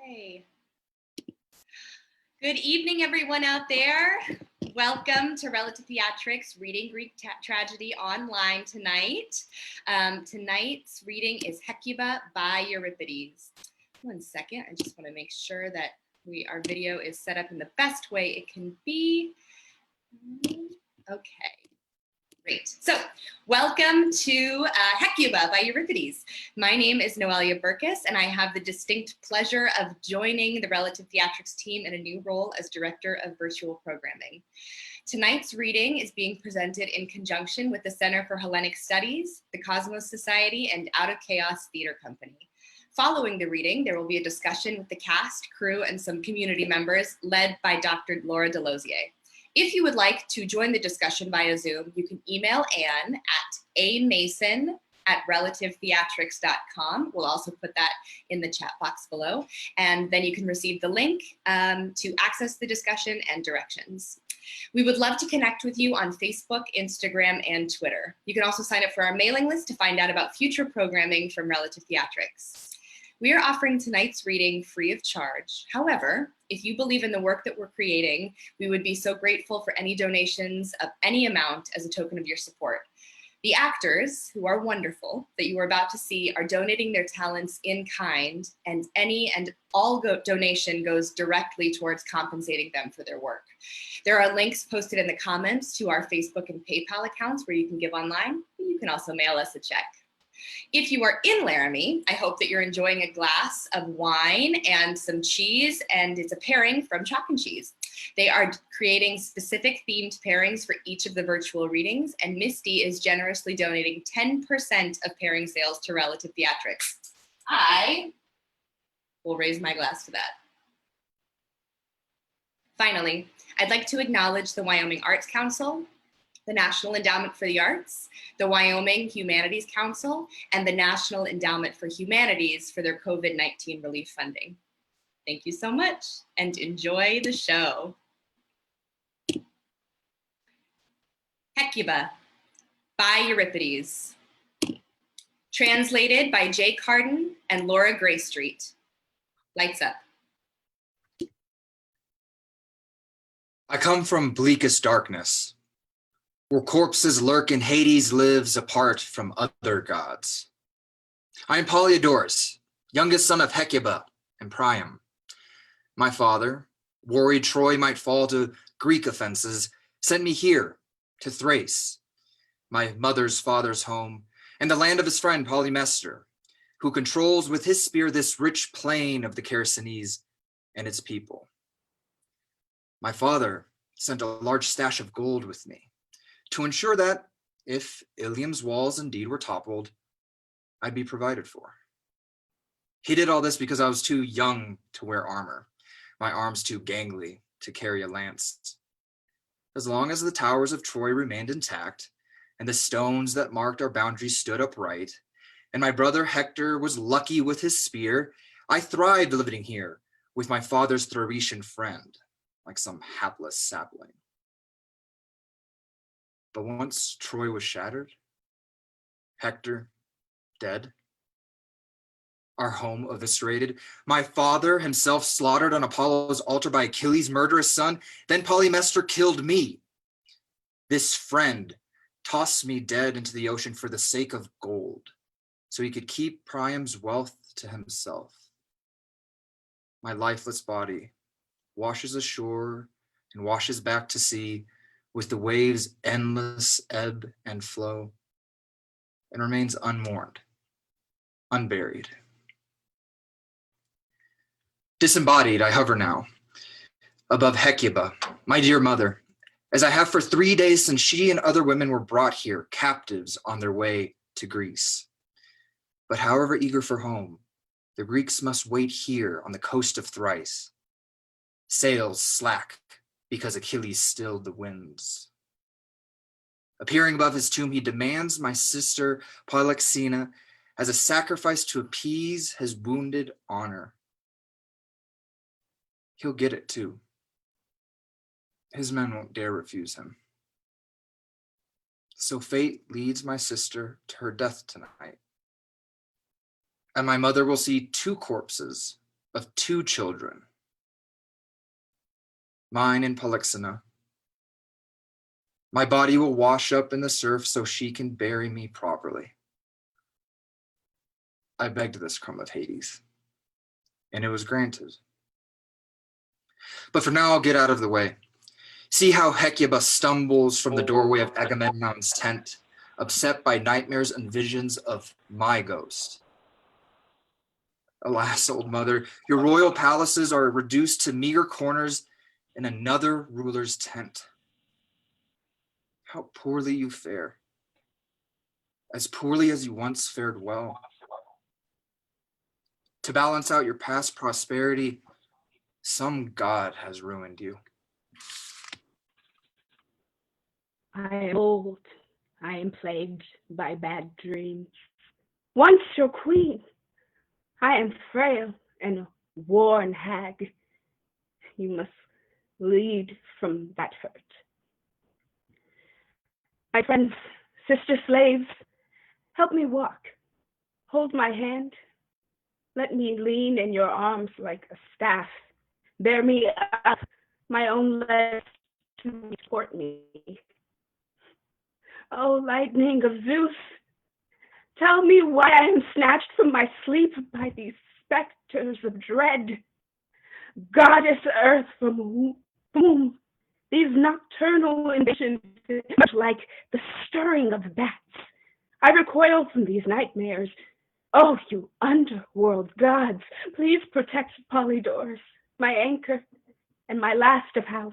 Okay. Good evening, everyone out there. Welcome to Relative Theatrics, reading Greek tragedy online tonight. Tonight's reading is Hecuba by Euripides. 1 second, I just want to make sure that our video is set up in the best way it can be. Okay. Great. So, welcome to Hecuba by Euripides. My name is Noelia Berkes, and I have the distinct pleasure of joining the Relative Theatrics team in a new role as Director of Virtual Programming. Tonight's reading is being presented in conjunction with the Center for Hellenic Studies, the Cosmos Society, and Out of Chaos Theater Company. Following the reading, there will be a discussion with the cast, crew, and some community members led by Dr. Laura de Lozier. If you would like to join the discussion via Zoom, you can email Anne at amason@relativetheatrics.com. We'll also put that in the chat box below. And then you can receive the link to access the discussion and directions. We would love to connect with you on Facebook, Instagram, and Twitter. You can also sign up for our mailing list to find out about future programming from Relative Theatrics. We are offering tonight's reading free of charge. However, if you believe in the work that we're creating, we would be so grateful for any donations of any amount as a token of your support. The actors, who are wonderful, that you are about to see are donating their talents in kind, and any and all donation goes directly towards compensating them for their work. There are links posted in the comments to our Facebook and PayPal accounts where you can give online. You can also mail us a check. If you are in Laramie, I hope that you're enjoying a glass of wine and some cheese, and it's a pairing from Chalk and Cheese. They are creating specific themed pairings for each of the virtual readings, and Misty is generously donating 10% of pairing sales to Relative Theatrics. I will raise my glass to that. Finally, I'd like to acknowledge the Wyoming Arts Council, the National Endowment for the Arts, the Wyoming Humanities Council, and the National Endowment for Humanities for their COVID-19 relief funding. Thank you so much, and enjoy the show. Hecuba by Euripides. Translated by Jaye Carden and Laura Graystreet. Lights up. I come from bleakest darkness, where corpses lurk and Hades lives apart from other gods. I am Polydorus, youngest son of Hecuba and Priam. My father, worried Troy might fall to Greek offenses, sent me here to Thrace, my mother's father's home, and the land of his friend Polymestor, who controls with his spear this rich plain of the Chersonese and its people. My father sent a large stash of gold with me, to ensure that, if Ilium's walls indeed were toppled, I'd be provided for. He did all this because I was too young to wear armor, my arms too gangly to carry a lance. As long as the towers of Troy remained intact, and the stones that marked our boundaries stood upright, and my brother Hector was lucky with his spear, I thrived living here with my father's Thracian friend, like some hapless sapling. But once Troy was shattered, Hector dead, our home eviscerated, my father himself slaughtered on Apollo's altar by Achilles' murderous son, then Polymestor killed me. This friend tossed me dead into the ocean for the sake of gold, so he could keep Priam's wealth to himself. My lifeless body washes ashore and washes back to sea, with the waves' endless ebb and flow, and remains unmourned, unburied. Disembodied, I hover now, above Hecuba, my dear mother, as I have for 3 days since she and other women were brought here, captives on their way to Greece. But however eager for home, the Greeks must wait here on the coast of Thrace. Sails slack, because Achilles stilled the winds. Appearing above his tomb, he demands my sister Polyxena as a sacrifice to appease his wounded honor. He'll get it too. His men won't dare refuse him. So fate leads my sister to her death tonight. And my mother will see 2 corpses of 2 children, mine and Polyxena. My body will wash up in the surf so she can bury me properly. I begged this crumb of Hades, and it was granted. But for now, I'll get out of the way. See how Hecuba stumbles from the doorway of Agamemnon's tent, upset by nightmares and visions of my ghost. Alas, old mother, your royal palaces are reduced to meager corners in another ruler's tent. How poorly you fare, as poorly as you once fared well. To balance out your past prosperity, some god has ruined you. I am old. I am plagued by bad dreams. Once your queen, I am frail and a worn hag. You must lead from that hurt. My friends, sister slaves, help me walk. Hold my hand. Let me lean in your arms like a staff. Bear me up, my own legs to support me. Oh, lightning of Zeus, tell me why I am snatched from my sleep by these specters of dread. Goddess Earth, from whom these nocturnal invasions, much like the stirring of bats. I recoil from these nightmares. Oh, you underworld gods, please protect Polydorus, my anchor, and my last of house,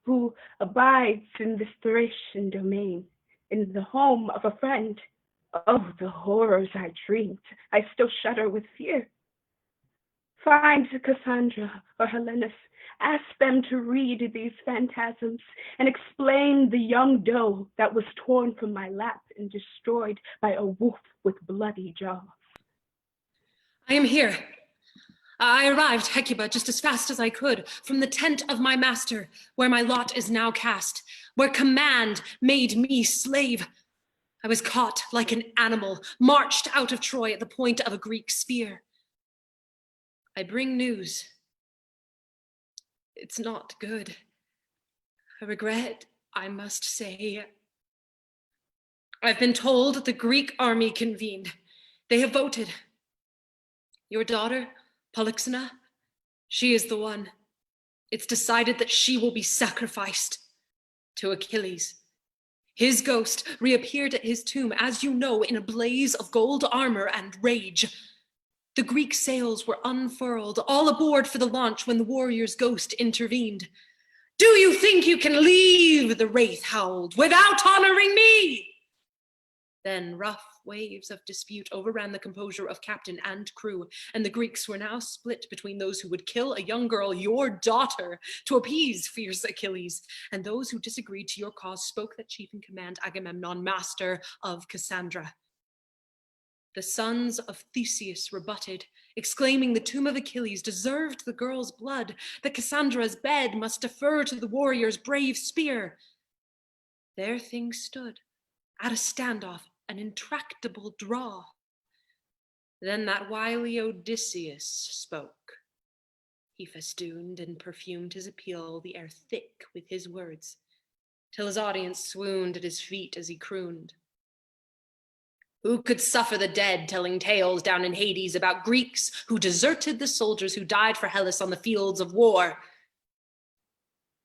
who abides in this Thracian domain, in the home of a friend. Oh, the horrors I dreamed. I still shudder with fear. Find Cassandra or Helenus. Ask them to read these phantasms and explain the young doe that was torn from my lap and destroyed by a wolf with bloody jaws. I am here. I arrived, Hecuba, just as fast as I could, from the tent of my master, where my lot is now cast, where command made me slave. I was caught like an animal, marched out of Troy at the point of a Greek spear. I bring news. It's not good. I regret, I must say. I've been told the Greek army convened. They have voted. Your daughter, Polyxena, she is the one. It's decided that she will be sacrificed to Achilles. His ghost reappeared at his tomb, as you know, in a blaze of gold armor and rage. The Greek sails were unfurled, all aboard for the launch when the warrior's ghost intervened. Do you think you can leave, the wraith howled, without honoring me? Then rough waves of dispute overran the composure of captain and crew, and the Greeks were now split between those who would kill a young girl, your daughter, to appease fierce Achilles, and those who disagreed to your cause spoke that chief in command, Agamemnon, master of Cassandra. The sons of Theseus rebutted, exclaiming the tomb of Achilles deserved the girl's blood, that Cassandra's bed must defer to the warrior's brave spear. There things stood, at a standoff, an intractable draw. Then that wily Odysseus spoke. He festooned and perfumed his appeal, the air thick with his words, till his audience swooned at his feet as he crooned. Who could suffer the dead telling tales down in Hades about Greeks who deserted the soldiers who died for Hellas on the fields of war?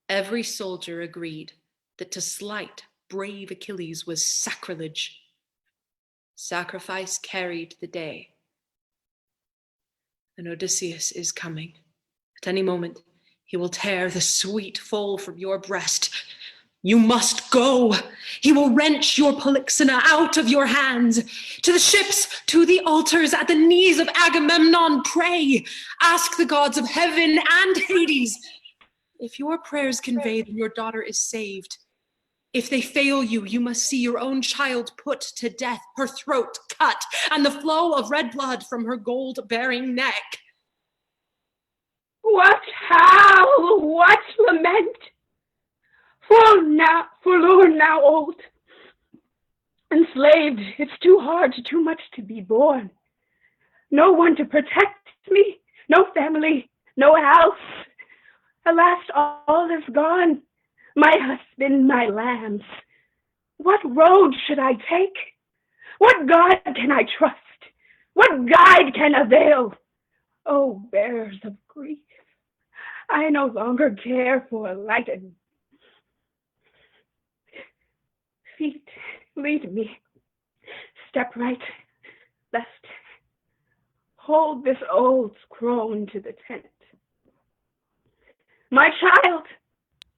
Every soldier agreed that to slight brave Achilles was sacrilege. Sacrifice carried the day. And Odysseus is coming. At any moment, he will tear the sweet foal from your breast. You must go. He will wrench your Polyxena out of your hands. To the ships, to the altars, at the knees of Agamemnon, pray. Ask the gods of heaven and Hades. If your prayers convey, then your daughter is saved. If they fail you, you must see your own child put to death, her throat cut, and the flow of red blood from her gold-bearing neck. What howl, what lament? Forlorn now old. Enslaved, it's too hard, too much to be born. No one to protect me, no family, no house. Alas, all is gone. My husband, my lambs. What road should I take? What God can I trust? What guide can avail? Oh, bearers of grief, I no longer care for lighted feet. Lead me. Step right, left. Hold this old crone to the tent. My child,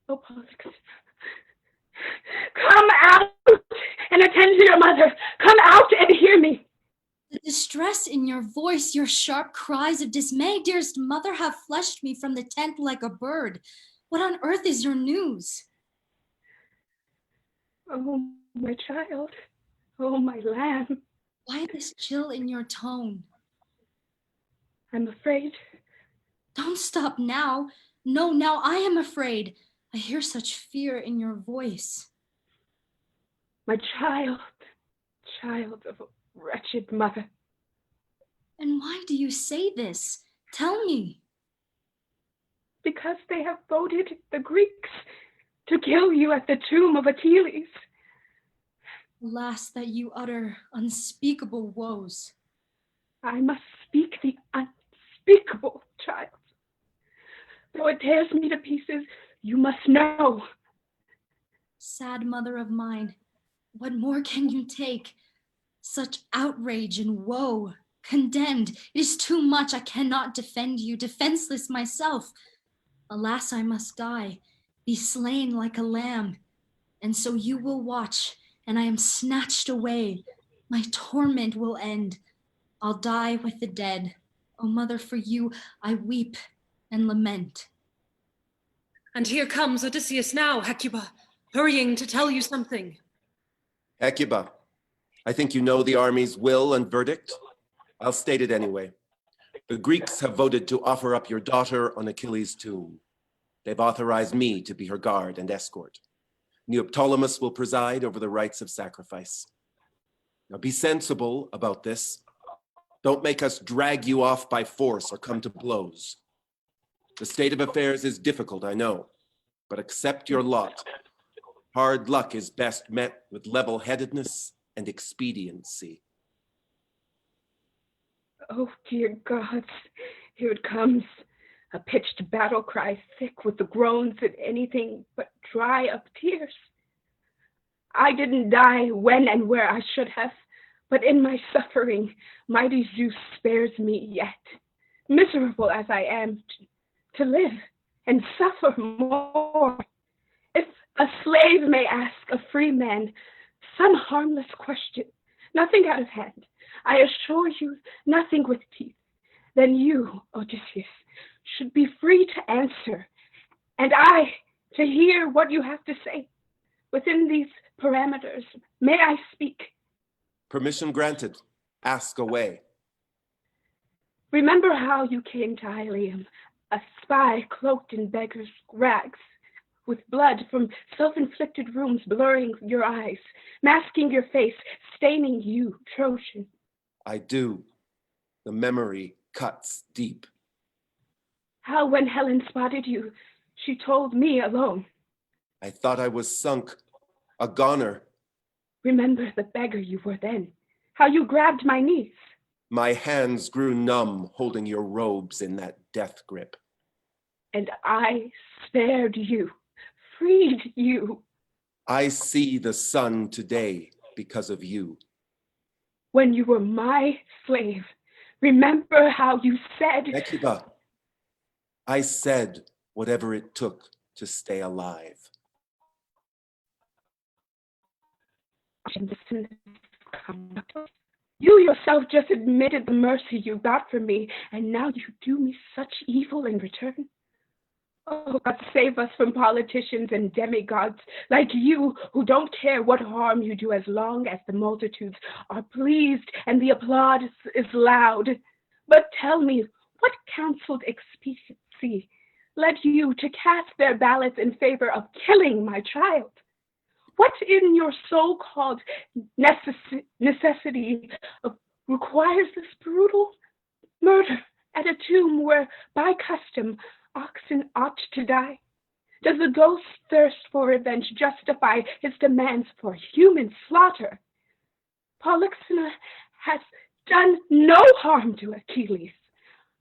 oh Pollux, come out and attend to your mother. Come out and hear me. The distress in your voice, your sharp cries of dismay, dearest mother, have fleshed me from the tent like a bird. What on earth is your news? Oh, my child. Oh, my lamb. Why this chill in your tone? I'm afraid. Don't stop now. No, now I am afraid. I hear such fear in your voice. My child of a wretched mother. And why do you say this? Tell me. Because they have voted the Greeks to kill you at the tomb of Achilles. Alas, that you utter unspeakable woes. I must speak the unspeakable, child. Though it tears me to pieces, you must know. Sad mother of mine, what more can you take? Such outrage and woe, condemned. It is too much. I cannot defend you, defenseless myself. Alas, I must die, be slain like a lamb. And so you will watch, and I am snatched away. My torment will end. I'll die with the dead. O mother, for you I weep and lament. And here comes Odysseus now, Hecuba, hurrying to tell you something. Hecuba, I think you know the army's will and verdict. I'll state it anyway. The Greeks have voted to offer up your daughter on Achilles' tomb. They've authorized me to be her guard and escort. Neoptolemus will preside over the rites of sacrifice. Now be sensible about this. Don't make us drag you off by force or come to blows. The state of affairs is difficult, I know, but accept your lot. Hard luck is best met with level-headedness and expediency. Oh, dear gods, here it comes. A pitched battle cry, thick with the groans of anything but dry up tears. I didn't die when and where I should have, but in my suffering, mighty Zeus spares me yet. Miserable as I am, to live and suffer more. If a slave may ask a free man some harmless question, nothing out of hand, I assure you, nothing with teeth, then you, Odysseus, should be free to answer, and I to hear what you have to say. Within these parameters, may I speak? Permission granted. Ask away. Remember how you came to Ilium, a spy cloaked in beggar's rags, with blood from self-inflicted wounds blurring your eyes, masking your face, staining you, Trojan. I do. The memory cuts deep. How when Helen spotted you, she told me alone. I thought I was sunk, a goner. Remember the beggar you were then, how you grabbed my knees. My hands grew numb holding your robes in that death grip. And I spared you, freed you. I see the sun today because of you. When you were my slave, remember how you said... Hecuba, I said whatever it took to stay alive. You yourself just admitted the mercy you got from me, and now you do me such evil in return. Oh, God, save us from politicians and demigods like you who don't care what harm you do as long as the multitudes are pleased and the applause is loud. But tell me, what counseled expediency led you to cast their ballots in favor of killing my child? What in your so-called necessity requires this brutal murder at a tomb where, by custom, oxen ought to die? Does the ghost thirst for revenge justify his demands for human slaughter? Polyxena has done no harm to Achilles.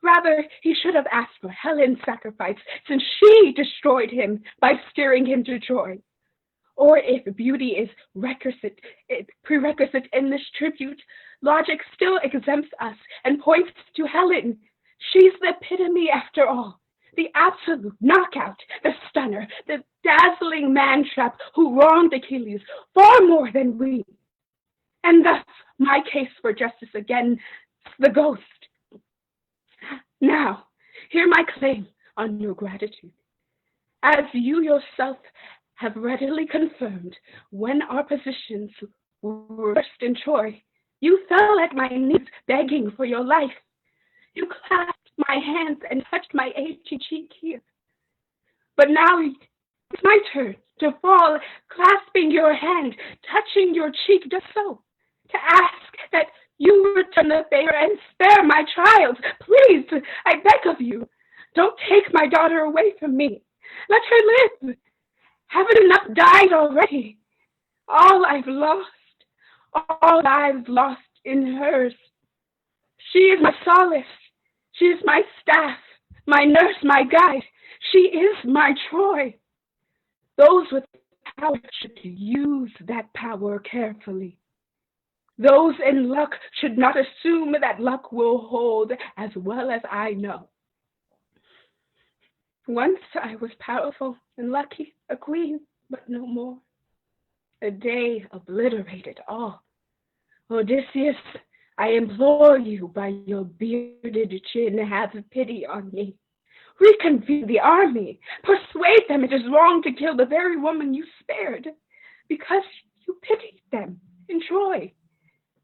Rather, he should have asked for Helen's sacrifice, since she destroyed him by steering him to Troy. Or if beauty is prerequisite in this tribute, logic still exempts us and points to Helen. She's the epitome after all, the absolute knockout, the stunner, the dazzling man-trap who wronged Achilles far more than we. And thus, my case for justice against the ghost. Now, hear my claim on your gratitude. As you yourself have readily confirmed, when our positions were reversed in Troy, you fell at my knees begging for your life. You clasped my hands and touched my aching cheek here. But now it's my turn to fall, clasping your hand, touching your cheek just so, to ask that you return the favor and spare my child. Please, I beg of you, don't take my daughter away from me. Let her live. Haven't enough died already? All I've lost, all I've lost in hers. She is my solace. She is my staff, my nurse, my guide. She is my Troy. Those with power should use that power carefully. Those in luck should not assume that luck will hold, as well as I know. Once I was powerful and lucky, a queen, but no more. A day obliterated all. Odysseus, I implore you by your bearded chin, have pity on me. Reconvene the army. Persuade them it is wrong to kill the very woman you spared, because you pitied them in Troy.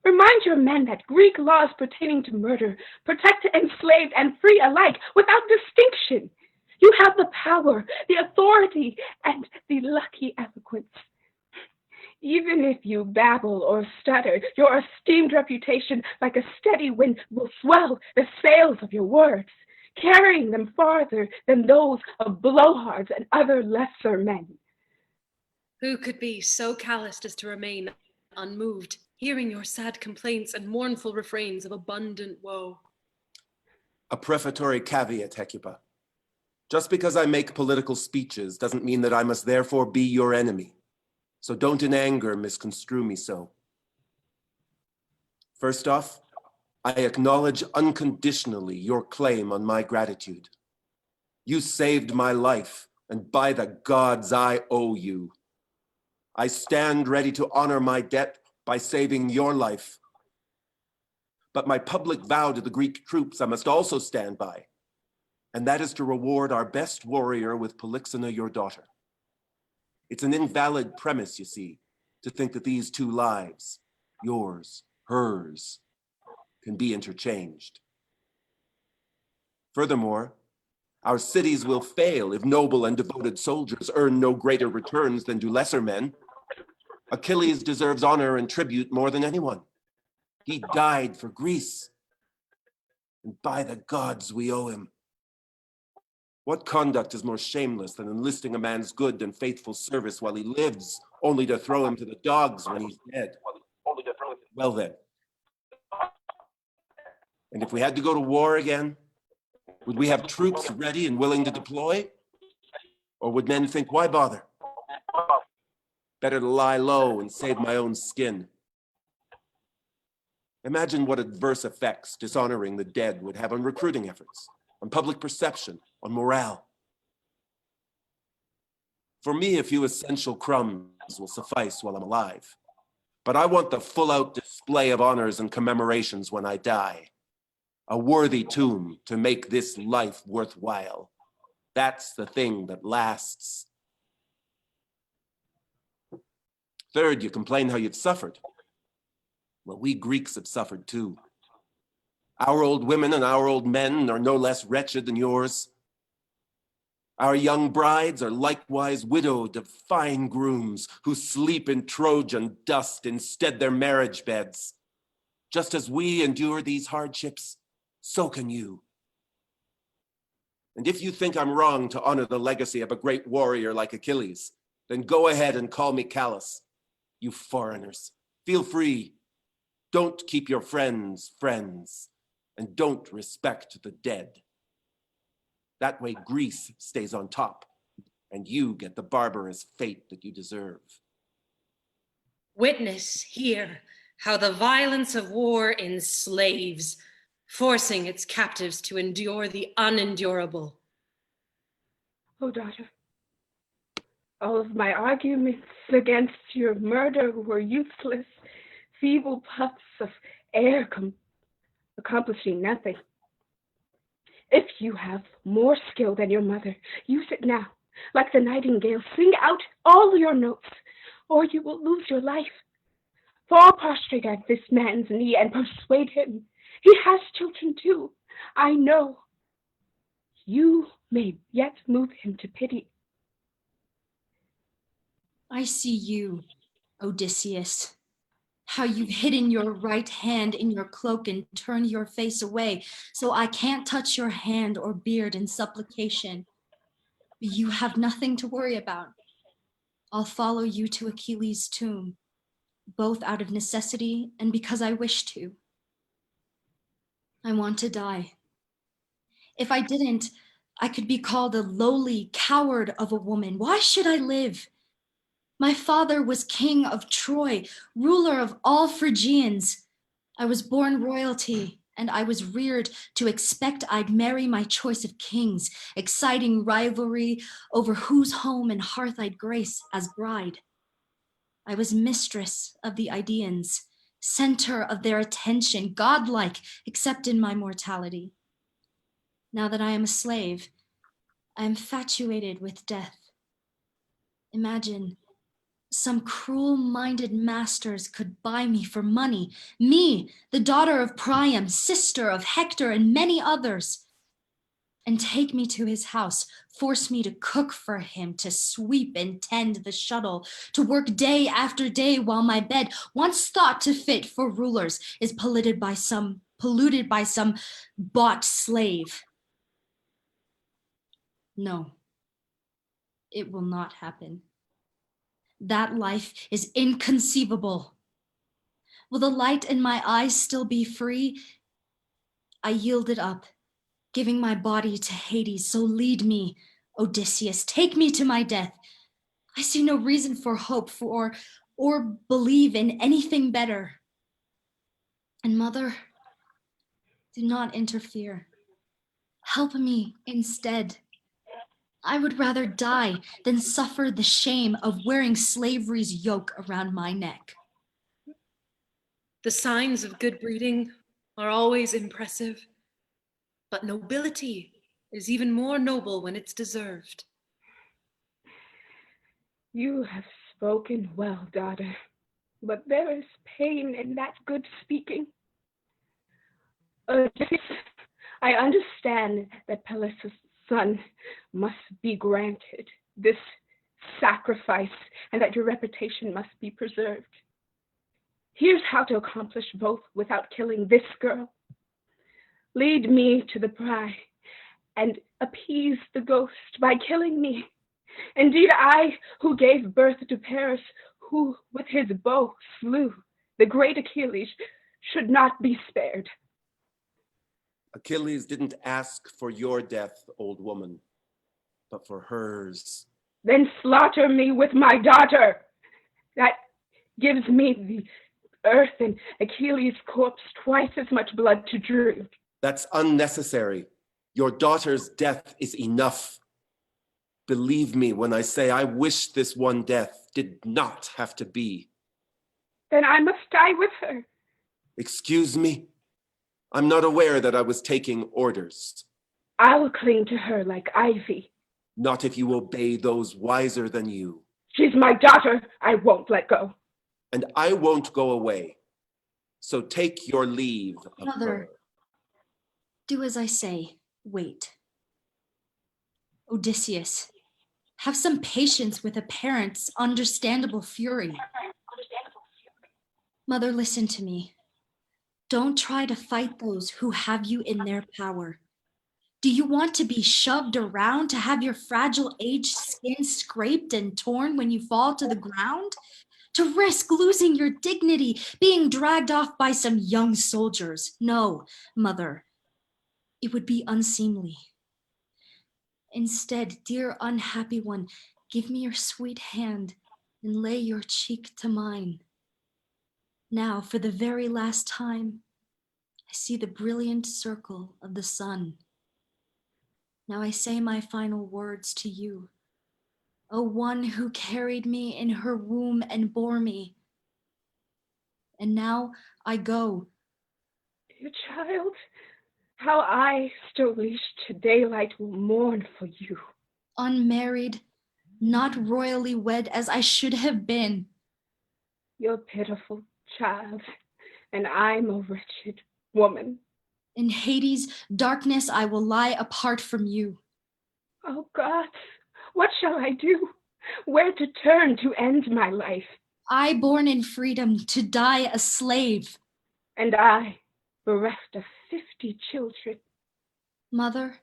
Remind your men that Greek laws pertaining to murder protect enslaved and free alike without distinction. You have the power, the authority, and the lucky eloquence. Even if you babble or stutter, your esteemed reputation like a steady wind will swell the sails of your words, carrying them farther than those of blowhards and other lesser men. Who could be so calloused as to remain unmoved, hearing your sad complaints and mournful refrains of abundant woe? A prefatory caveat, Hecuba. Just because I make political speeches doesn't mean that I must therefore be your enemy. So don't in anger misconstrue me so. First off, I acknowledge unconditionally your claim on my gratitude. You saved my life, and by the gods I owe you. I stand ready to honor my debt by saving your life. But my public vow to the Greek troops I must also stand by, and that is to reward our best warrior with Polyxena, your daughter. It's an invalid premise, you see, to think that these two lives, yours, hers, can be interchanged. Furthermore, our cities will fail if noble and devoted soldiers earn no greater returns than do lesser men. Achilles deserves honor and tribute more than anyone. He died for Greece, and by the gods we owe him. What conduct is more shameless than enlisting a man's good and faithful service while he lives, only to throw him to the dogs when he's dead? Well then, and if we had to go to war again, would we have troops ready and willing to deploy? Or would men think, why bother? Better to lie low and save my own skin. Imagine what adverse effects dishonoring the dead would have on recruiting efforts, on public perception, on morale. For me, a few essential crumbs will suffice while I'm alive. But I want the full-out display of honors and commemorations when I die. A worthy tomb to make this life worthwhile. That's the thing that lasts. Third, you complain how you've suffered. Well, we Greeks have suffered too. Our old women and our old men are no less wretched than yours. Our young brides are likewise widowed of fine grooms who sleep in Trojan dust instead their marriage beds. Just as we endure these hardships, so can you. And if you think I'm wrong to honor the legacy of a great warrior like Achilles, then go ahead and call me callous. You foreigners, feel free. Don't keep your friends friends, and don't respect the dead. That way Greece stays on top, and you get the barbarous fate that you deserve. Witness here how the violence of war enslaves, forcing its captives to endure the unendurable. Oh, daughter, all of my arguments against your murder were useless, feeble puffs of air accomplishing nothing. If you have more skill than your mother, use it now. Like the nightingale, sing out all your notes, or you will lose your life. Fall prostrate at this man's knee and persuade him. He has children too. I know. You may yet move him to pity. I see you, Odysseus, how you've hidden your right hand in your cloak and turned your face away, so I can't touch your hand or beard in supplication. You have nothing to worry about. I'll follow you to Achilles' tomb, both out of necessity and because I wish to. I want to die. If I didn't, I could be called a lowly coward of a woman. Why should I live? My father was king of Troy, ruler of all Phrygians. I was born royalty, and I was reared to expect I'd marry my choice of kings, exciting rivalry over whose home and hearth I'd grace as bride. I was mistress of the Idaeans, center of their attention, godlike except in my mortality. Now that I am a slave, I am infatuated with death. Imagine some cruel-minded masters could buy me for money, me, the daughter of Priam, sister of Hector and many others, and take me to his house, force me to cook for him, to sweep and tend the shuttle, to work day after day while my bed, once thought to fit for rulers, is polluted by some bought slave. No, it will not happen. That life is inconceivable. Will the light in my eyes still be free? I yield it up, giving my body to Hades. So lead me, Odysseus, take me to my death. I see no reason for hope or believe in anything better. And mother, do not interfere. Help me instead. I would rather die than suffer the shame of wearing slavery's yoke around my neck. The signs of good breeding are always impressive, but nobility is even more noble when it's deserved. You have spoken well, daughter, but there is pain in that good speaking. I understand that Peleus' son must be granted this sacrifice and that your reputation must be preserved. Here's how to accomplish both without killing this girl. Lead me to the pride and appease the ghost by killing me. Indeed, I, who gave birth to Paris, who with his bow slew the great Achilles, should not be spared. Achilles didn't ask for your death, old woman, but for hers. Then slaughter me with my daughter. That gives me the earth and Achilles' corpse twice as much blood to drink. That's unnecessary. Your daughter's death is enough. Believe me when I say I wish this one death did not have to be. Then I must die with her. Excuse me? I'm not aware that I was taking orders. I'll cling to her like ivy. Not if you obey those wiser than you. She's my daughter. I won't let go. And I won't go away. So take your leave of Mother, her. do as I say. Wait. Odysseus, have some patience with a parent's understandable fury. Mother, listen to me. Don't try to fight those who have you in their power. Do you want to be shoved around, to have your fragile aged skin scraped and torn when you fall to the ground? To risk losing your dignity, being dragged off by some young soldiers? No, mother, it would be unseemly. Instead, dear unhappy one, give me your sweet hand and lay your cheek to mine. Now, for the very last time, I see the brilliant circle of the sun. Now I say my final words to you, O one who carried me in her womb and bore me. And now I go. Dear child, how I, still leashed to daylight, will mourn for you. Unmarried, not royally wed as I should have been. You're pitiful, child, and I'm a wretched woman. In Hades' darkness I will lie apart from you. Oh God, what shall I do? Where to turn to end my life? I born in freedom, to die a slave. And I, bereft of 50 children. Mother,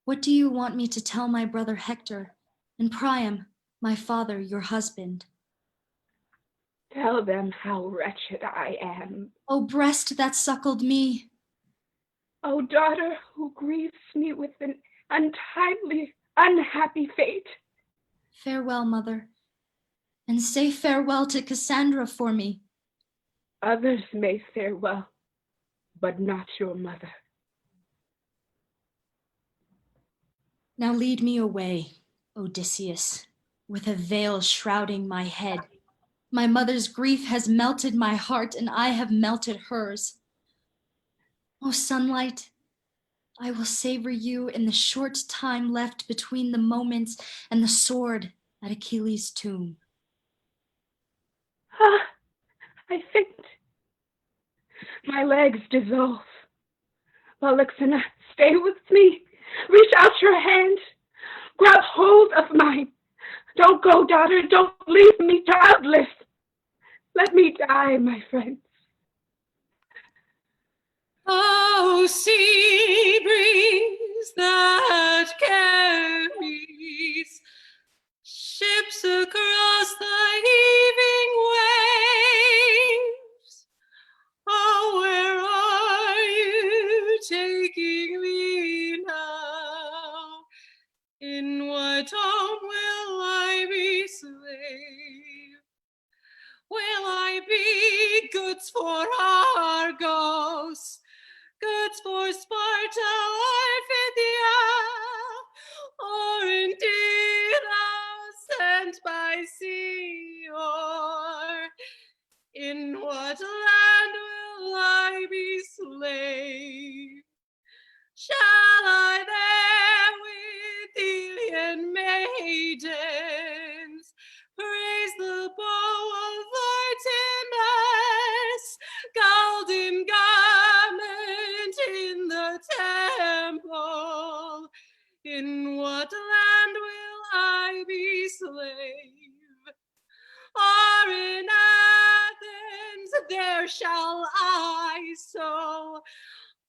what do you want me to tell my brother Hector, and Priam, my father, your husband? Tell them how wretched I am. O breast that suckled me. O daughter who grieves me with an untimely, unhappy fate. Farewell, mother, and say farewell to Cassandra for me. Others may farewell, but not your mother. Now lead me away, Odysseus, with a veil shrouding my head. My mother's grief has melted my heart, and I have melted hers. O sunlight, I will savor you in the short time left between the moments and the sword at Achilles' tomb. Ah, I faint. My legs dissolve. Polyxena, stay with me. Reach out your hand. Grab hold of mine. Don't go, daughter. Don't leave me childless. Let me die, my friends. Oh, sea breeze that carries ships across the heaving waves. Oh, where are you taking me now? In what home will I be slave? Will I be goods for Argos, goods for Sparta or Phthia, or indeed sent by sea? Or in what land will I be slave? Shall I there with Ilian maidens praise the bow of Artemis, golden garment in the temple? In what land will I be slave? Or in Athens there shall I sow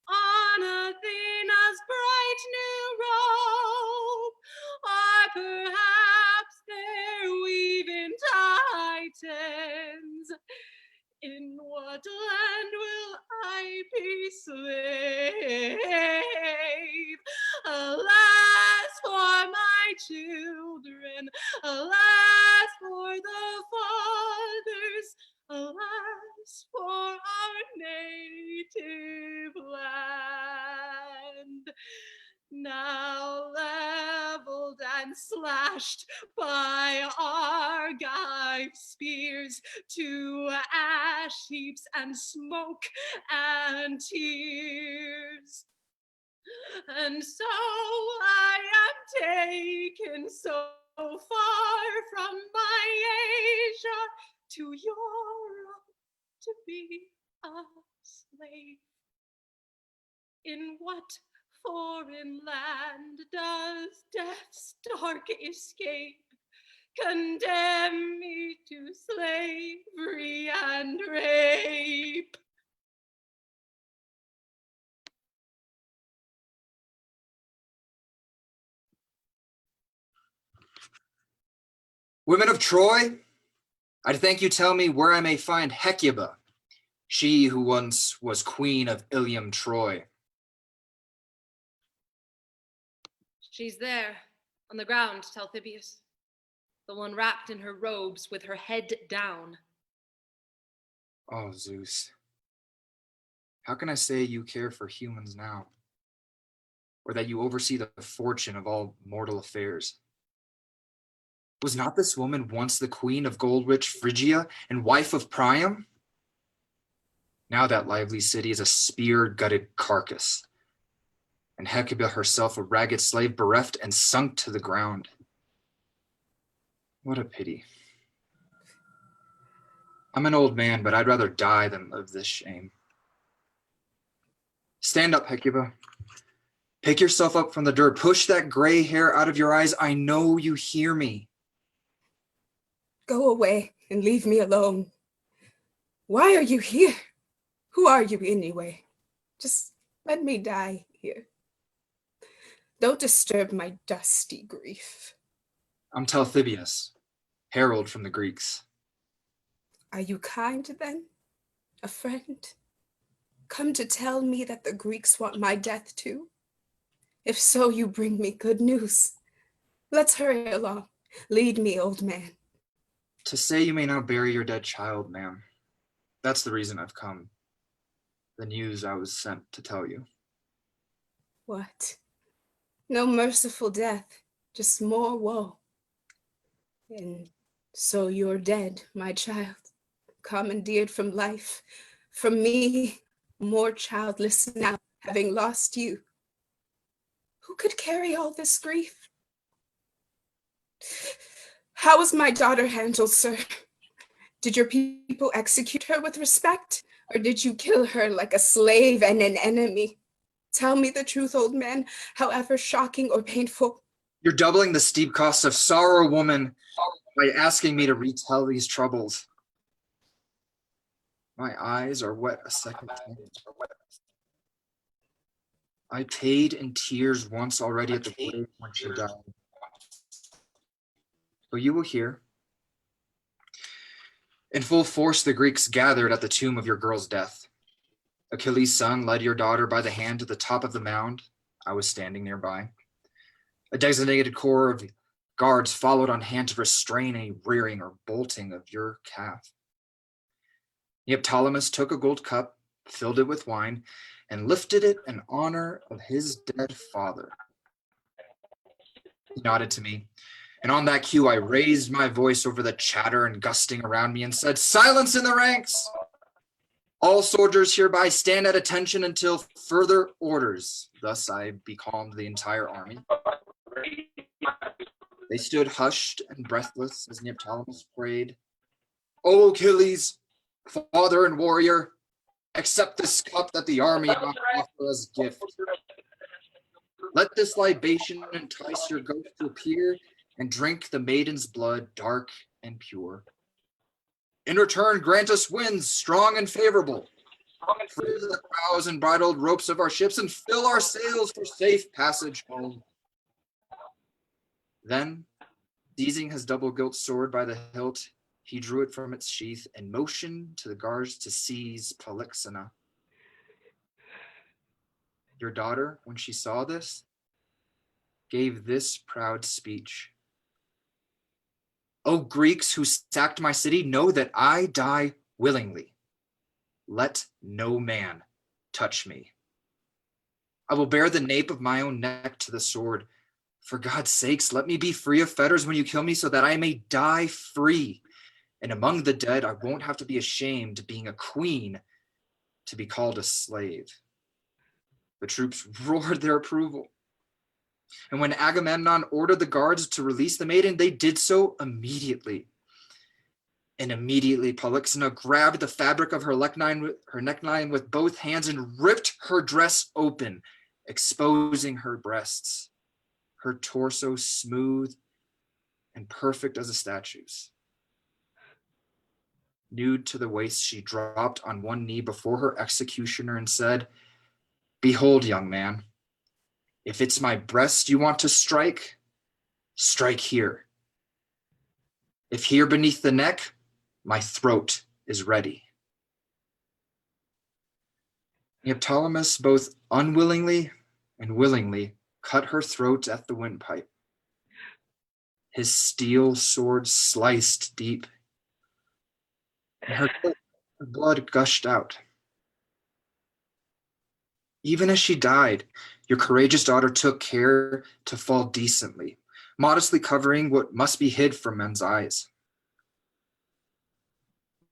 on Athena's bright new robe, or perhaps there weave in Titans. In what land will I be slave? Alas for my children, alas for the fathers, alas for our native land. Now leveled and slashed by Argive spears to ash heaps and smoke and tears. And so I am taken so far from my Asia to Europe to be a slave. In what foreign land does death's dark escape condemn me to slavery and rape? Women of Troy, I'd thank you tell me where I may find Hecuba, she who once was queen of Ilium Troy. She's there, on the ground, Talthybius. The one wrapped in her robes with her head down. Oh, Zeus. How can I say you care for humans now? Or that you oversee the fortune of all mortal affairs? Was not this woman once the queen of gold-rich Phrygia and wife of Priam? Now that lively city is a spear-gutted carcass, and Hecuba herself a ragged slave bereft and sunk to the ground. What a pity. I'm an old man, but I'd rather die than live this shame. Stand up, Hecuba. Pick yourself up from the dirt. Push that gray hair out of your eyes. I know you hear me. Go away and leave me alone. Why are you here? Who are you anyway? Just let me die here. Don't disturb my dusty grief. I'm Talthybius, herald from the Greeks. Are you kind then? A friend? Come to tell me that the Greeks want my death too? If so, you bring me good news. Let's hurry along. Lead me, old man. To say you may now bury your dead child, ma'am. That's the reason I've come. The news I was sent to tell you. What? No merciful death, just more woe. And so you're dead, my child, commandeered from life, from me, more childless now, having lost you. Who could carry all this grief? How was my daughter handled, sir? Did your people execute her with respect, or did you kill her like a slave and an enemy? Tell me the truth, old man, however shocking or painful. You're doubling the steep costs of sorrow, woman, by asking me to retell these troubles. My eyes are wet a second time. I paid in tears once already at the grave when she died. But you will hear. In full force, the Greeks gathered at the tomb of your girl's death. Achilles' son led your daughter by the hand to the top of the mound. I was standing nearby. A designated corps of guards followed on hand to restrain any rearing or bolting of your calf. Neoptolemus took a gold cup, filled it with wine, and lifted it in honor of his dead father. He nodded to me, and on that cue I raised my voice over the chatter and gusting around me and said, "Silence in the ranks! All soldiers hereby stand at attention until further orders." Thus I becalmed the entire army. They stood hushed and breathless as Neoptolemus prayed, "O Achilles, father and warrior, accept this cup that the army offer as gift. Let this libation entice your ghost to appear and drink the maiden's blood dark and pure. In return, grant us winds strong and favorable. Free the prows and bridled ropes of our ships and fill our sails for safe passage home." Then, seizing his double-gilt sword by the hilt, he drew it from its sheath and motioned to the guards to seize Polyxena. Your daughter, when she saw this, gave this proud speech. "O Greeks who sacked my city, know that I die willingly. Let no man touch me. I will bear the nape of my own neck to the sword. For God's sakes, let me be free of fetters when you kill me so that I may die free. And among the dead, I won't have to be ashamed, being a queen, to be called a slave." The troops roared their approval. And when Agamemnon ordered the guards to release the maiden, they did so immediately. And immediately Polyxena grabbed the fabric of her neckline with both hands and ripped her dress open, exposing her breasts, her torso smooth and perfect as a statue's. Nude to the waist, she dropped on one knee before her executioner and said, "Behold, young man, if it's my breast you want to strike, strike here. If here beneath the neck, my throat is ready. Neoptolemus both unwillingly and willingly cut her throat at the windpipe. His steel sword sliced deep, and her blood gushed out. Even as she died, your courageous daughter took care to fall decently, modestly covering what must be hid from men's eyes.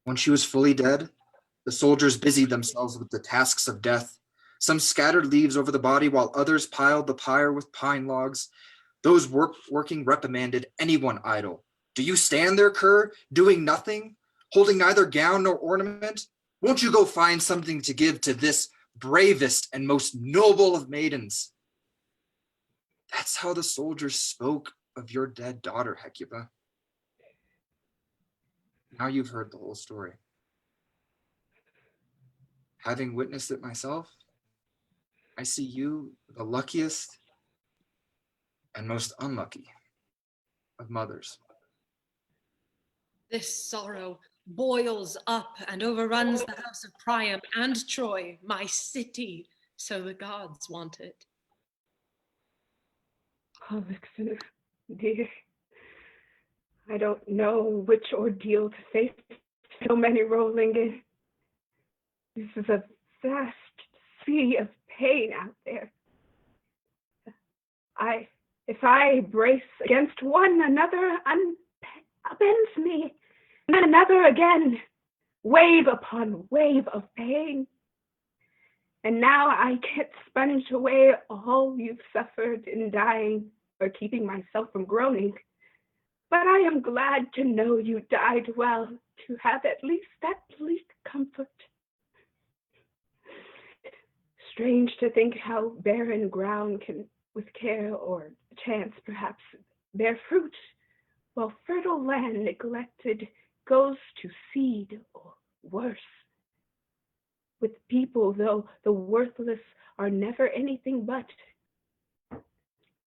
When she was fully dead, the soldiers busied themselves with the tasks of death. Some scattered leaves over the body, while others piled the pyre with pine logs. Those working reprimanded anyone idle. Do you stand there, cur, doing nothing, holding neither gown nor ornament? Won't you go find something to give to this bravest and most noble of maidens? That's how the soldiers spoke of your dead daughter, Hecuba. Now you've heard the whole story. Having witnessed it myself, I see you the luckiest and most unlucky of mothers. This sorrow boils up and overruns the house of Priam and Troy, my city, so the gods want it. Alexander, dear, I don't know which ordeal to face. So many rolling in. This is a vast sea of pain out there. If I brace against one, another upends me, and another again, wave upon wave of pain. And now I can't sponge away all you've suffered in dying or keeping myself from groaning. But I am glad to know you died well, to have at least that bleak comfort. Strange to think how barren ground can, with care or chance perhaps, bear fruit, while fertile land neglected goes to seed or worse. With people, though, the worthless are never anything but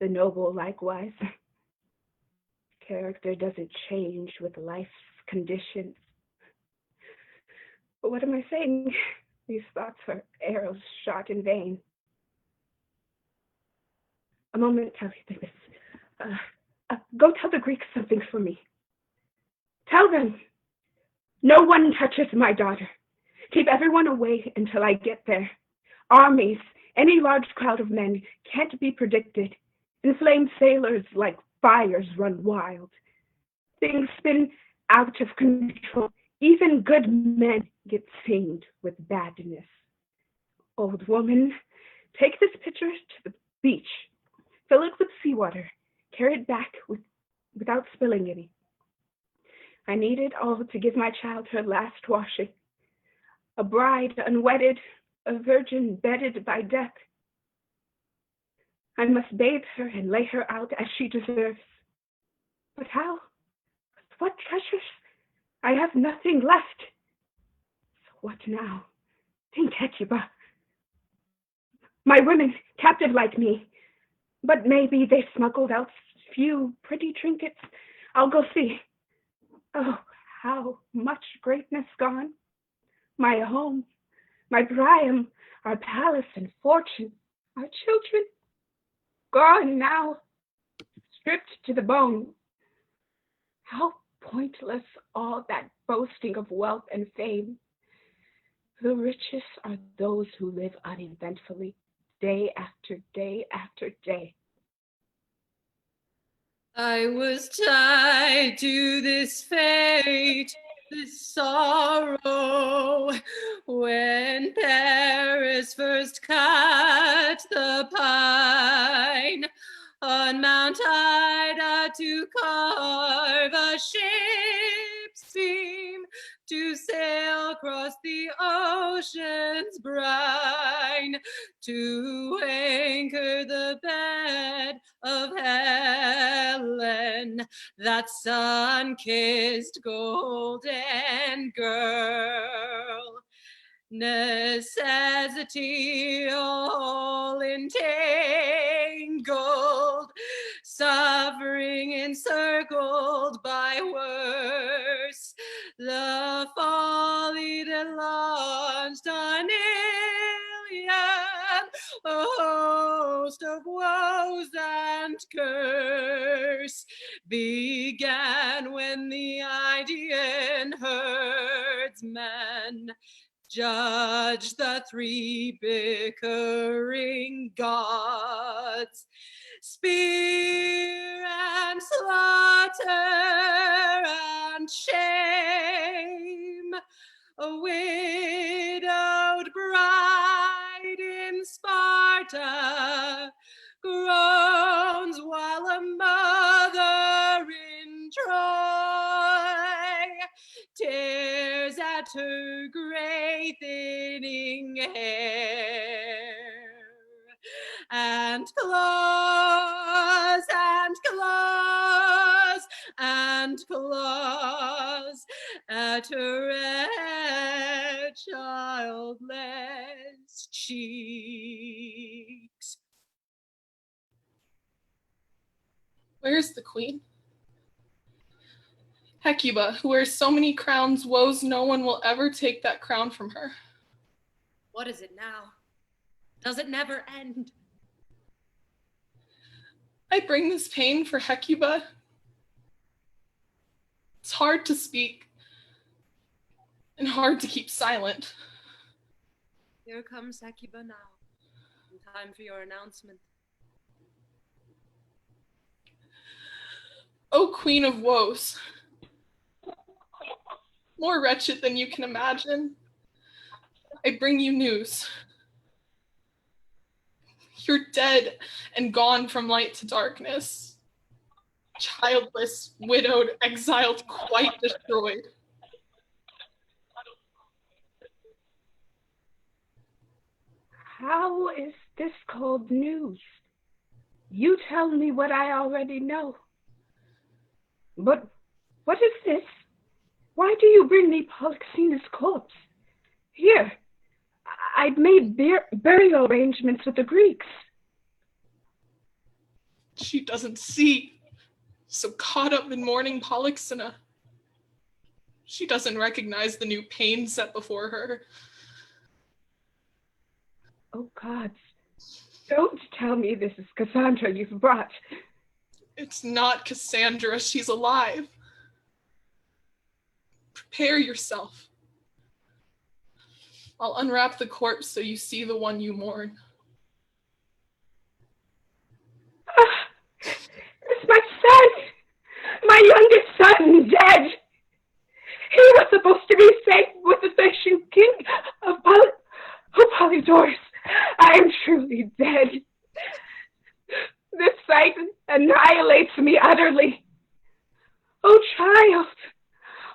the noble likewise. Character doesn't change with life's conditions. But what am I saying? These thoughts are arrows shot in vain. A moment, tell you this. Go tell the Greeks something for me. Tell them, no one touches my daughter. Keep everyone away until I get there. Armies, any large crowd of men, can't be predicted. Inflamed sailors like fires run wild. Things spin out of control. Even good men get seamed with badness. Old woman, take this pitcher to the beach. Fill it with seawater. Carry it back without spilling any. I need it all to give my child her last washing. A bride unwedded, a virgin bedded by death. I must bathe her and lay her out as she deserves. But how? With what treasures? I have nothing left. So what now? Think, Hecuba. My women, captive like me, but maybe they smuggled out few pretty trinkets. I'll go see. Oh, how much greatness gone. My home, my Priam, our palace and fortune, our children, gone now, stripped to the bone. How pointless all that boasting of wealth and fame. The richest are those who live uneventfully, day after day after day. I was tied to this fate, this sorrow, when Paris first cut the pine on Mount Ida to carve a ship's beam to sail across the ocean's brine, to anchor the bed of Helen, that sun-kissed golden girl. Necessity all entangled, suffering suffering encircled by worse. The folly that launched an alien, a host of woes and curse, began when the Idaean herdsmen judged the three bickering gods. Spear and slaughter and shame, a widowed bride in Sparta groans while a mother in Troy tears at her gray thinning hair. And claws and claws and claws at her red childless cheeks. Where's the queen? Hecuba, who wears so many crowns, woes no one will ever take that crown from her. What is it now? Does it never end? I bring this pain for Hecuba. It's hard to speak and hard to keep silent. Here comes Hecuba now. In time for your announcement. O Queen of Woes, more wretched than you can imagine, I bring you news. You're dead and gone from light to darkness, childless, widowed, exiled, quite destroyed. How is this called news? You tell me what I already know. But what is this? Why do you bring me Polyxena's corpse? Here, I'd made burial arrangements with the Greeks. She doesn't see, so caught up in mourning Polyxena. She doesn't recognize the new pain set before her. Oh, gods, don't tell me this is Cassandra you've brought. It's not Cassandra, she's alive. Prepare yourself. I'll unwrap the corpse so you see the one you mourn. It's my son! My youngest son dead! He was supposed to be safe with the Thracian king of Polydorus. I am truly dead. This sight annihilates me utterly. Oh, child!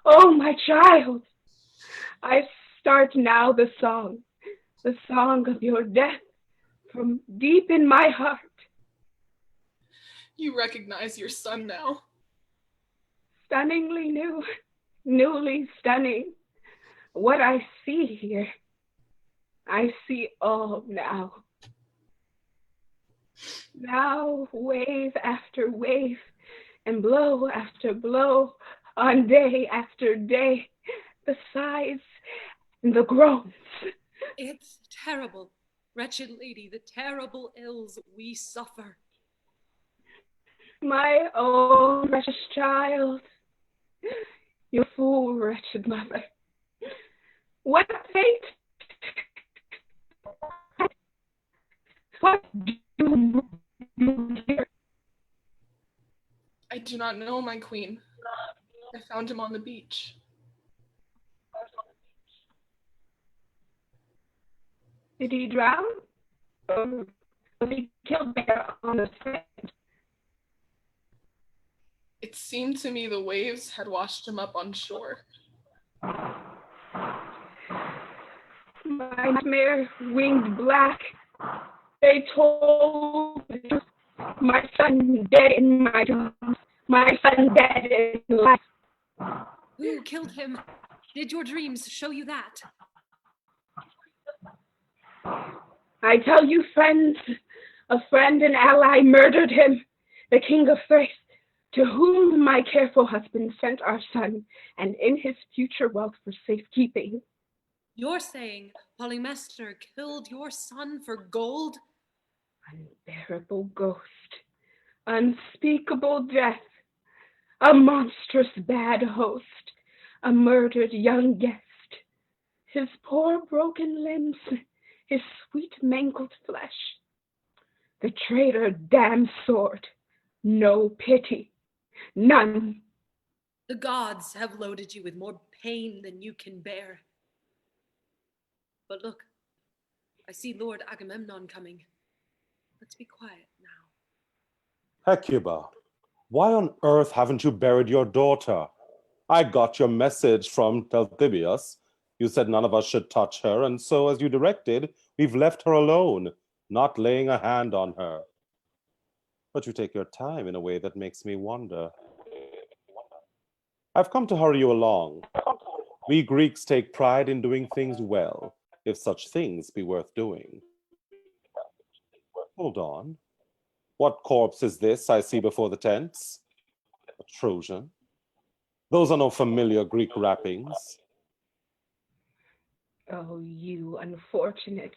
Oh, my child! I start now the song of your death from deep in my heart. You recognize your son now. Stunningly new, newly stunning. What I see here, I see all now. Now wave after wave, and blow after blow, on day after day, the sighs and the groans. It's terrible, wretched lady, the terrible ills we suffer. My own precious child, you fool, wretched mother. What fate? What doom you hear? I do not know, my queen. I found him on the beach. Did he drown? Or was he killed there on the sand? It seemed to me the waves had washed him up on shore. My nightmare winged black. They told me my son dead in my dreams. My son dead in life. Who killed him? Did your dreams show you that? I tell you, friends, a friend and ally murdered him, the king of Thrace. to whom my careful husband sent our son, and in his future wealth for safekeeping. You're saying Polymestor killed your son for gold? Unbearable ghost, unspeakable death, a monstrous bad host, a murdered young guest, his poor broken limbs, his sweet mangled flesh. The traitor damned sword, no pity, none. The gods have loaded you with more pain than you can bear. But look, I see Lord Agamemnon coming. Let's be quiet now. Hecuba, why on earth haven't you buried your daughter? I got your message from Telthibius. You said none of us should touch her, and so as you directed, we've left her alone, not laying a hand on her. But you take your time in a way that makes me wonder. I've come to hurry you along. We Greeks take pride in doing things well, if such things be worth doing. Hold on. What corpse is this I see before the tents? A Trojan? Those are no familiar Greek wrappings. Oh, you unfortunate,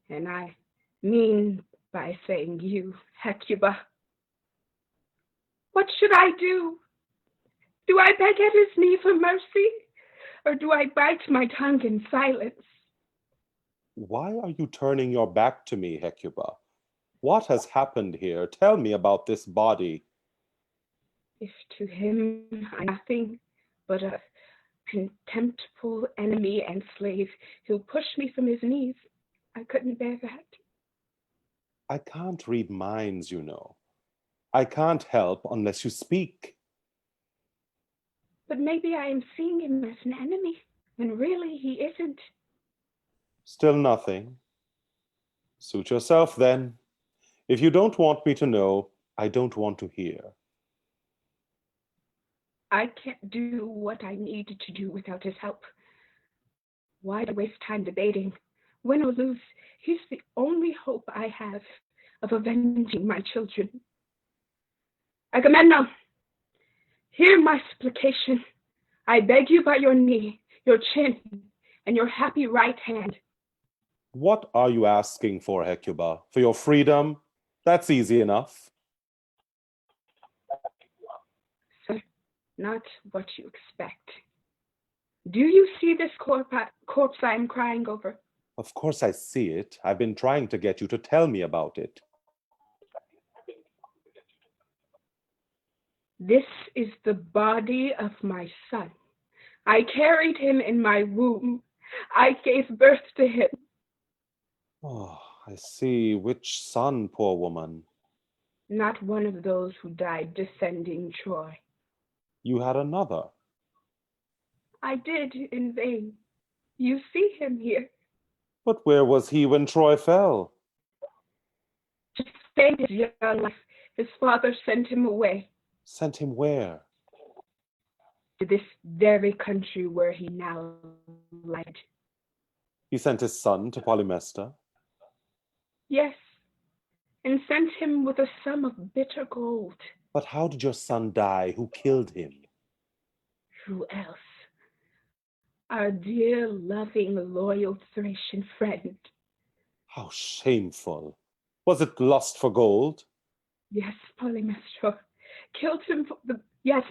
and I mean by saying you, Hecuba. What should I do? Do I beg at his knee for mercy, or do I bite my tongue in silence? Why are you turning your back to me, Hecuba? What has happened here? Tell me about this body. If to him I'm nothing but a contemptible enemy and slave who pushed me from his knees, I couldn't bear that. I can't read minds, you know. I can't help unless you speak. But maybe I am seeing him as an enemy, when really he isn't. Still nothing. Suit yourself then. If you don't want me to know, I don't want to hear. I can't do what I need to do without his help. Why waste time debating? Win or lose, he's the only hope I have of avenging my children. Agamemnon, hear my supplication. I beg you by your knee, your chin, and your happy right hand. What are you asking for, Hecuba? For your freedom? That's easy enough. Sir, not what you expect. Do you see this corpse I am crying over? Of course I see it. I've been trying to get you to tell me about it. This is the body of my son. I carried him in my womb. I gave birth to him. Oh, I see. Which son, poor woman? Not one of those who died defending Troy. You had another. I did in vain. You see him here. But where was he when Troy fell? To save his young life, his father sent him away. Sent him where? To this very country where he now lies. He sent his son to Polymestor? Yes, and sent him with a sum of bitter gold. But how did your son die? Who killed him? Who else? Our dear, loving, loyal Thracian friend. How shameful. Was it lust for gold? Yes, Polymestor killed him.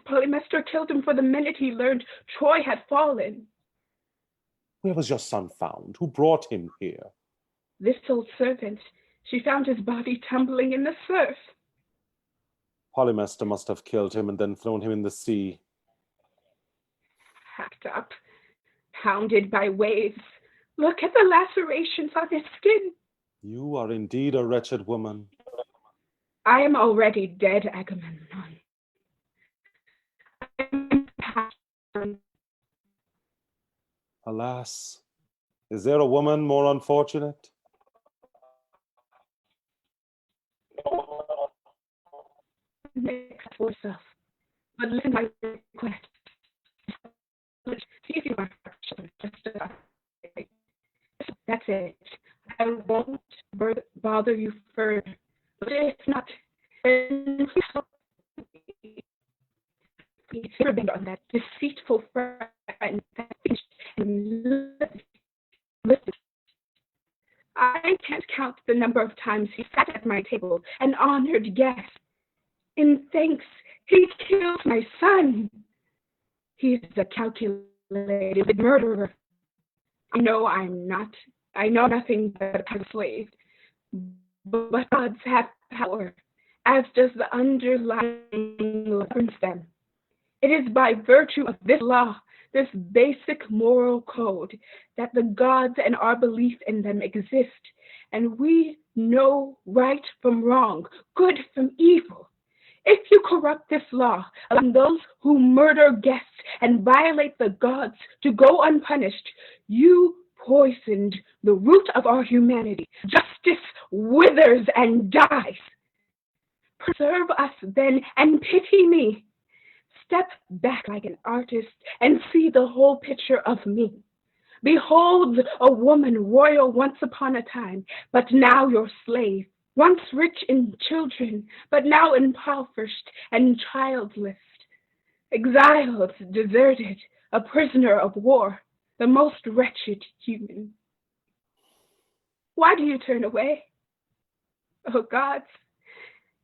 Polymestor killed him for the minute he learned Troy had fallen. Where was your son found? Who brought him here? This old servant. She found his body tumbling in the surf. Polymestor must have killed him and then thrown him in the sea. Hacked up, pounded by waves. Look at the lacerations on his skin. You are indeed a wretched woman. I am already dead, Agamemnon. Alas, is there a woman more unfortunate? For yourself. But listen to my request. See if you are that's it. I won't bother you further. But if not, then please help me. me revenge on that deceitful friend that finished and lived. I can't count the number of times he sat at my table, an honored guest. In thanks, he killed my son. He is a calculated murderer. I know nothing but a slave. But gods have power, as does the underlying law that governs them. It is by virtue of this law, this basic moral code, that the gods and our belief in them exist, and we know right from wrong, good from evil. If you corrupt this law, allowing those who murder guests and violate the gods to go unpunished, you poisoned the root of our humanity. Justice withers and dies. Preserve us then and pity me. Step back like an artist and see the whole picture of me. Behold a woman royal once upon a time, but now your slave. Once rich in children, but now impoverished and childless. Exiled, deserted, a prisoner of war, the most wretched human. Why do you turn away? Oh gods,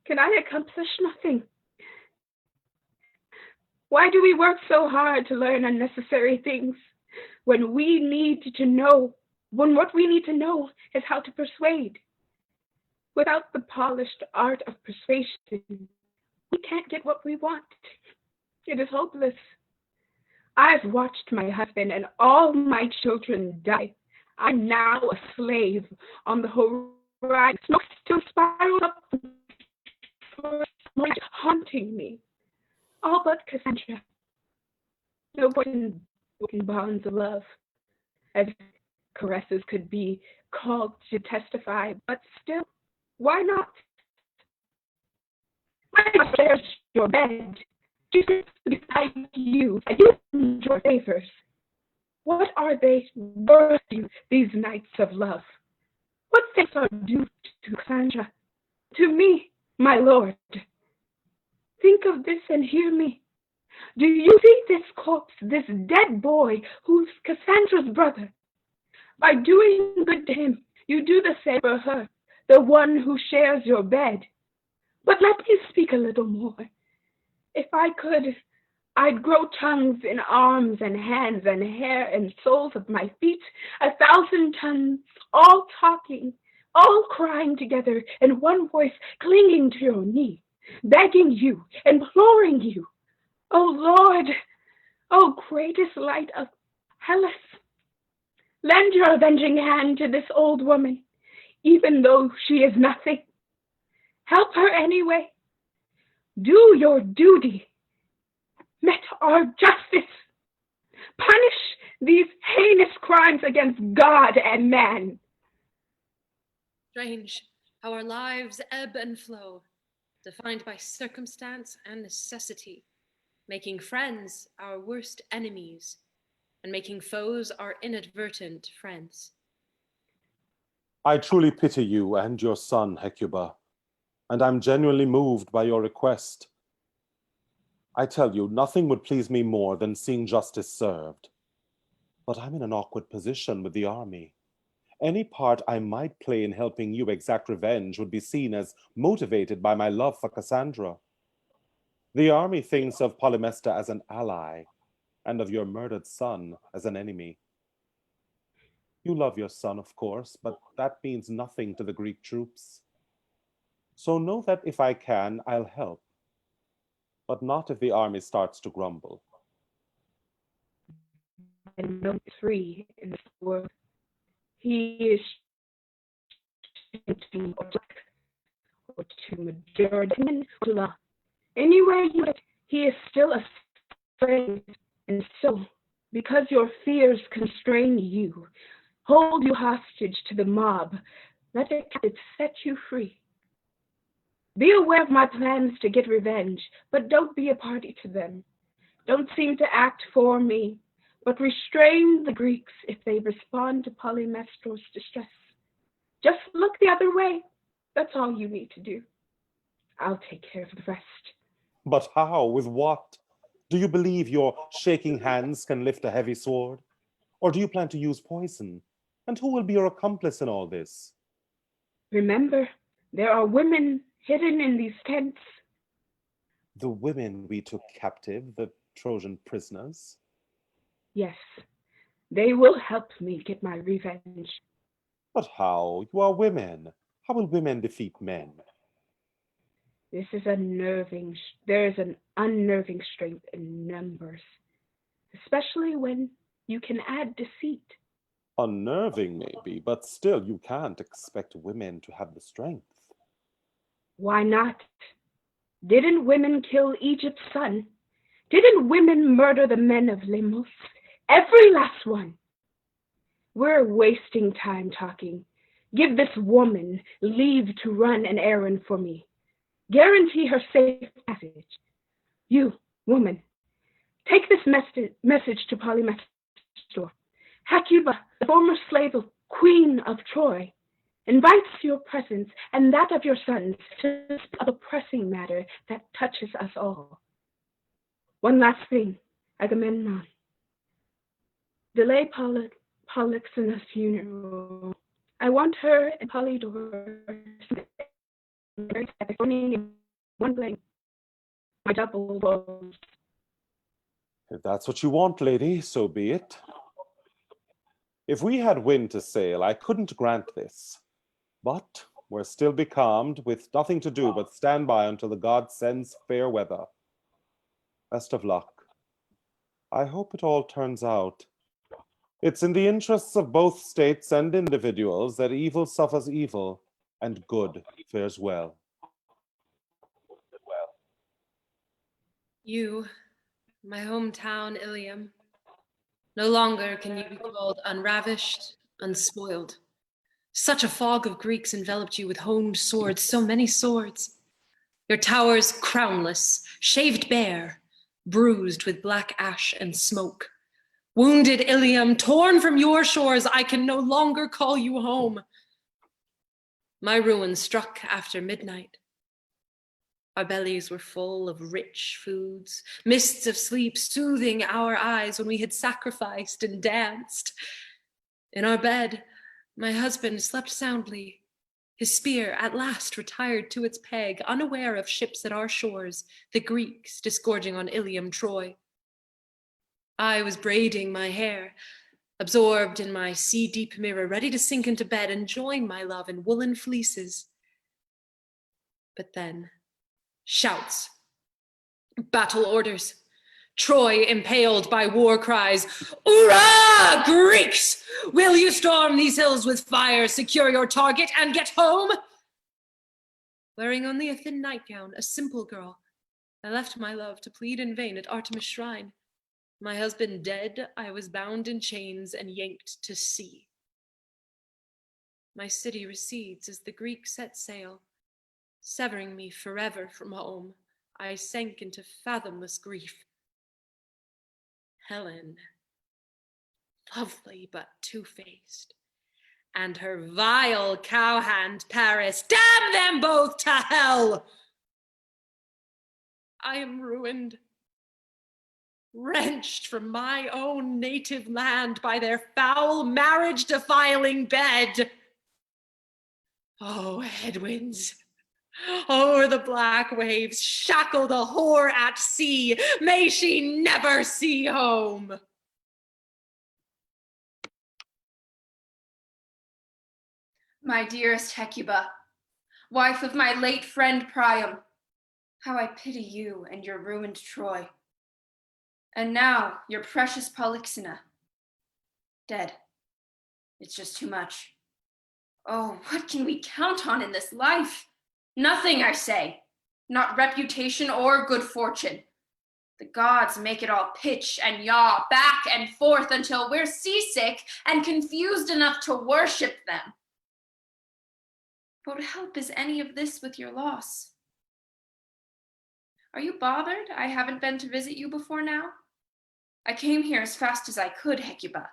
can I accomplish nothing? Why do we work so hard to learn unnecessary things when what we need to know is how to persuade? Without the polished art of persuasion, we can't get what we want. It is hopeless. I've watched my husband and all my children die. I'm now a slave on the horizon. Smoke still spirals up, haunting me. All but Cassandra. No broken bonds of love, as caresses could be called to testify, but still, why not? Why not share your bed? She sits beside you, and you enjoy favors. What are they worth you, these nights of love? What thanks are due to Cassandra? To me, my lord. Think of this and hear me. Do you see this corpse, this dead boy, who's Cassandra's brother? By doing good to him, you do the same for her, the one who shares your bed. But let me speak a little more. If I could, I'd grow tongues in arms and hands and hair and soles of my feet, 1,000 tongues, all talking, all crying together in one voice, clinging to your knee, begging you, imploring you. Oh Lord, oh greatest light of Hellas, lend your avenging hand to this old woman, even though she is nothing. Help her anyway. Do your duty. Met our justice. Punish these heinous crimes against God and man. Strange how our lives ebb and flow, defined by circumstance and necessity, making friends our worst enemies, and making foes our inadvertent friends. I truly pity you and your son, Hecuba, and I'm genuinely moved by your request. I tell you, nothing would please me more than seeing justice served. But I'm in an awkward position with the army. Any part I might play in helping you exact revenge would be seen as motivated by my love for Cassandra. The army thinks of Polymestor as an ally, and of your murdered son as an enemy. You love your son, of course, but that means nothing to the Greek troops. So know that if I can, I'll help. But not if the army starts to grumble. And no free in this world. He is to be or to majority or law. Anywhere you look, he is still a slave. And so, because your fears constrain you, hold you hostage to the mob, let it set you free. Be aware of my plans to get revenge, but don't be a party to them. Don't seem to act for me, but restrain the Greeks if they respond to Polymestor's distress. Just look the other way. That's all you need to do. I'll take care of the rest. But how? With what? Do you believe your shaking hands can lift a heavy sword? Or do you plan to use poison? And who will be your accomplice in all this? Remember, there are women hidden in these tents. The women we took captive, the Trojan prisoners? Yes, they will help me get my revenge. But how? You are women. How will women defeat men? There is an unnerving strength in numbers, especially when you can add deceit. Unnerving, maybe, but still you can't expect women to have the strength. Why not? Didn't women kill Egypt's son? Didn't women murder the men of Lemnos? Every last one. We're wasting time talking. Give this woman leave to run an errand for me. Guarantee her safe passage. You, woman, take this message to Polymestor. Hecuba, the former slave of Queen of Troy, invites your presence and that of your sons to speak of a pressing matter that touches us all. One last thing, Agamemnon. Delay Polyxena's funeral. I want her and Polydor in one blame. My double woes. If that's what you want, lady, so be it. If we had wind to sail, I couldn't grant this. But we're still becalmed, with nothing to do but stand by until the god sends fair weather. Best of luck. I hope it all turns out. It's in the interests of both states and individuals that evil suffers evil, and good fares well. You, my hometown Ilium, no longer can you be called unravished, unspoiled. Such a fog of Greeks enveloped you with honed swords, so many swords. Your towers crownless, shaved bare, bruised with black ash and smoke. Wounded Ilium, torn from your shores, I can no longer call you home. My ruin struck after midnight. Our bellies were full of rich foods, mists of sleep soothing our eyes when we had sacrificed and danced. In our bed, my husband slept soundly. His spear at last retired to its peg, unaware of ships at our shores, the Greeks disgorging on Ilium, Troy. I was braiding my hair, absorbed in my sea-deep mirror, ready to sink into bed and join my love in woolen fleeces. But then, shouts, battle orders, Troy impaled by war cries. "Hurrah, Greeks! Will you storm these hills with fire, secure your target, and get home?" Wearing only a thin nightgown, a simple girl, I left my love to plead in vain at Artemis' shrine. My husband dead, I was bound in chains and yanked to sea. My city recedes as the Greeks set sail, severing me forever from home. I sank into fathomless grief. Helen, lovely but two-faced, and her vile cowhand Paris, damn them both to hell! I am ruined, wrenched from my own native land by their foul marriage-defiling bed. Oh, headwinds, o'er the black waves, shackle the whore at sea. May she never see home. My dearest Hecuba, wife of my late friend Priam, how I pity you and your ruined Troy. And now your precious Polyxena, dead. It's just too much. Oh, what can we count on in this life? Nothing, I say, not reputation or good fortune. The gods make it all pitch and yaw back and forth until we're seasick and confused enough to worship them. What help is any of this with your loss? Are you bothered I haven't been to visit you before now? I came here as fast as I could, Hecuba.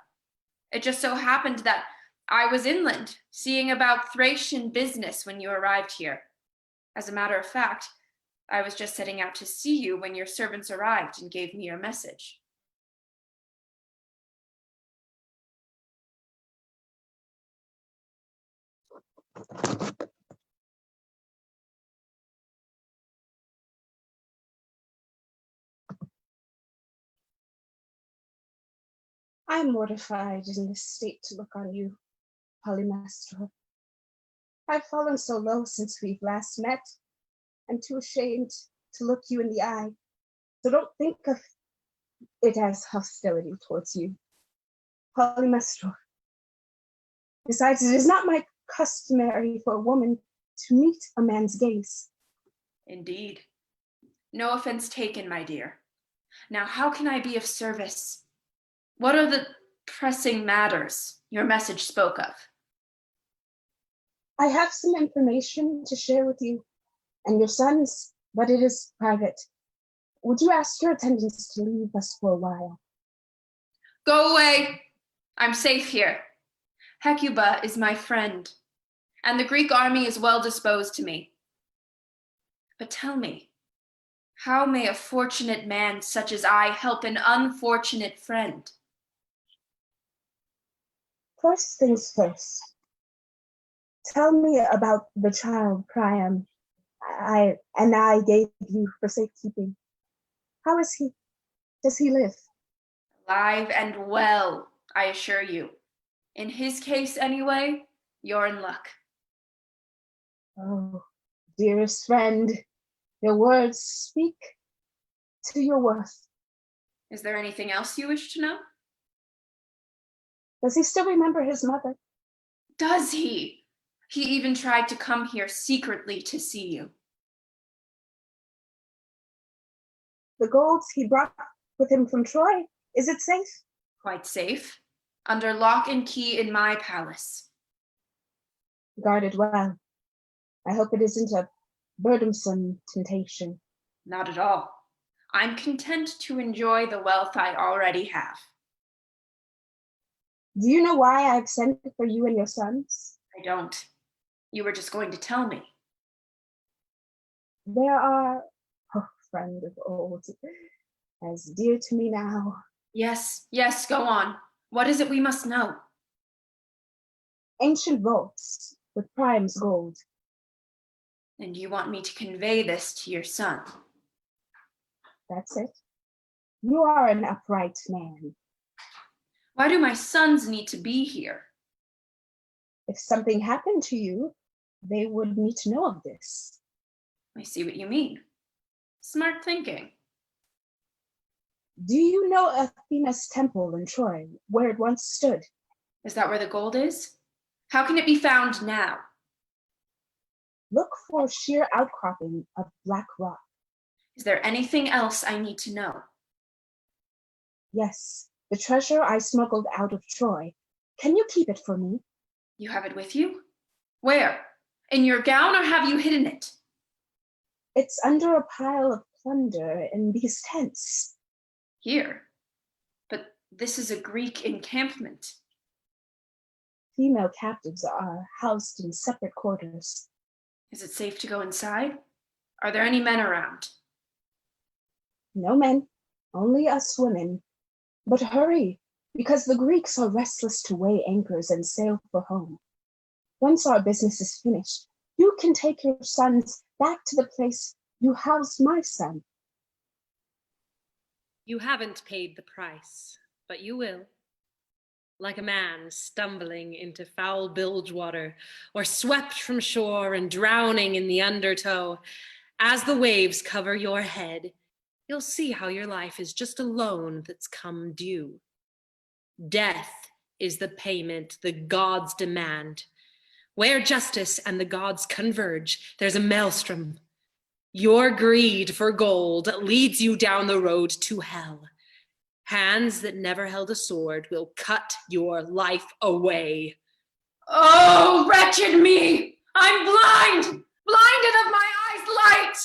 It just so happened that I was inland, seeing about Thracian business when you arrived here. As a matter of fact, I was just setting out to see you when your servants arrived and gave me your message. I am mortified in this state to look on you, Polymastro. I've fallen so low since we've last met. I'm too ashamed to look you in the eye, so don't think of it as hostility towards you, Polymastro. Besides, it is not my customary for a woman to meet a man's gaze. Indeed. No offense taken, my dear. Now, how can I be of service? What are the pressing matters your message spoke of? I have some information to share with you and your sons, but it is private. Would you ask your attendants to leave us for a while? Go away. I'm safe here. Hecuba is my friend, and the Greek army is well disposed to me. But tell me, how may a fortunate man such as I help an unfortunate friend? First things first. Tell me about the child Priam I gave you for safekeeping. How is he? Does he live? Alive and well, I assure you. In his case, anyway, you're in luck. Oh, dearest friend, your words speak to your worth. Is there anything else you wish to know? Does he still remember his mother? Does he? He even tried to come here secretly to see you. The gold he brought with him from Troy, is it safe? Quite safe. Under lock and key in my palace. Guarded well. I hope it isn't a burdensome temptation. Not at all. I'm content to enjoy the wealth I already have. Do you know why I've sent for you and your sons? I don't. You were just going to tell me. There are, oh, friend of old, as dear to me now. Yes, go on. What is it we must know? Ancient vaults with Priam's gold. And you want me to convey this to your son? That's it. You are an upright man. Why do my sons need to be here? If something happened to you, they would need to know of this. I see what you mean. Smart thinking. Do you know Athena's temple in Troy, where it once stood? Is that where the gold is? How can it be found now? Look for a sheer outcropping of black rock. Is there anything else I need to know? Yes, the treasure I smuggled out of Troy. Can you keep it for me? You have it with you? Where? In your gown, or have you hidden it? It's under a pile of plunder in these tents. Here? But this is a Greek encampment. Female captives are housed in separate quarters. Is it safe to go inside? Are there any men around? No men, only us women. But hurry, because the Greeks are restless to weigh anchors and sail for home. Once our business is finished, you can take your sons back to the place you housed my son. You haven't paid the price, but you will. Like a man stumbling into foul bilge water, or swept from shore and drowning in the undertow, as the waves cover your head, you'll see how your life is just a loan that's come due. Death is the payment the gods demand. Where justice and the gods converge, there's a maelstrom. Your greed for gold leads you down the road to hell. Hands that never held a sword will cut your life away. Oh, wretched me! I'm blind! Blinded of my eyes' light!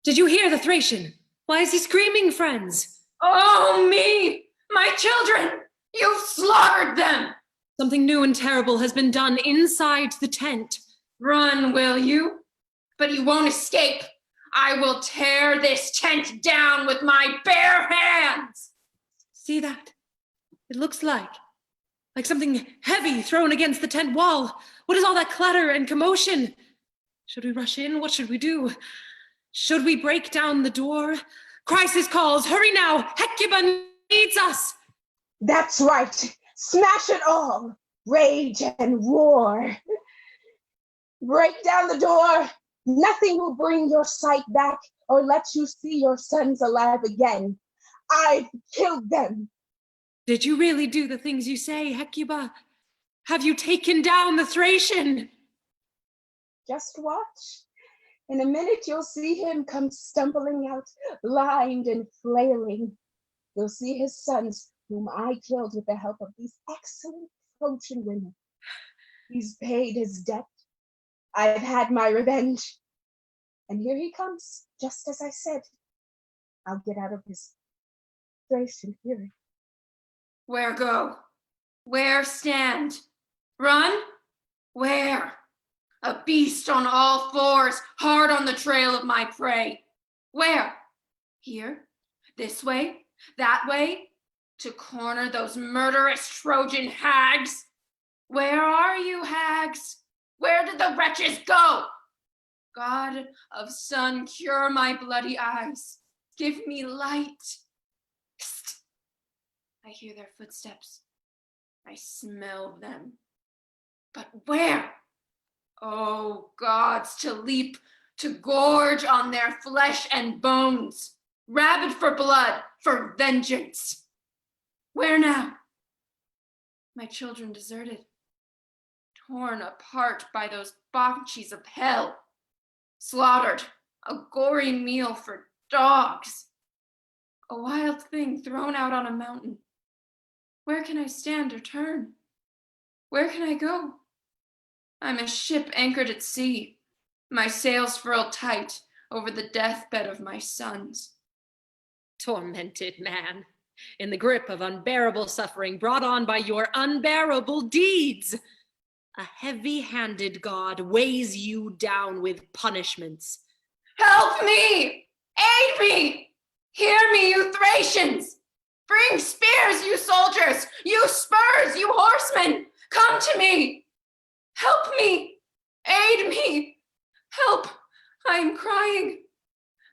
Did you hear the Thracian? Why is he screaming, friends? Oh, me! My children! You've slaughtered them! Something new and terrible has been done inside the tent. Run, will you? But you won't escape. I will tear this tent down with my bare hands. See that? It looks like something heavy thrown against the tent wall. What is all that clatter and commotion? Should we rush in? What should we do? Should we break down the door? Crisis calls, hurry now! Hecuba needs us! That's right. Smash it all. Rage and roar. Break down the door. Nothing will bring your sight back or let you see your sons alive again. I've killed them. Did you really do the things you say, Hecuba? Have you taken down the Thracian? Just watch. In a minute, you'll see him come stumbling out, blind and flailing. You'll see his sons, whom I killed with the help of these excellent Trojan women. He's paid his debt. I've had my revenge. And here he comes, just as I said. I'll get out of his Thracian fury. Where go? Where stand? Run? Where? A beast on all fours, hard on the trail of my prey. Where? Here? This way? That way? To corner those murderous Trojan hags? Where are you, hags? Where did the wretches go? God of sun, cure my bloody eyes. Give me light. Psst. I hear their footsteps. I smell them. But where? Oh, gods, to leap, to gorge on their flesh and bones, rabid for blood, for vengeance. Where now? My children deserted, torn apart by those banshees of hell, slaughtered, a gory meal for dogs, a wild thing thrown out on a mountain. Where can I stand or turn? Where can I go? I'm a ship anchored at sea, my sails furled tight over the deathbed of my sons. Tormented man, in the grip of unbearable suffering brought on by your unbearable deeds. A heavy-handed god weighs you down with punishments. Help me! Aid me! Hear me, you Thracians! Bring spears, you soldiers! You spurs, you horsemen! Come to me! Help me! Aid me! Help! I am crying.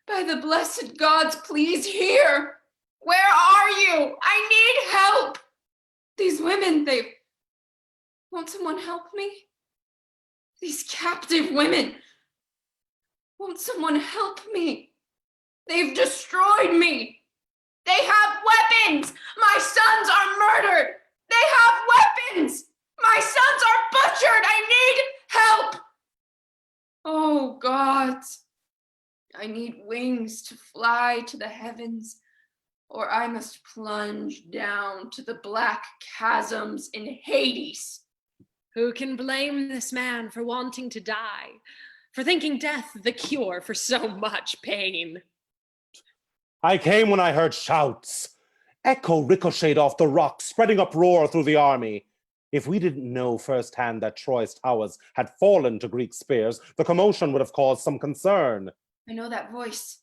By the blessed gods, please hear! Where are you? I need help! These women, won't someone help me? These captive women, won't someone help me? They've destroyed me. They have weapons. My sons are murdered. They have weapons. My sons are butchered. I need help. Oh, gods, I need wings to fly to the heavens, or I must plunge down to the black chasms in Hades. Who can blame this man for wanting to die, for thinking death the cure for so much pain? I came when I heard shouts. Echo ricocheted off the rocks, spreading uproar through the army. If we didn't know firsthand that Troy's towers had fallen to Greek spears, the commotion would have caused some concern. I know that voice.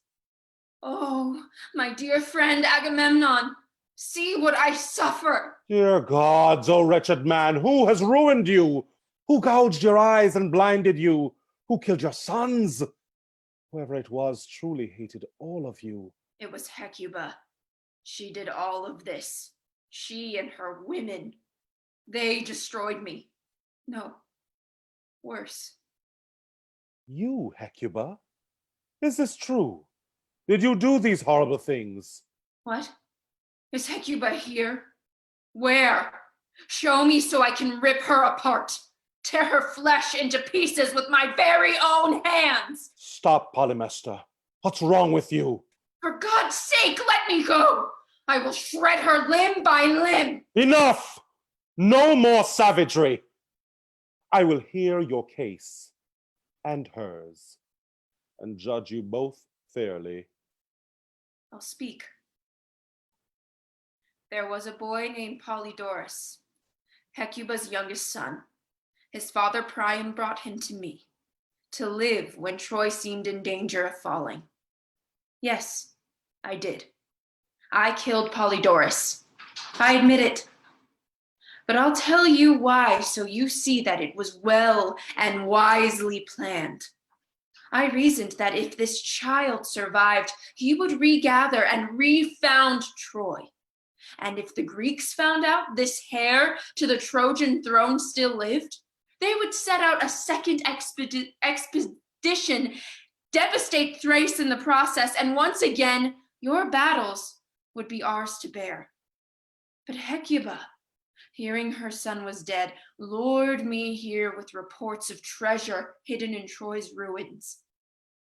Oh, my dear friend Agamemnon, see what I suffer. Dear gods, O wretched man, who has ruined you? Who gouged your eyes and blinded you? Who killed your sons? Whoever it was truly hated all of you. It was Hecuba. She did all of this. She and her women. They destroyed me. No, worse. You, Hecuba? Is this true? Did you do these horrible things? What? Is Hecuba here? Where? Show me so I can rip her apart. Tear her flesh into pieces with my very own hands. Stop, Polymestor. What's wrong with you? For God's sake, let me go. I will shred her limb by limb. Enough! No more savagery. I will hear your case and hers and judge you both fairly. I'll speak. There was a boy named Polydorus, Hecuba's youngest son. His father Priam brought him to me to live when Troy seemed in danger of falling. Yes, I did. I killed Polydorus. I admit it. But I'll tell you why, so you see that it was well and wisely planned. I reasoned that if this child survived, he would regather and refound Troy. And if the Greeks found out this heir to the Trojan throne still lived, they would set out a second expedition, devastate Thrace in the process, and once again, your battles would be ours to bear. But Hecuba, hearing her son was dead, lured me here with reports of treasure hidden in Troy's ruins.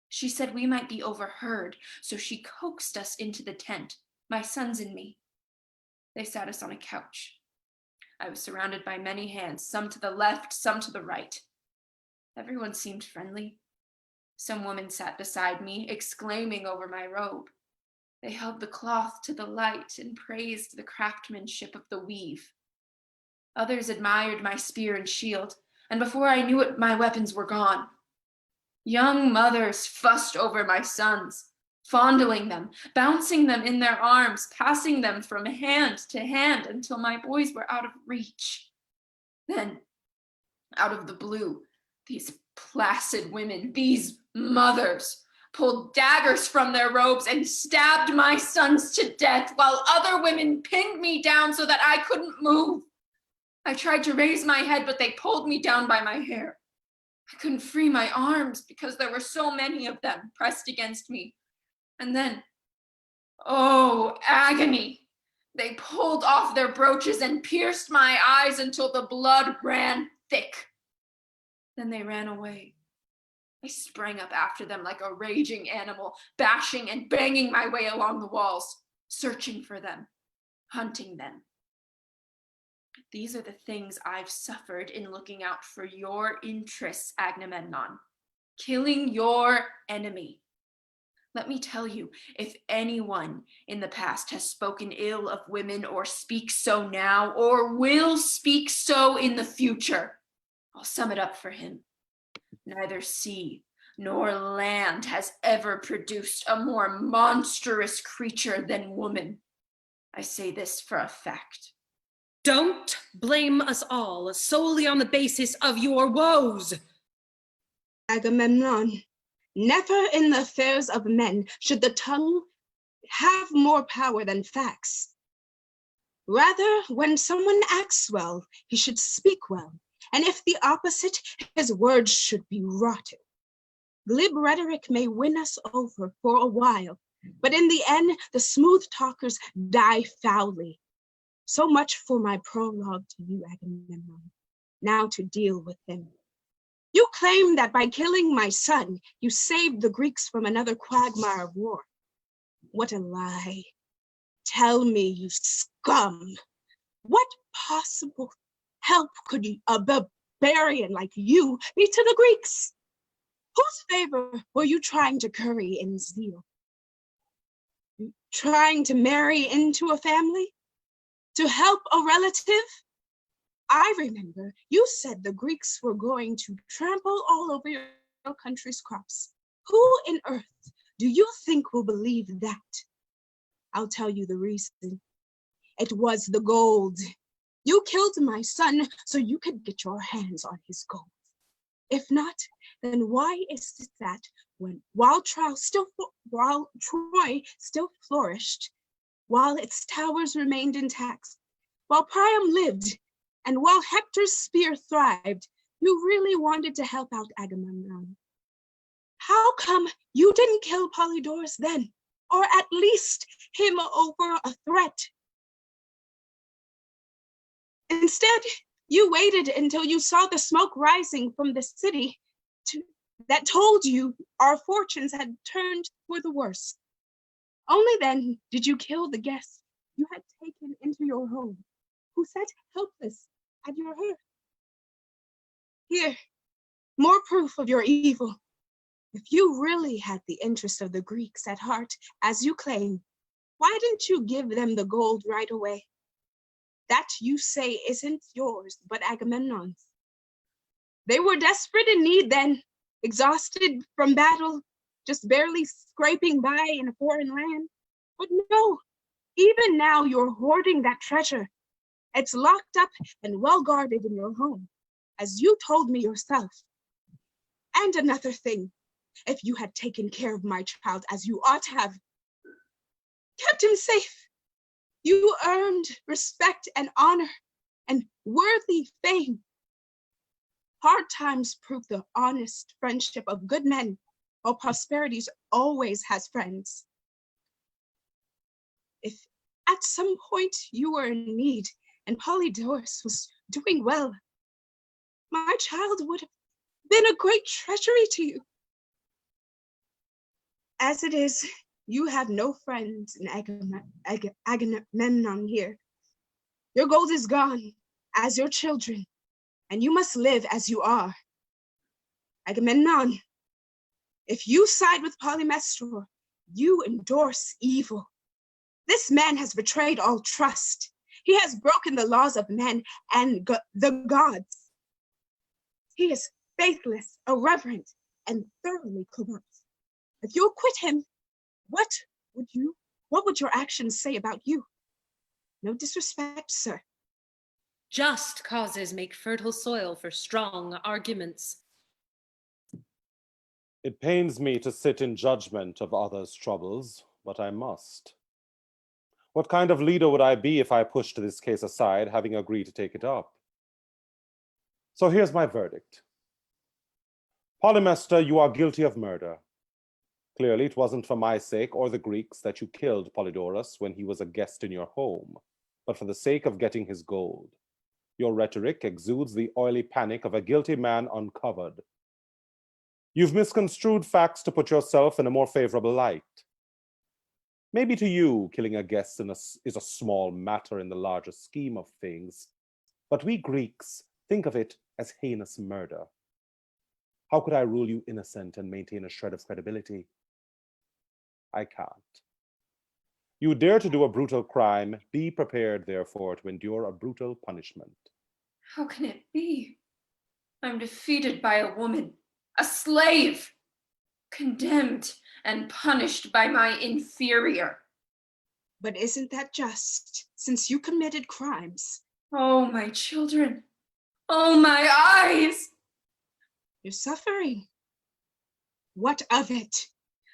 She said we might be overheard, so she coaxed us into the tent, my sons and me. They sat us on a couch. I was surrounded by many hands, some to the left, some to the right. Everyone seemed friendly. Some women sat beside me, exclaiming over my robe. They held the cloth to the light and praised the craftsmanship of the weave. Others admired my spear and shield, and before I knew it, my weapons were gone. Young mothers fussed over my sons, fondling them, bouncing them in their arms, passing them from hand to hand until my boys were out of reach. Then, out of the blue, these placid women, these mothers, pulled daggers from their robes and stabbed my sons to death, while other women pinned me down so that I couldn't move. I tried to raise my head, but they pulled me down by my hair. I couldn't free my arms because there were so many of them pressed against me. And then, oh, agony! They pulled off their brooches and pierced my eyes until the blood ran thick. Then they ran away. I sprang up after them like a raging animal, bashing and banging my way along the walls, searching for them, hunting them. These are the things I've suffered in looking out for your interests, Agamemnon, killing your enemy. Let me tell you, if anyone in the past has spoken ill of women or speaks so now or will speak so in the future, I'll sum it up for him. Neither sea nor land has ever produced a more monstrous creature than woman. I say this for a fact. Don't blame us all solely on the basis of your woes. Agamemnon, never in the affairs of men should the tongue have more power than facts. Rather, when someone acts well, he should speak well, and if the opposite, his words should be rotten. Glib rhetoric may win us over for a while, but in the end, the smooth talkers die foully. So much for my prologue to you, Agamemnon. Now to deal with them. You claim that by killing my son, you saved the Greeks from another quagmire of war. What a lie. Tell me, you scum. What possible help could a barbarian like you be to the Greeks? Whose favor were you trying to curry in zeal? Trying to marry into a family? To help a relative? I remember you said the Greeks were going to trample all over your country's crops. Who in earth do you think will believe that? I'll tell you the reason. It was the gold. You killed my son so you could get your hands on his gold. If not, then why is it that while Troy still flourished, while its towers remained intact, while Priam lived, and while Hector's spear thrived, you really wanted to help out Agamemnon? How come you didn't kill Polydorus then, or at least him over a threat? Instead, you waited until you saw the smoke rising from the city that told you our fortunes had turned for the worse. Only then did you kill the guest you had taken into your home, who sat helpless at your hearth. Here, more proof of your evil. If you really had the interest of the Greeks at heart, as you claim, why didn't you give them the gold right away? That you say isn't yours, but Agamemnon's. They were desperate in need then, exhausted from battle, just barely scraping by in a foreign land. But no, even now you're hoarding that treasure. It's locked up and well guarded in your home, as you told me yourself. And another thing, if you had taken care of my child as you ought to have, kept him safe, you earned respect and honor and worthy fame. Hard times prove the honest friendship of good men, while prosperity always has friends. If at some point you were in need and Polydorus was doing well, my child would have been a great treasury to you. As it is, you have no friends in Agamemnon here. Your gold is gone, as your children, and you must live as you are. Agamemnon, if you side with Polymestor, you endorse evil. This man has betrayed all trust. He has broken the laws of men and the gods. He is faithless, irreverent, and thoroughly corrupt. If you'll quit him, what would your actions say about you? No disrespect, sir. Just causes make fertile soil for strong arguments. It pains me to sit in judgment of others' troubles, but I must. What kind of leader would I be if I pushed this case aside, having agreed to take it up? So here's my verdict. Polymestor, you are guilty of murder. Clearly, it wasn't for my sake or the Greeks that you killed Polydorus when he was a guest in your home, but for the sake of getting his gold. Your rhetoric exudes the oily panic of a guilty man uncovered. You've misconstrued facts to put yourself in a more favorable light. Maybe to you, killing a guest is a small matter in the larger scheme of things, but we Greeks think of it as heinous murder. How could I rule you innocent and maintain a shred of credibility? I can't. You dare to do a brutal crime, be prepared, therefore, to endure a brutal punishment. How can it be? I'm defeated by a woman, a slave, condemned and punished by my inferior. But isn't that just, since you committed crimes? Oh, my children. Oh, my eyes. You're suffering. What of it?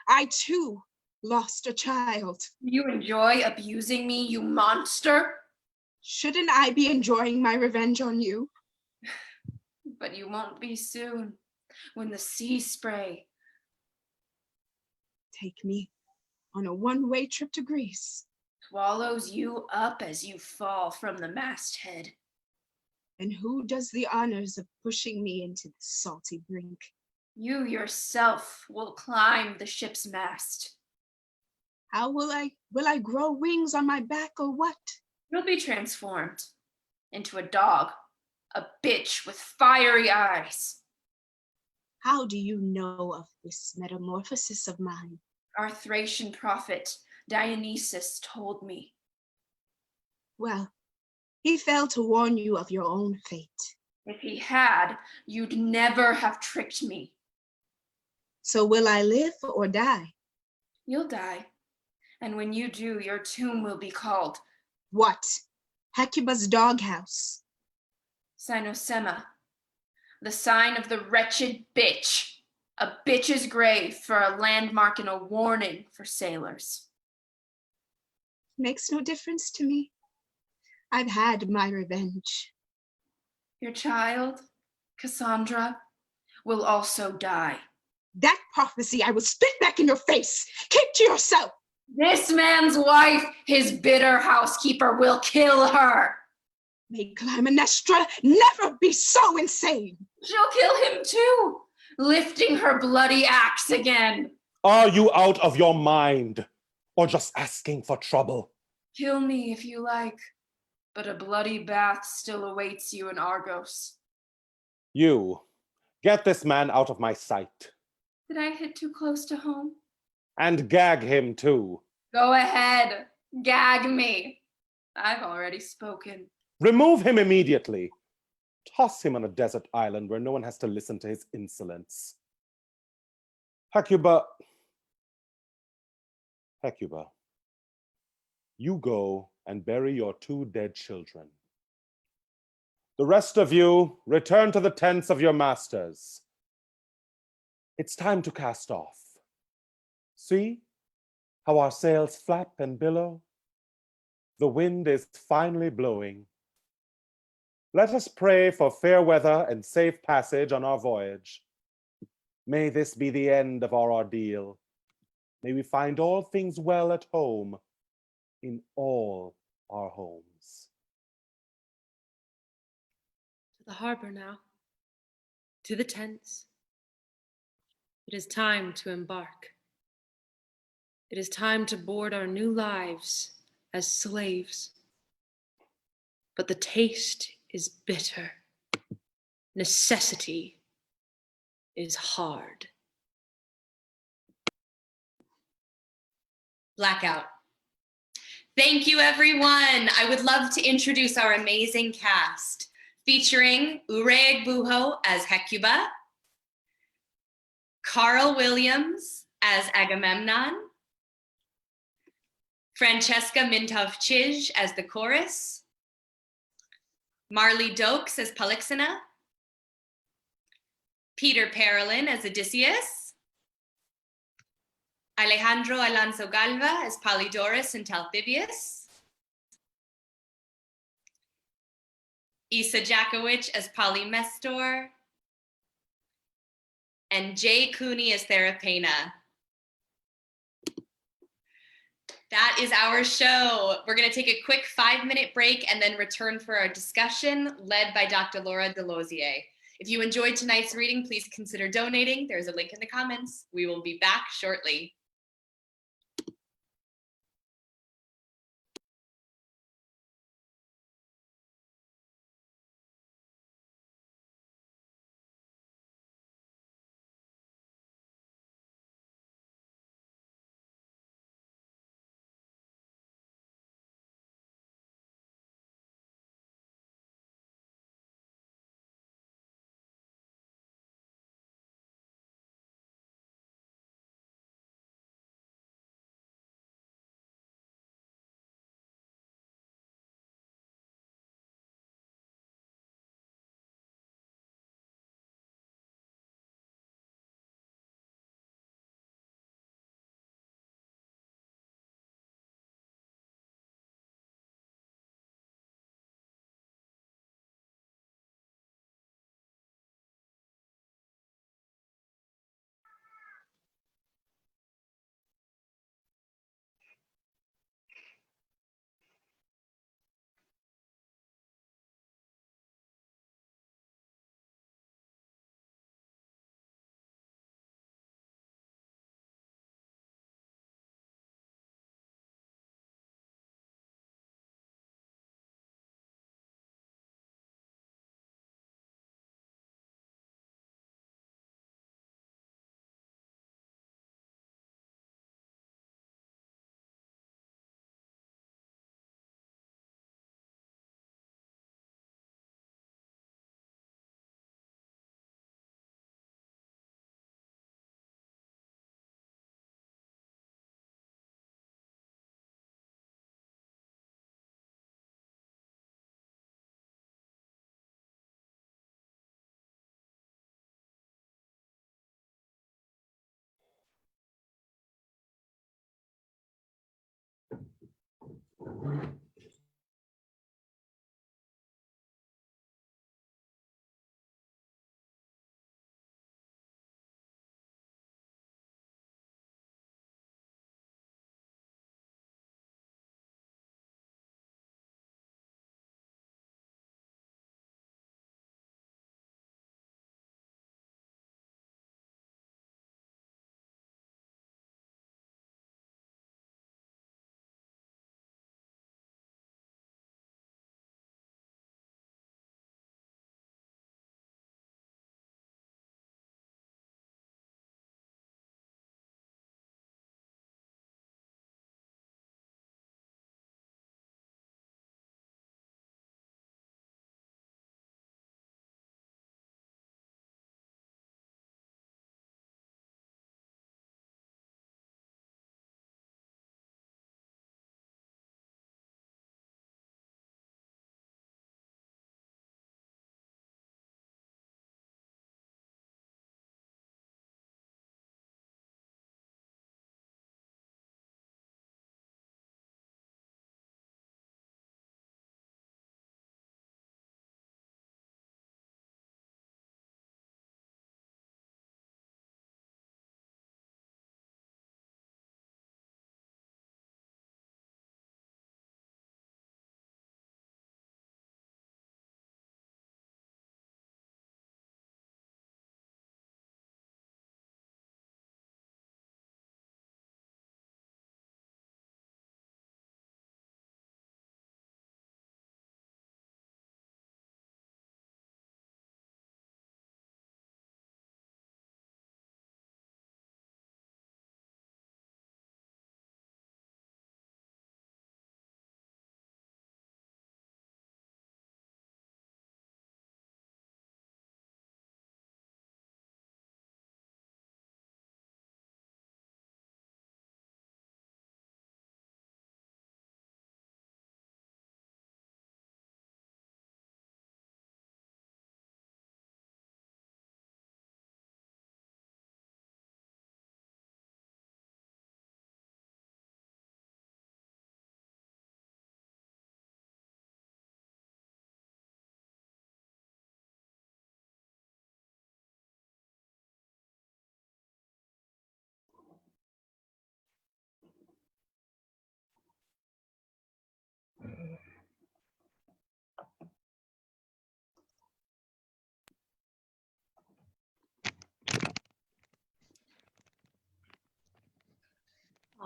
I, too, lost a child. You enjoy abusing me, you monster? Shouldn't I be enjoying my revenge on you? But you won't be soon, when the sea spray. Take me on a one-way trip to Greece. Swallows you up as you fall from the masthead. And who does the honors of pushing me into the salty brink? You yourself will climb the ship's mast. How will I grow wings on my back or what? You'll be transformed into a dog, a bitch with fiery eyes. How do you know of this metamorphosis of mine? Our Thracian prophet, Dionysus, told me. Well, he failed to warn you of your own fate. If he had, you'd never have tricked me. So will I live or die? You'll die. And when you do, your tomb will be called... What? Hecuba's doghouse. Cynosema. The sign of the wretched bitch. A bitch's grave for a landmark and a warning for sailors. Makes no difference to me. I've had my revenge. Your child, Cassandra, will also die. That prophecy I will spit back in your face. Keep to yourself. This man's wife, his bitter housekeeper, will kill her. May Clytemnestra never be so insane. She'll kill him too, lifting her bloody axe again. Are you out of your mind, or just asking for trouble? Kill me if you like, but a bloody bath still awaits you in Argos. You, get this man out of my sight. Did I hit too close to home? And gag him too. Go ahead, gag me. I've already spoken. Remove him immediately. Toss him on a desert island where no one has to listen to his insolence. Hecuba, Hecuba, you go and bury your 2 dead children. The rest of you, return to the tents of your masters. It's time to cast off. See how our sails flap and billow? The wind is finally blowing. Let us pray for fair weather and safe passage on our voyage. May this be the end of our ordeal. May we find all things well at home in all our homes. To the harbor now, to the tents. It is time to embark. It is time to board our new lives as slaves. But the taste is bitter. Necessity is hard. Blackout. Thank you, everyone. I would love to introduce our amazing cast, featuring Egbuho as Hecuba, Karl Williams as Agamemnon, Francesca Mintowt-Czyz as the chorus, Marley Doakes as Polyxena, Peter Parolin as Odysseus, Alejandro Alonso Galva as Polydorus and Talthybius, Jackowich as Polymestor, and Jaye Cooney as Therapena. That is our show. We're going to take a quick 5-minute break and then return for our discussion led by Dr. Laura de Lozier. If you enjoyed tonight's reading, please consider donating. There's a link in the comments. We will be back shortly.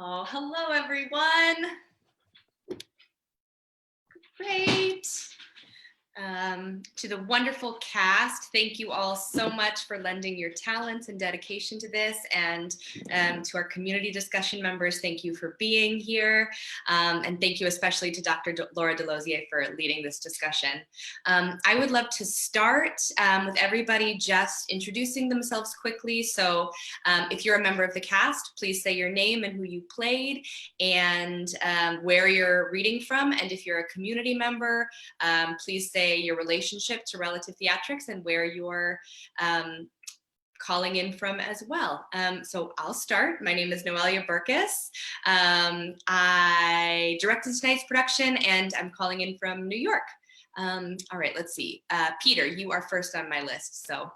Oh, hello, everyone. Great. To the wonderful cast, thank you all so much for lending your talents and dedication to this. And to our community discussion members, thank you for being here. And thank you especially to Dr. Laura de Lozier for leading this discussion. I would love to start with everybody just introducing themselves quickly. So if you're a member of the cast, please say your name and who you played and where you're reading from. And if you're a community member, please say your relationship to Relative Theatrics and where you're calling in from as well. So I'll start. My name is Noelia Berkes. I directed tonight's production and I'm calling in from New York. All right, let's see. Peter, you are first on my list, so.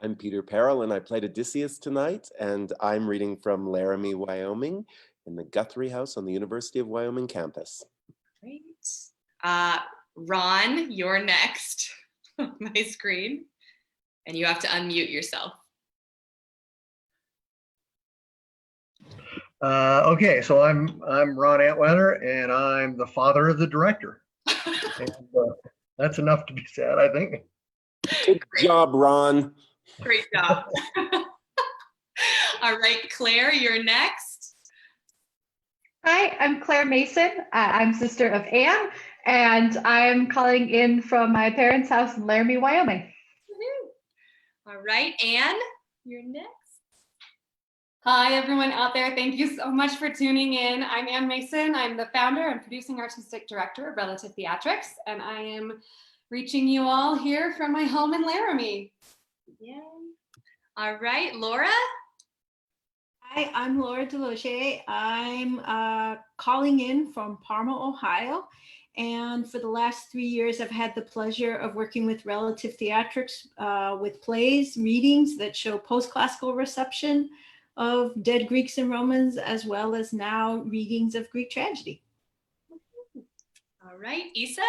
I'm Peter Parolin. I played Odysseus tonight, and I'm reading from Laramie, Wyoming, in the Guthrie House on the University of Wyoming campus. Great. Ron, you're next on my screen, and you have to unmute yourself. Okay, so I'm Ron Antweather, and I'm the father of the director. And, that's enough to be said, I think. Good job, Ron. Great job. All right, Claire, you're next. Hi, I'm Claire Mason. I'm sister of Anne, and I'm calling in from my parents' house in Laramie, Wyoming. All right, Anne, you're next. Hi, everyone out there. Thank you so much for tuning in. I'm Anne Mason. I'm the founder and producing artistic director of Relative Theatrics, and I am reaching you all here from my home in Laramie. Yay. All right, Laura. Hi, I'm Laura de Lozier. I'm calling in from Parma, Ohio. And for the last 3 years, I've had the pleasure of working with Relative Theatrics with plays, readings that show post-classical reception of dead Greeks and Romans, as well as now readings of Greek tragedy. All right, Isa.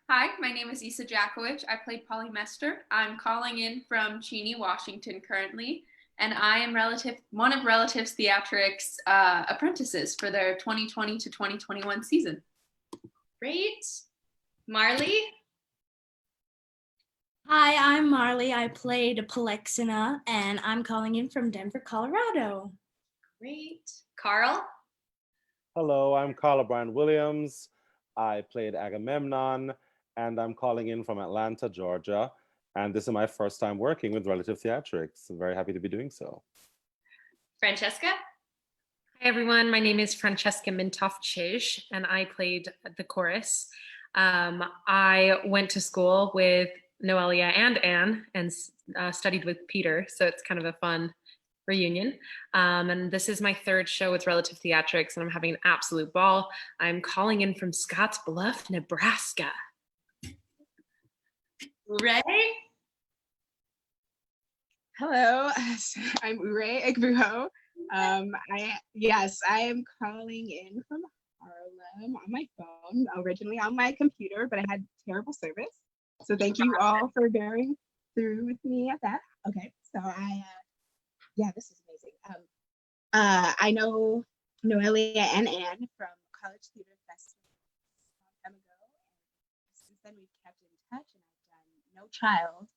Hi, my name is Isa Jackowich. I played Polymester. I'm calling in from Cheney, Washington currently, and I am one of Relative's Theatrics apprentices for their 2020 to 2021 season. Great. Marley? Hi, I'm Marley. I played Polexena, and I'm calling in from Denver, Colorado. Great. Karl? Hello, I'm Karl O'Brien Williams. I played Agamemnon, and I'm calling in from Atlanta, Georgia. And this is my first time working with Relative Theatrics. I'm very happy to be doing so. Francesca? Hi, everyone. My name is Francesca Mintowt-Czyz, and I played the chorus. I went to school with Noelia and Anne and studied with Peter, so it's kind of a fun reunion. And this is my third show with Relative Theatrics, and I'm having an absolute ball. I'm calling in from Scottsbluff, Nebraska. Ray? Hello, I'm Egbuho. I am calling in from Harlem on my phone, originally on my computer, but I had terrible service. So thank you all for bearing through with me at that. Okay, so this is amazing. I know Noelia and Anne from College Theater Festival a long time ago. And since then, we've kept in touch, and I've done No Child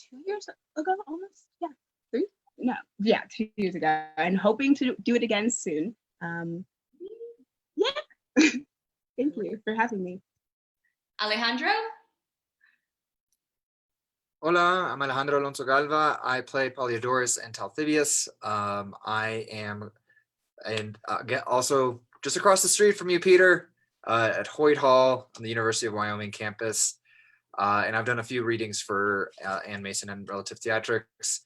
2 years ago, almost. Yeah, 3? No, yeah, 2 years ago, and hoping to do it again soon. Thank you for having me. Alejandro? Hola, I'm Alejandro Alonso Galva. I play Polyodorus and Talthybius. I am also just across the street from you, Peter, at Hoyt Hall on the University of Wyoming campus. And I've done a few readings for Anne Mason and Relative Theatrics.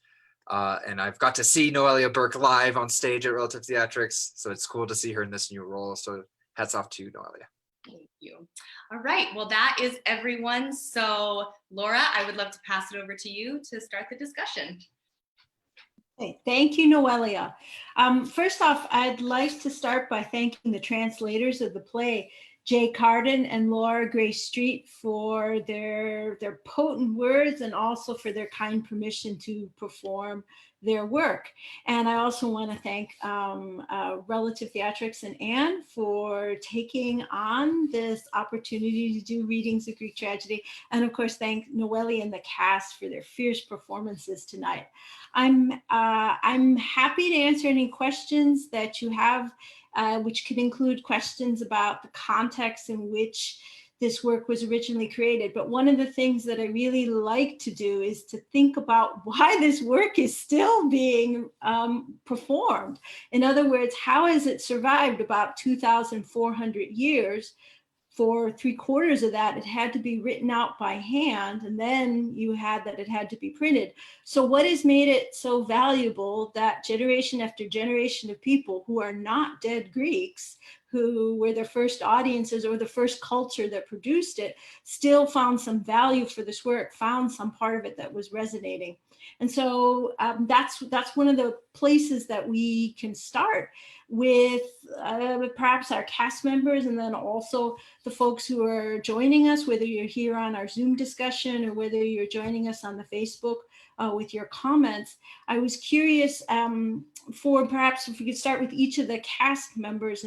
And I've got to see Noelia Burke live on stage at Relative Theatrics. So it's cool to see her in this new role. So hats off to you, Noelia. Thank you. All right, well, that is everyone. So Laura, I would love to pass it over to you to start the discussion. Okay, thank you, Noelia. First off, I'd like to start by thanking the translators of the play. Jay Carden and Laura Gray Street for their potent words and also for their kind permission to perform their work. And I also want to thank Relative Theatrics and Anne for taking on this opportunity to do readings of Greek tragedy. And of course, thank Noelia and the cast for their fierce performances tonight. I'm happy to answer any questions that you have, which could include questions about the context in which this work was originally created. But one of the things that I really like to do is to think about why this work is still being performed. In other words, how has it survived about 2,400 years? For 3/4 of that, it had to be written out by hand, and then you had that it had to be printed. So what has made it so valuable that generation after generation of people who are not dead Greeks, who were the first audiences or the first culture that produced it, still found some value for this work, found some part of it that was resonating. And so that's one of the places that we can start with perhaps our cast members, and then also the folks who are joining us, whether you're here on our Zoom discussion or whether you're joining us on the Facebook with your comments. I was curious for perhaps if we could start with each of the cast members.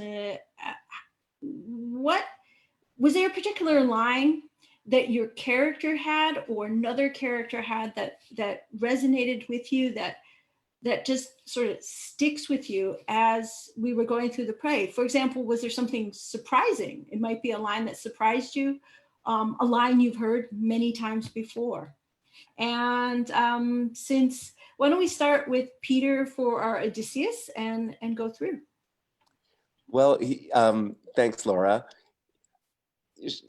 What was there a particular line that your character had or another character had that resonated with you, that just sort of sticks with you as we were going through the play? For example, was there something surprising? It might be a line that surprised you, a line you've heard many times before. And why don't we start with Peter for our Odysseus and go through? Well, thanks, Laura.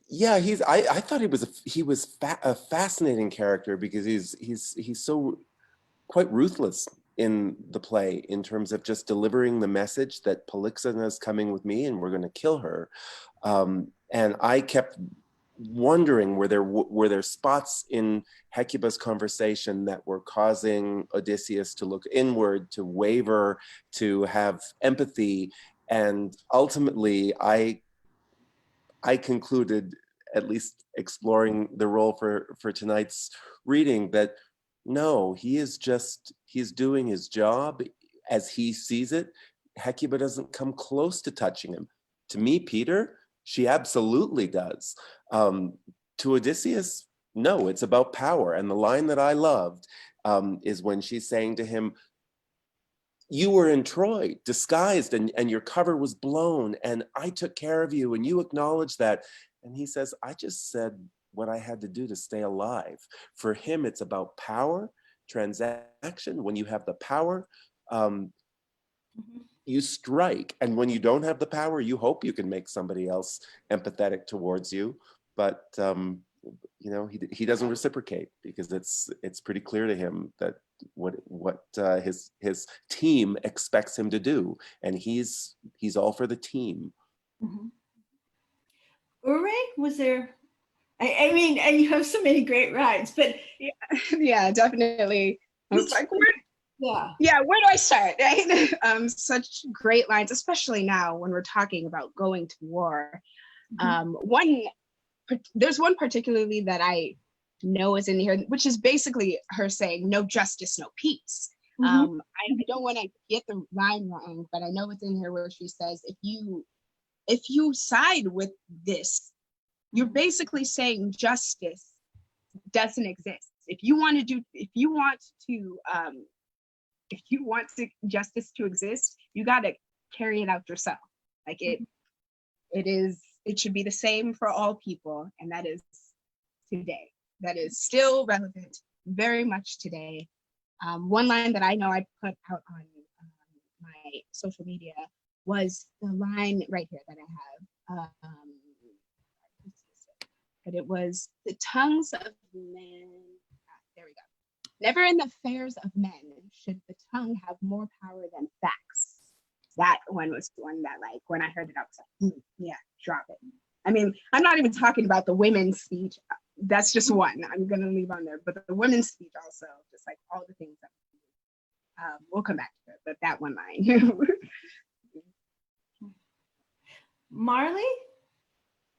Yeah, I thought he was a fascinating character because he's so quite ruthless in the play in terms of just delivering the message that Polyxena is coming with me and we're going to kill her. And I kept wondering, were there spots in Hecuba's conversation that were causing Odysseus to look inward, to waver, to have empathy? And ultimately, I concluded, at least exploring the role for tonight's reading, that no, he's doing his job as he sees it. Hecuba doesn't come close to touching him. To me, Peter, she absolutely does. To Odysseus, no, it's about power. And the line that I loved is when she's saying to him, you were in Troy, disguised, and your cover was blown, and I took care of you, and you acknowledged that. And he says, I just said what I had to do to stay alive. For him, it's about power, transaction. When you have the power, you strike. And when you don't have the power, you hope you can make somebody else empathetic towards you. But you know, he doesn't reciprocate because it's pretty clear to him that what his team expects him to do, and he's all for the team. Mm-hmm. Ure, was there? I mean, and you have so many great rides, but yeah, definitely. I was like, where do I start? Right? Such great lines, especially now when we're talking about going to war. There's one particularly that I know is in here, which is basically her saying, no justice, no peace. I don't want to get the line wrong, but I know it's in here where she says, if you side with this, you're basically saying justice doesn't exist. If you want justice to exist, you got to carry it out yourself. Like it should be the same for all people, and that is today. That is still relevant, very much today. One line that I know I put out on my social media was the line right here that I have. But it was, the tongues of men, there we go. Never in the affairs of men should the tongue have more power than facts. That one was the one that, like, when I heard it, I was like, yeah, drop it. I mean, I'm not even talking about the women's speech. That's just one I'm gonna leave on there, but the women's speech also, just like all the things that we'll come back to it, but that one line. Marley?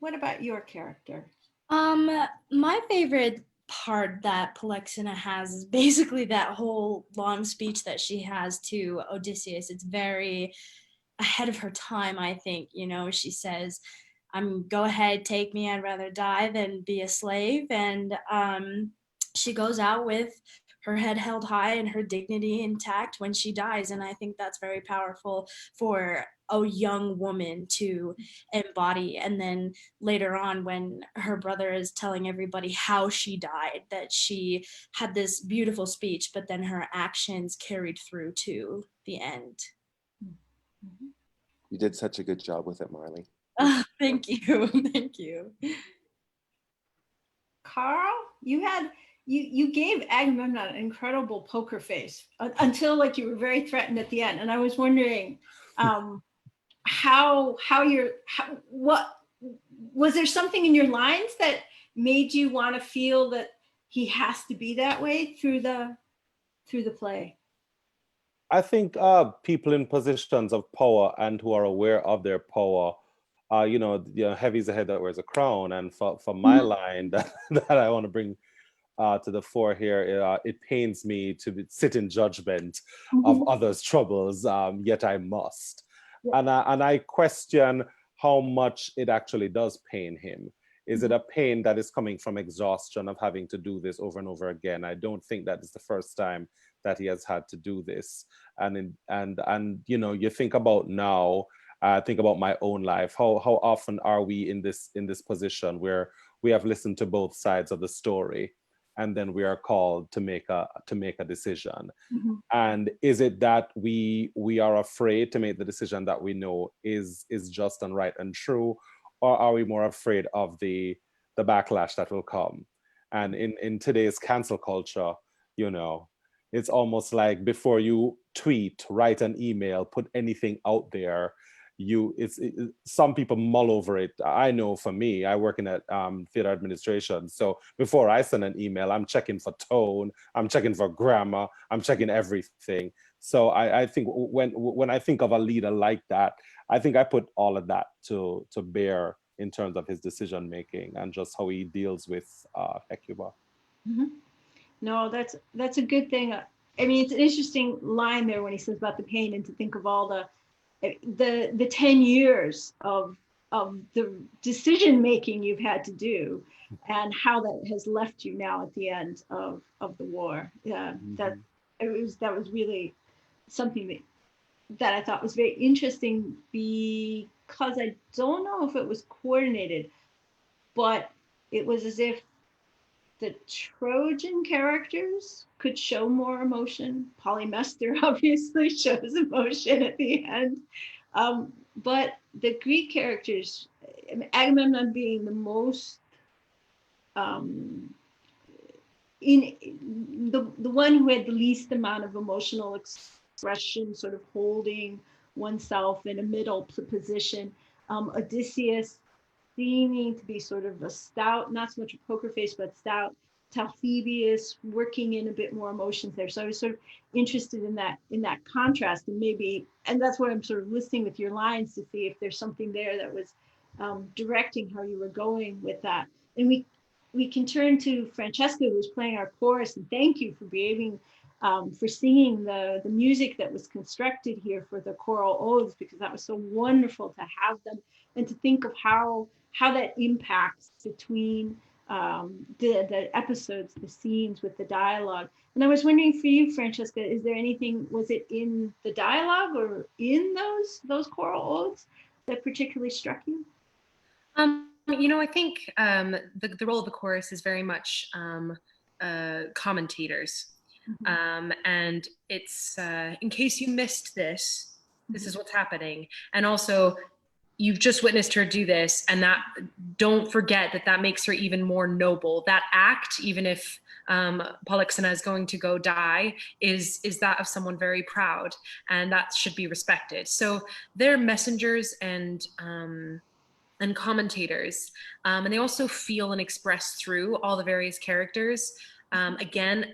what about your character? My favorite part that Polyxena has is basically that whole long speech that she has to Odysseus. It's very ahead of her time, I think. You know, she says, go ahead, take me, I'd rather die than be a slave. And she goes out with her head held high and her dignity intact when she dies. And I think that's very powerful for a young woman to embody. And then later on, when her brother is telling everybody how she died, that she had this beautiful speech, but then her actions carried through to the end. You did such a good job with it, Marley. Thank you. Thank you. Karl, you gave Agamemnon an incredible poker face until like you were very threatened at the end. And I was wondering what was there something in your lines that made you want to feel that he has to be that way through the play? I think people in positions of power and who are aware of their power, heavy is the head that wears a crown. And for my line that I want to bring to the fore here, it pains me to sit in judgment of others' troubles, yet I must. Yeah. And I question how much it actually does pain him. Is it a pain that is coming from exhaustion of having to do this over and over again? I don't think that is the first time that he has had to do this. And you think about now, think about my own life. How often are we in this position where we have listened to both sides of the story, and then we are called to make a decision? And is it that we are afraid to make the decision that we know is just and right and true, or are we more afraid of the backlash that will come? And in today's cancel culture, it's almost like before you tweet, write an email, put anything out there, some people mull over it. I know for me, I work in theater administration. So before I send an email, I'm checking for tone, I'm checking for grammar, I'm checking everything. So I think when I think of a leader like that, I think I put all of that to bear in terms of his decision making and just how he deals with Hecuba. No, that's a good thing. I mean, it's an interesting line there when he says about the pain, and to think of all the 10 years of the decision making you've had to do, and how that has left you now at the end of the war. Yeah, that was really something that I thought was very interesting, because I don't know if it was coordinated, but it was as if the Trojan characters could show more emotion. Polymestor obviously shows emotion at the end. But the Greek characters, Agamemnon being the most, the one who had the least amount of emotional expression, sort of holding oneself in a middle position. Odysseus seeming to be sort of a stout, not so much a poker face, but stout. Talthybius working in a bit more emotions there. So I was sort of interested in that contrast, and that's why I'm sort of listening with your lines to see if there's something there that was directing how you were going with that. And we can turn to Francesca, who's playing our chorus, and thank you for for singing the music that was constructed here for the choral odes, because that was so wonderful to have them and to think of how that impacts between the episodes, the scenes with the dialogue. And I was wondering for you, Francesca, is there anything, was it in the dialogue or in those choral odes that particularly struck you? I think the role of the chorus is very much commentators. And it's, in case you missed this, this is what's happening. And also, you've just witnessed her do this, and that, don't forget that makes her even more noble. That act, even if Polyxena is going to go die, is that of someone very proud, and that should be respected. So they're messengers and commentators, and they also feel and express through all the various characters. Again,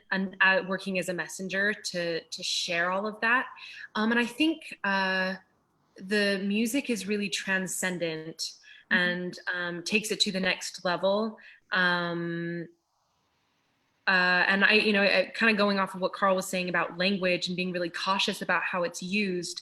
working as a messenger to share all of that. And I think the music is really transcendent and takes it to the next level. And I, kind of going off of what Karl was saying about language and being really cautious about how it's used.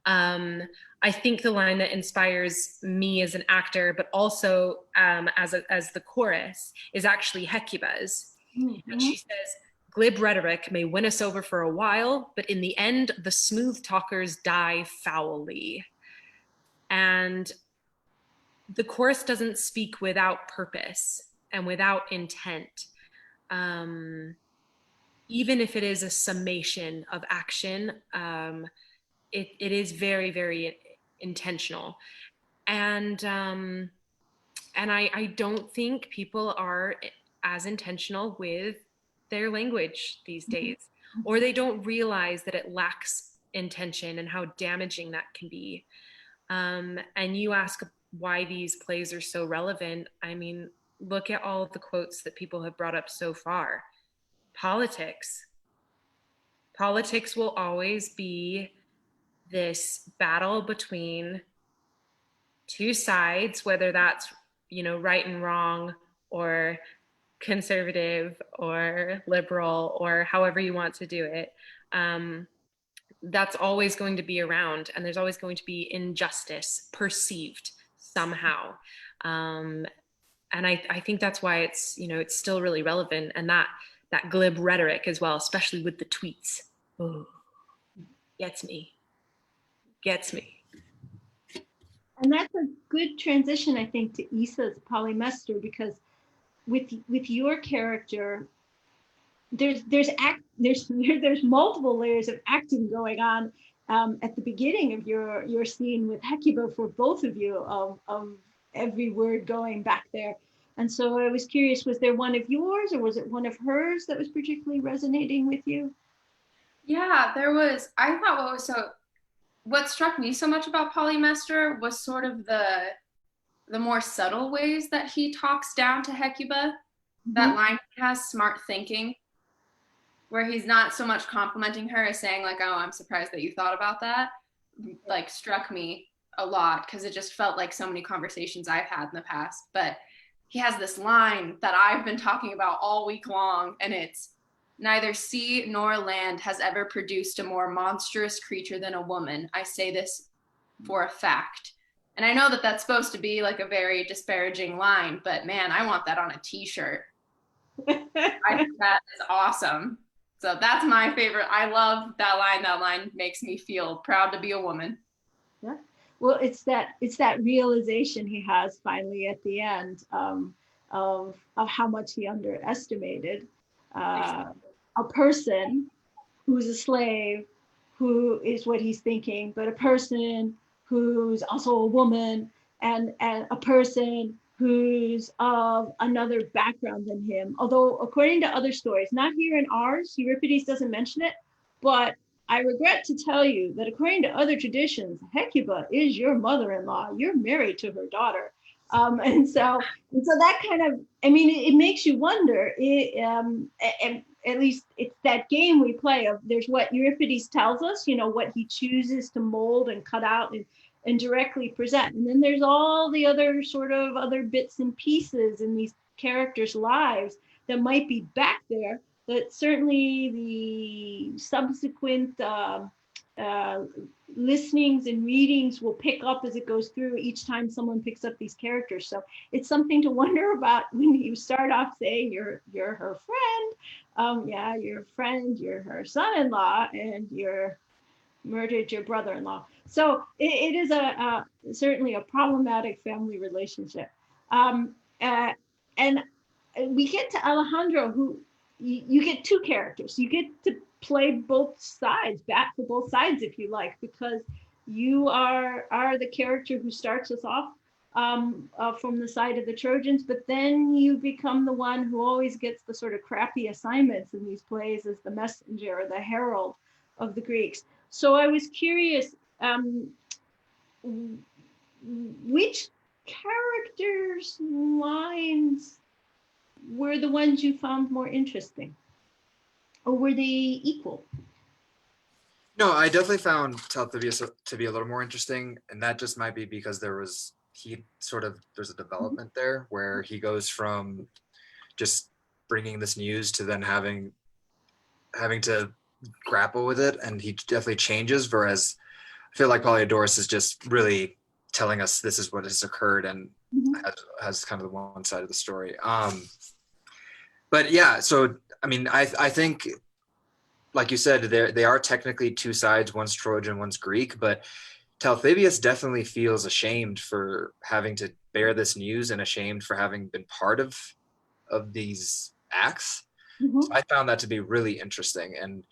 I think the line that inspires me as an actor, but also as the chorus, is actually Hecuba's. And she says, "Glib rhetoric may win us over for a while, but in the end, the smooth talkers die foully." And the chorus doesn't speak without purpose and without intent. Even if it is a summation of action, it is very, very intentional. And I don't think people are as intentional with their language these days, or they don't realize that it lacks intention and how damaging that can be. And you ask why these plays are so relevant. I mean, look at all of the quotes that people have brought up so far. Politics will always be this battle between two sides, whether that's, right and wrong, or conservative or liberal, or however you want to do it. That's always going to be around, and there's always going to be injustice perceived somehow. And I think that's why it's, it's still really relevant, and that glib rhetoric as well, especially with the tweets. Oh, gets me. And that's a good transition, I think, to Issa's polymester, because with your character, there's multiple layers of acting going on at the beginning of your scene with Hecuba for both of you, of every word going back there. And so I was curious, was there one of yours or was it one of hers that was particularly resonating with you? Yeah, there was. I thought what struck me so much about polymester was sort of the more subtle ways that he talks down to Hecuba. That line has smart thinking, where he's not so much complimenting her as saying like, "Oh, I'm surprised that you thought about that," like struck me a lot, because it just felt like so many conversations I've had in the past. But he has this line that I've been talking about all week long, and it's, "Neither sea nor land has ever produced a more monstrous creature than a woman. I say this for a fact." And I know that that's supposed to be like a very disparaging line, but man, I want that on a t-shirt. I think that is awesome. So that's my favorite. I love that line. That line makes me feel proud to be a woman. Yeah. Well, it's that realization he has finally at the end of how much he underestimated a person who's a slave, who is what he's thinking, but a person who's also a woman, and a person who's of another background than him. Although according to other stories, not here in ours, Euripides doesn't mention it, but I regret to tell you that according to other traditions, Hecuba is your mother-in-law. You're married to her daughter. And so that kind of, I mean, it makes you wonder, and at least it's that game we play of, there's what Euripides tells us, what he chooses to mold and cut out and directly present. And then there's all the other sort of other bits and pieces in these characters' lives that might be back there, that certainly the subsequent listenings and readings will pick up as it goes through each time someone picks up these characters. So it's something to wonder about when you start off saying you're her friend. Yeah, you're a friend, you're her son-in-law, and you're murdered your brother-in-law. So it is certainly a problematic family relationship. And we get to Alejandro, who you get two characters. You get to play both sides, bat for both sides, if you like, because you are the character who starts us off from the side of the Trojans, but then you become the one who always gets the sort of crappy assignments in these plays as the messenger or the herald of the Greeks. So I was curious, which characters' lines were the ones you found more interesting? Or were they equal? No, I definitely found Talthybius to be a little more interesting, and that just might be because there was there's a development there where he goes from just bringing this news to then having to grapple with it, and he definitely changes. Whereas I feel like Polyodorus is just really telling us this is what has occurred, and has kind of the one side of the story. But yeah, so I mean, I think, like you said, they are technically two sides. One's Trojan, one's Greek, but Talthybius definitely feels ashamed for having to bear this news and ashamed for having been part of these acts. So I found that to be really interesting. And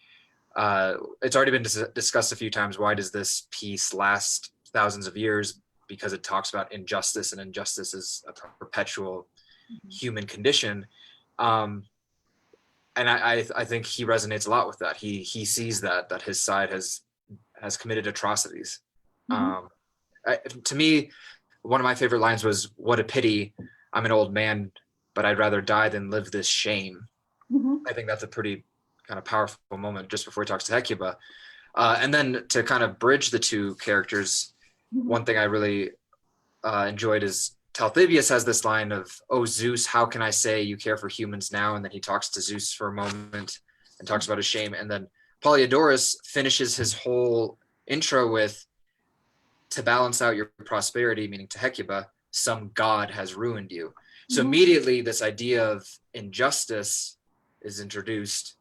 it's already been discussed a few times. Why does this piece last thousands of years? Because it talks about injustice, and injustice is a perpetual human condition. And I think he resonates a lot with that. He sees that his side has committed atrocities. To me, one of my favorite lines was, "What a pity, I'm an old man, but I'd rather die than live this shame." I think that's a pretty kind of powerful moment just before he talks to Hecuba. And then to kind of bridge the two characters, one thing I really enjoyed is Talthybius has this line of, "Oh, Zeus, how can I say you care for humans now?" And then he talks to Zeus for a moment and talks about his shame. And then Polyodorus finishes his whole intro with, "To balance out your prosperity," meaning to Hecuba, "some god has ruined you." So immediately this idea of injustice is introduced.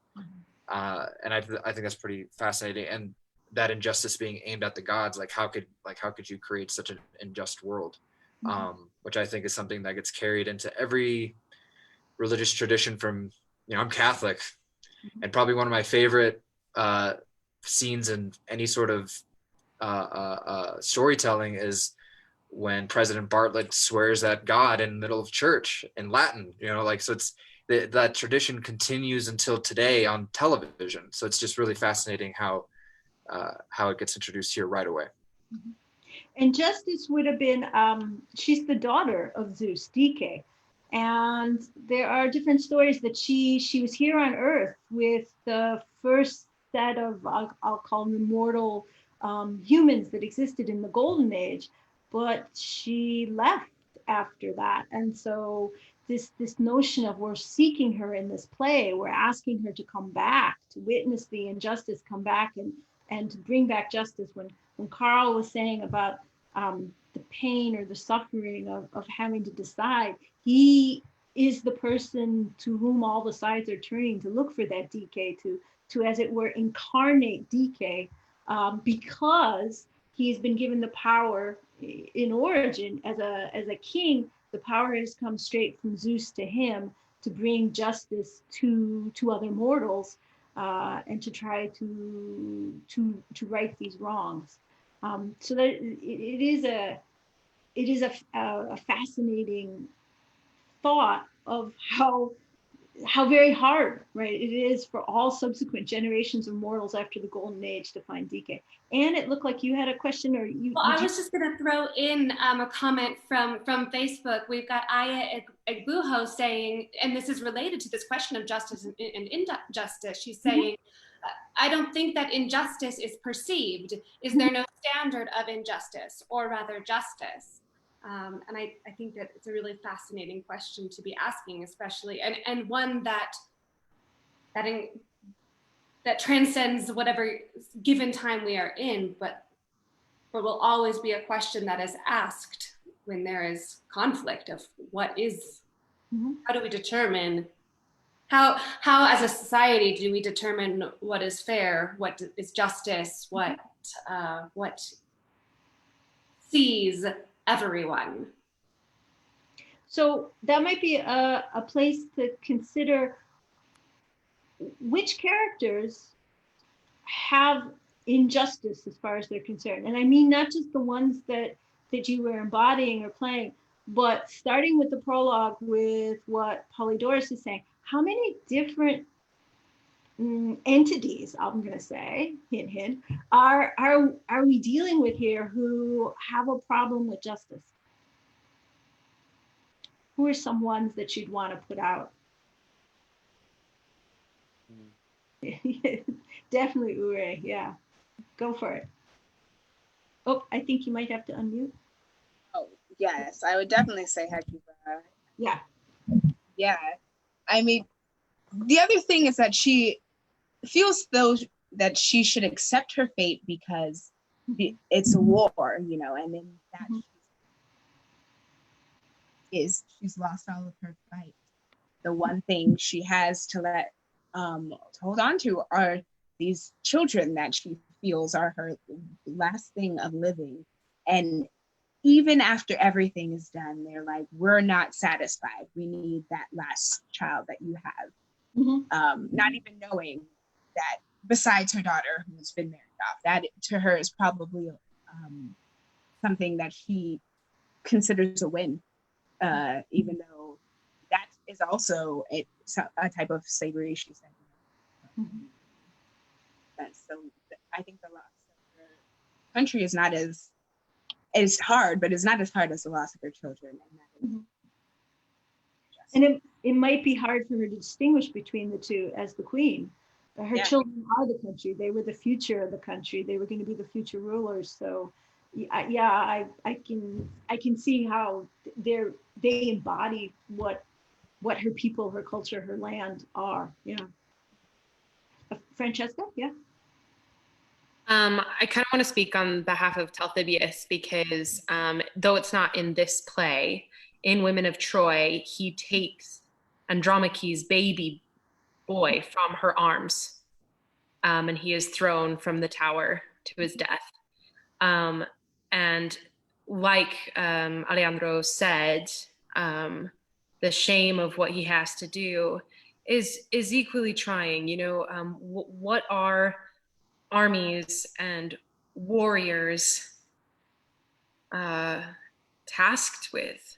And I think that's pretty fascinating. And that injustice being aimed at the gods, how could you create such an unjust world? Which I think is something that gets carried into every religious tradition from, I'm Catholic, and probably one of my favorite scenes in any sort of storytelling is when President Bartlett swears at God in the middle of church in Latin, so it's that tradition continues until today on television. So it's just really fascinating how it gets introduced here right away. And Justice would have been, she's the daughter of Zeus, Dike. And there are different stories that she was here on Earth with the first set of, I'll call them immortal humans that existed in the Golden Age, but she left after that. And so this notion of, we're seeking her in this play, we're asking her to come back, to witness the injustice, come back and to bring back justice. When Karl was saying about the pain or the suffering of having to decide, he is the person to whom all the sides are turning to look for that DK, to as it were incarnate DK, because he's been given the power in origin as a king. The power has come straight from Zeus to him to bring justice to other mortals, and to try to right these wrongs. So that it is a fascinating thought of how very hard, right, it is for all subsequent generations of mortals after the Golden Age to find DK. And it looked like you had a question, or you? Well, I was just going to throw in a comment from Facebook. We've got Jaye Egbuho saying, and this is related to this question of justice and injustice. She's saying, I don't think that injustice is perceived. Is there no standard of injustice, or rather justice? And I think that it's a really fascinating question to be asking, especially, and one that transcends whatever given time we are in, but will always be a question that is asked when there is conflict of what is, how do we determine, how as a society do we determine what is fair, what is justice, what sees everyone. So that might be a place to consider which characters have injustice as far as they're concerned. And I mean, not just the ones that you were embodying or playing, but starting with the prologue with what Polyodorus is saying, how many different entities, I'm going to say, hint, hint, are we dealing with here who have a problem with justice? Who are some ones that you'd want to put out? Definitely Ure, yeah. Go for it. Oh, I think you might have to unmute. Oh, Yes, I would definitely say Hecuba. Yeah. Yeah. I mean, the other thing is that she feels though that she should accept her fate because it's a war, you know, and in that she's lost all of her fight. The one thing she has to hold on to are these children that she feels are her last thing of living. And even after everything is done, they're like, we're not satisfied. We need that last child that you have. Not even knowing that besides her daughter who's been married off, that to her is probably something that she considers a win, even though that is also a type of slavery, she said. So I think the loss of her country is not as hard, but it's not as hard as the loss of her children. And it might be hard for her to distinguish between the two as the queen. Her children are the country. They were the future of the country. They were going to be the future rulers. So I can see how they embody what her people, her culture, her land are. Yeah. Francesca, yeah. I kind of want to speak on behalf of Talthybius because though it's not in this play, in Women of Troy, he takes Andromache's baby boy from her arms and he is thrown from the tower to his death. And like Alejandro said, the shame of what he has to do is equally trying. You know, what are armies and warriors tasked with?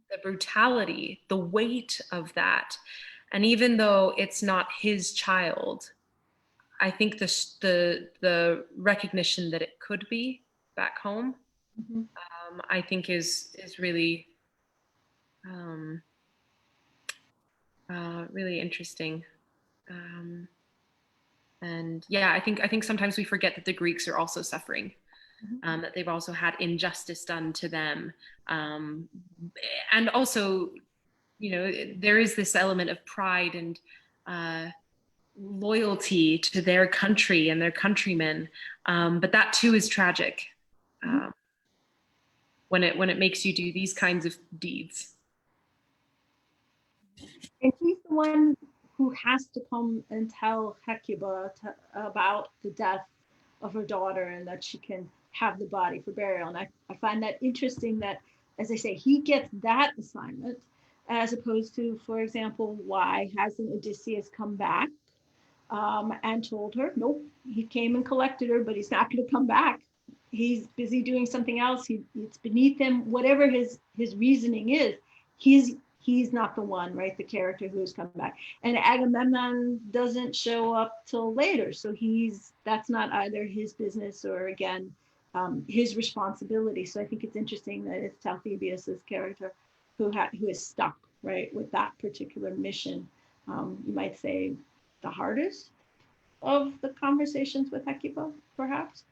The brutality, the weight of that. And even though it's not his child, I think the recognition that it could be back home, I think is really really interesting. And yeah, I think sometimes we forget that the Greeks are also suffering, that they've also had injustice done to them. And also, you know, there is this element of pride and loyalty to their country and their countrymen. But that too is tragic when it makes you do these kinds of deeds. And he's the one who has to come and tell Hecuba about the death of her daughter and that she can have the body for burial. And I find that interesting that, as I say, he gets that assignment as opposed to, for example, why hasn't Odysseus come back and told her, nope, he came and collected her, but he's not going to come back. He's busy doing something else. It's beneath him, whatever his reasoning is, he's not the one, right? The character who has come back. And Agamemnon doesn't show up till later. So that's not either his business or, again, his responsibility. So I think it's interesting that it's Talthybius's character who is stuck, right, with that particular mission. You might say the hardest of the conversations with Hecuba, perhaps.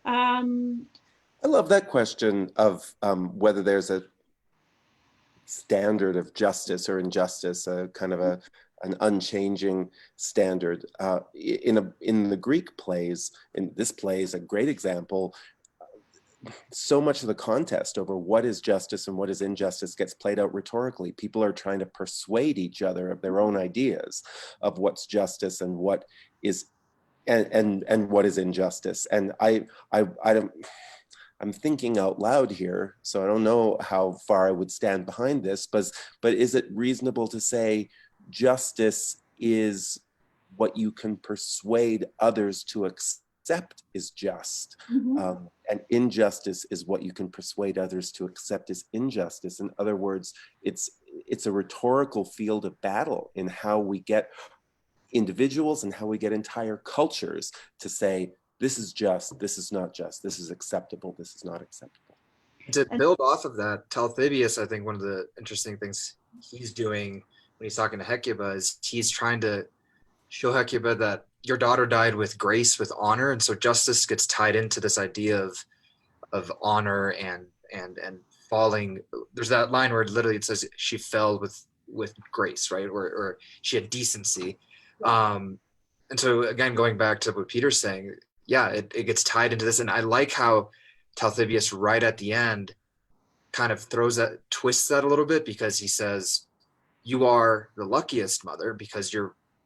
I love that question of whether there's a standard of justice or injustice, a kind of an unchanging standard. In the Greek plays, and this play is a great example, so much of the contest over what is justice and what is injustice gets played out rhetorically. People are trying to persuade each other of their own ideas of what's justice and what is and what is injustice. And I'm thinking out loud here, so I don't know how far I would stand behind this, but is it reasonable to say justice is what you can persuade others to accept is just, and injustice is what you can persuade others to accept as injustice? In other words, it's a rhetorical field of battle in how we get individuals and how we get entire cultures to say, this is just, this is not just, this is acceptable, this is not acceptable. To build off of that, Talthybius, I think one of the interesting things he's doing when he's talking to Hecuba is he's trying to show Hecuba that your daughter died with grace, with honor, and so justice gets tied into this idea of honor and falling. There's that line where literally it says she fell with grace, right? Or she had decency. And so again, going back to what Peter's saying, yeah, it gets tied into this. And I like how Talthybius right at the end kind of twists that a little bit, because he says, you are the luckiest mother because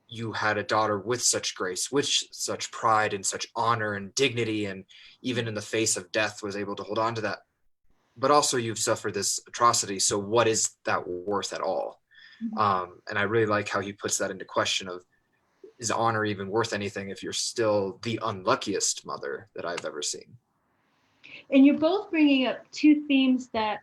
you had a daughter with such grace, with such pride and such honor and dignity, and even in the face of death was able to hold on to that. But also you've suffered this atrocity, so what is that worth at all? And I really like how he puts that into question of, is honor even worth anything if you're still the unluckiest mother that I've ever seen? And you're both bringing up two themes that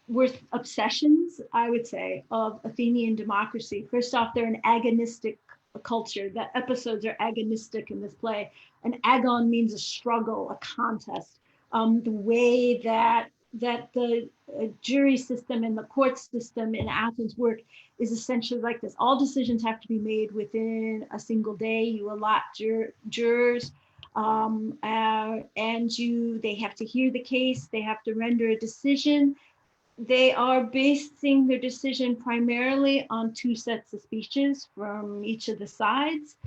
were obsessions, I would say, of Athenian democracy. First off, they're an agonistic culture. The episodes are agonistic in this play. An agon means a struggle, a contest. The way that the jury system and the court system in Athens work is essentially like this. All decisions have to be made within a single day. You allot jurors, and they have to hear the case. They have to render a decision. They are basing their decision primarily on two sets of speeches from each of the sides.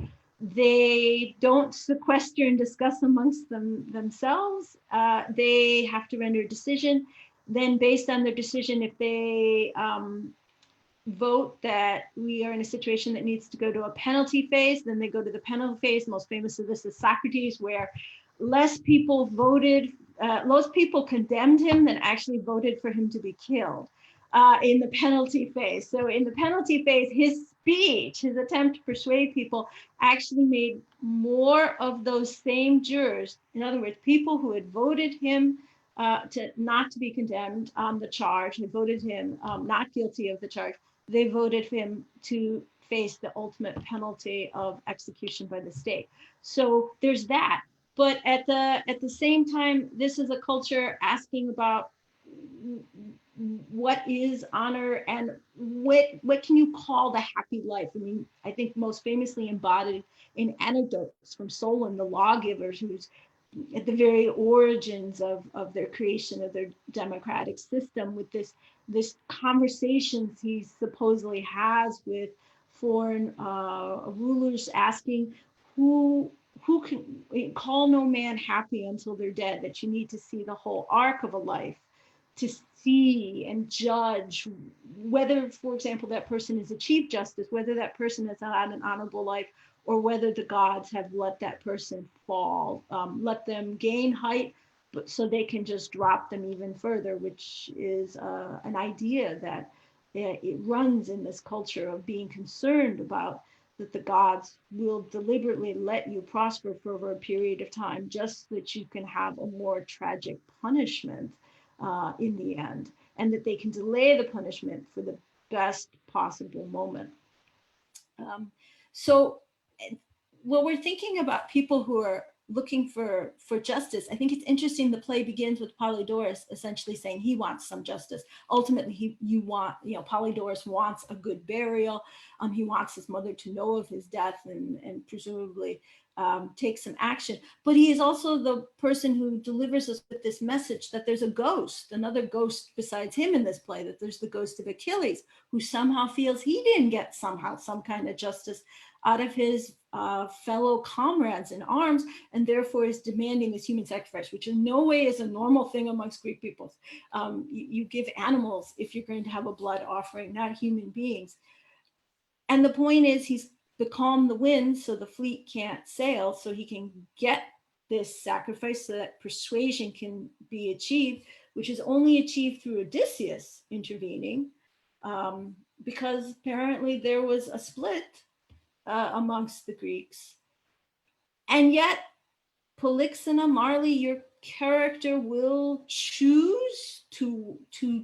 They don't sequester and discuss amongst themselves. They have to render a decision. Then based on their decision, if they vote that we are in a situation that needs to go to a penalty phase, then they go to the penalty phase. Most famous of this is Socrates, where less people condemned him than actually voted for him to be killed in the penalty phase. So in the penalty phase, his speech, his attempt to persuade people, actually made more of those same jurors, in other words, people who had voted him to not to be condemned on the charge, had voted him not guilty of the charge, they voted for him to face the ultimate penalty of execution by the state. So there's that. But at the same time, this is a culture asking about what is honor and what can you call the happy life? I mean, I think most famously embodied in anecdotes from Solon, the lawgivers, who's at the very origins of their creation of their democratic system, with this conversations he supposedly has with foreign rulers, asking who can call no man happy until they're dead, that you need to see the whole arc of a life to see and judge whether, for example, that person has achieved justice, whether that person has had an honorable life, or whether the gods have let that person fall, let them gain height, but so they can just drop them even further, which is an idea that it runs in this culture of being concerned about that the gods will deliberately let you prosper for over a period of time just so that you can have a more tragic punishment in the end, and that they can delay the punishment for the best possible moment. So when we're thinking about people who are looking for justice, I think it's interesting the play begins with Polydorus essentially saying he wants some justice. Ultimately, Polydorus wants a good burial. He wants his mother to know of his death and presumably take some action. But he is also the person who delivers us with this message that there's a ghost, another ghost besides him in this play, that there's the ghost of Achilles, who somehow feels he didn't get some kind of justice out of his fellow comrades in arms, and therefore is demanding this human sacrifice, which in no way is a normal thing amongst Greek peoples. You give animals if you're going to have a blood offering, not human beings. And the point is, he's becalmed the wind so the fleet can't sail, so he can get this sacrifice, so that persuasion can be achieved, which is only achieved through Odysseus intervening, because apparently there was a split amongst the Greeks. And yet, Polyxena, Marley, your character will choose to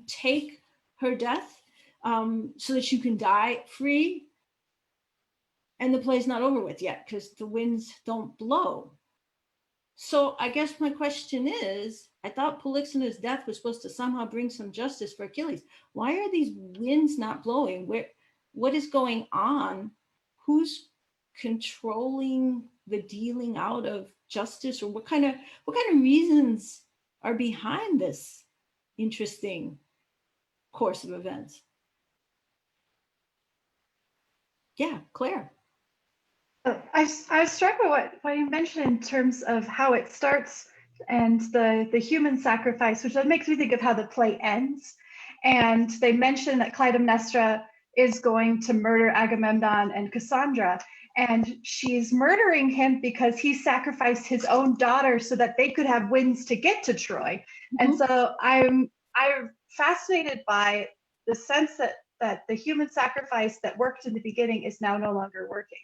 take her death so that you can die free. And the play's not over with yet because the winds don't blow. So I guess my question is, I thought Polyxena's death was supposed to somehow bring some justice for Achilles. Why are these winds not blowing? What is going on? Who's controlling the dealing out of justice, or what kind of reasons are behind this interesting course of events. Yeah, Claire. I was struck by what you mentioned in terms of how it starts and the human sacrifice, which makes me think of how the play ends. And they mentioned that Clytemnestra is going to murder Agamemnon and Cassandra, and she's murdering him because he sacrificed his own daughter so that they could have winds to get to Troy. And so I'm fascinated by the sense that the human sacrifice that worked in the beginning is now no longer working.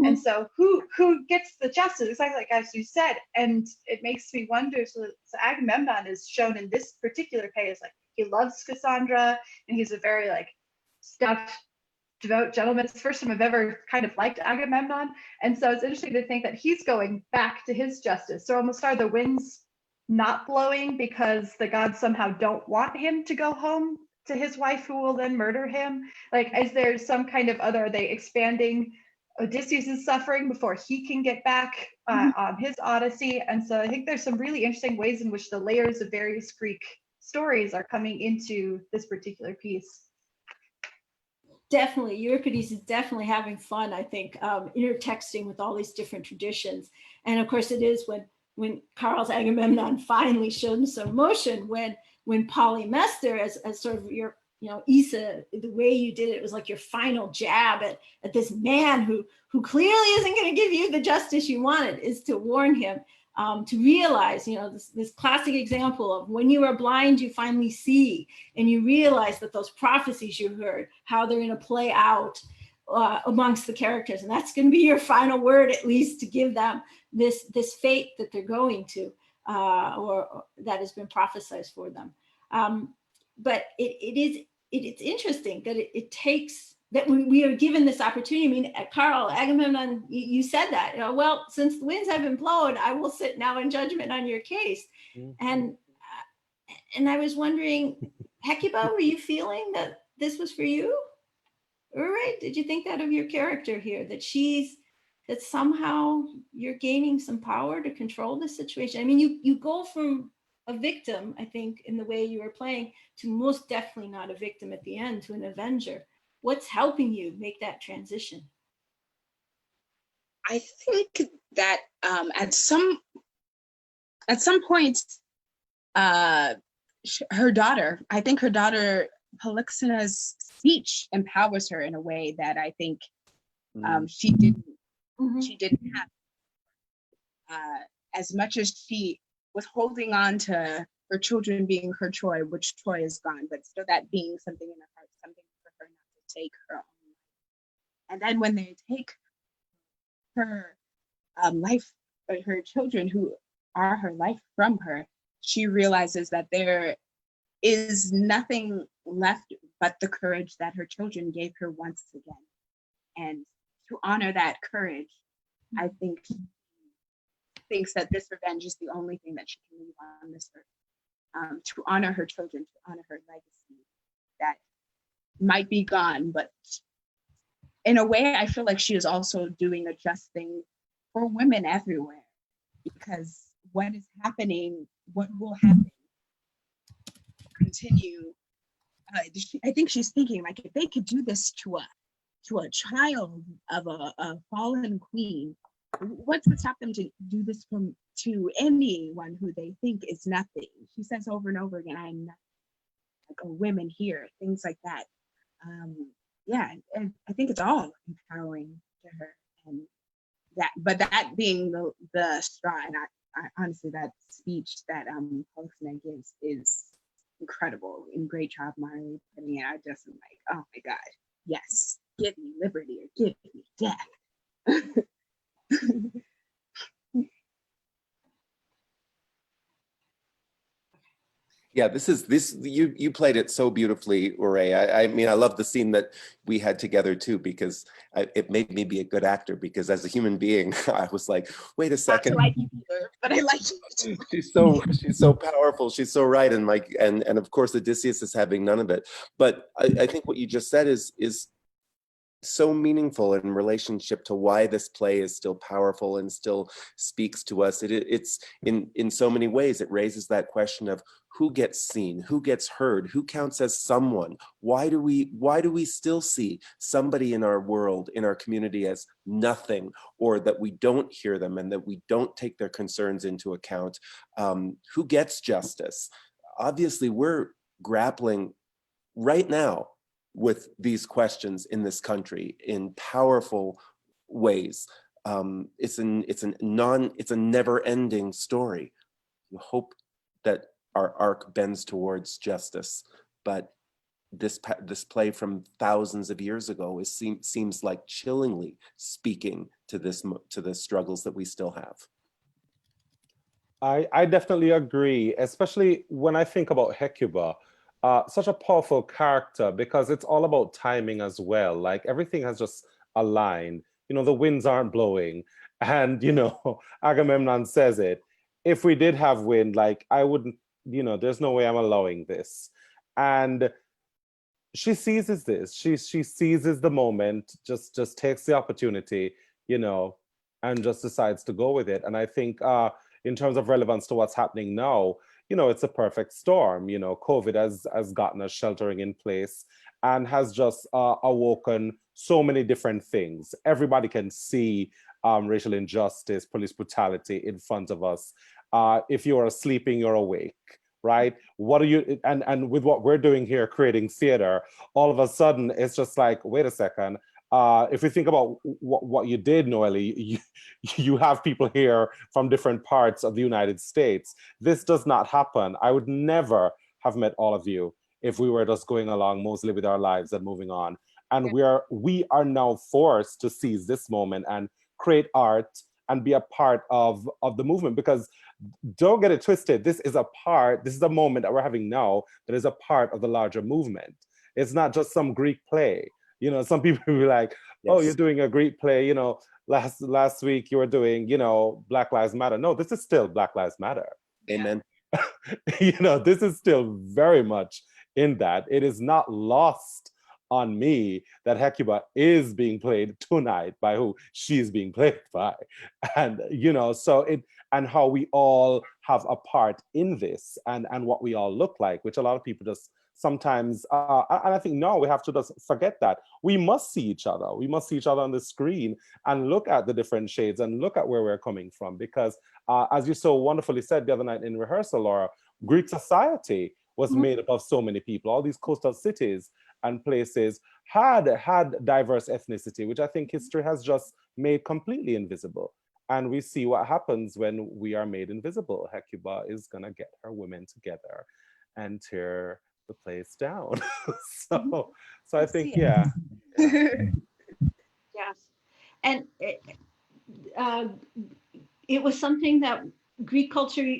And so who gets the justice, exactly like as you said. And it makes me wonder, so Agamemnon is shown in this particular play as like, he loves Cassandra and he's a very like stuffed, devout gentleman. It's the first time I've ever kind of liked Agamemnon. And so it's interesting to think that he's going back to his justice. So almost are the winds not blowing because the gods somehow don't want him to go home to his wife who will then murder him? Like, is there some kind of other, are they expanding Odysseus' suffering before he can get back on his Odyssey? And so I think there's some really interesting ways in which the layers of various Greek stories are coming into this particular piece. Definitely, Euripides is definitely having fun, I think, intertexting with all these different traditions. And of course it is when Karl's Agamemnon finally showed some emotion, when Polymestor, as sort of your, Issa, the way you did it was like your final jab at this man who clearly isn't going to give you the justice you wanted, is to warn him to realize, this classic example of when you are blind, you finally see, and you realize that those prophecies you heard, how they're going to play out amongst the characters. And that's going to be your final word, at least, to give them this fate that they're going to, or that has been prophesied for them. But it's interesting that it takes, that when we are given this opportunity. I mean, Karl, Agamemnon, you said that, well, since the winds have been blown, I will sit now in judgment on your case. And I was wondering, Hecuba, were you feeling that this was for you? Or right, did you think that of your character here, that somehow you're gaining some power to control the situation? I mean, you go from a victim, I think, in the way you were playing, to most definitely not a victim at the end, to an avenger. What's helping you make that transition? I think that at some point, her daughter Polyxena's speech empowers her in a way that I think she didn't have. As much as she was holding on to her children being her Troy, which Troy is gone, but still that being something in her heart, something for her not to take her own life. And then when they take her life, her children who are her life from her, she realizes that there is nothing left but the courage that her children gave her once again. And to honor that courage, I think she thinks that this revenge is the only thing that she can leave on this earth. To honor her children, to honor her legacy that might be gone, but in a way, I feel like she is also doing a just thing for women everywhere, because what is happening, what will happen, continue. I think she's thinking, like, if they could do this to a child of a fallen queen, what's to stop them to do this to anyone who they think is nothing? She says over and over again, "I'm not like a women here," things like that. Yeah, and I think it's all empowering to her, and that being the straw. And I honestly, that speech that Polyxena gives is incredible. And great job, Marley, putting it. I just am like, oh my God, yes, give me liberty or give me death. Yeah, you played it so beautifully, Ure. I mean, I love the scene that we had together too, because it made me be a good actor, because as a human being, I was like, wait a second. Not to like you either, but I like you. She's so powerful. She's so right. And like, and of course Odysseus is having none of it. But I think what you just said is so meaningful in relationship to why this play is still powerful and still speaks to us. It's in so many ways, it raises that question of who gets seen, who gets heard, who counts as someone. Why do we still see somebody in our world, in our community as nothing, or that we don't hear them and that we don't take their concerns into account? Who gets justice? Obviously, we're grappling right now with these questions in this country in powerful ways. It's a never-ending story. You hope that our arc bends towards justice, but this play from thousands of years ago seems like chillingly speaking to the struggles that we still have. I definitely agree, especially when I think about Hecuba. Such a powerful character because it's all about timing as well. Like everything has just aligned. You know, the winds aren't blowing. And, you know, Agamemnon says it. If we did have wind, like I wouldn't, you know, there's no way I'm allowing this. And she seizes this. She seizes the moment, just takes the opportunity, you know, and just decides to go with it. And I think in terms of relevance to what's happening now, you know, it's a perfect storm. You know, COVID has gotten us sheltering in place and has just awoken so many different things. Everybody can see racial injustice, police brutality in front of us. If you are sleeping, you're awake, right? What are you, and with what we're doing here, creating theater, all of a sudden, it's just like, wait a second. If we think about what you did, Noelia, you have people here from different parts of the United States. This does not happen. I would never have met all of you if we were just going along mostly with our lives and moving on. And we are now forced to seize this moment and create art and be a part of the movement, because don't get it twisted. This is a moment that we're having now that is a part of the larger movement. It's not just some Greek play. You know, some people will be like, oh, you're doing a Greek play, you know, last week you were doing, you know, Black Lives Matter. No, this is still Black Lives Matter. Amen. You know, this is still very much in that. It is not lost on me that Hecuba is being played tonight by who she's being played by. And, you know, so and how we all have a part in this and what we all look like, which a lot of people just sometimes, and I think no, we have to just forget that. We must see each other. We must see each other on the screen and look at the different shades and look at where we're coming from. Because as you so wonderfully said the other night in rehearsal, Laura, Greek society was made up of so many people. All these coastal cities and places had diverse ethnicity, which I think history has just made completely invisible. And we see what happens when we are made invisible. Hecuba is gonna get her women together and tear the place down. so I think, yeah. Yes. And it was something that Greek culture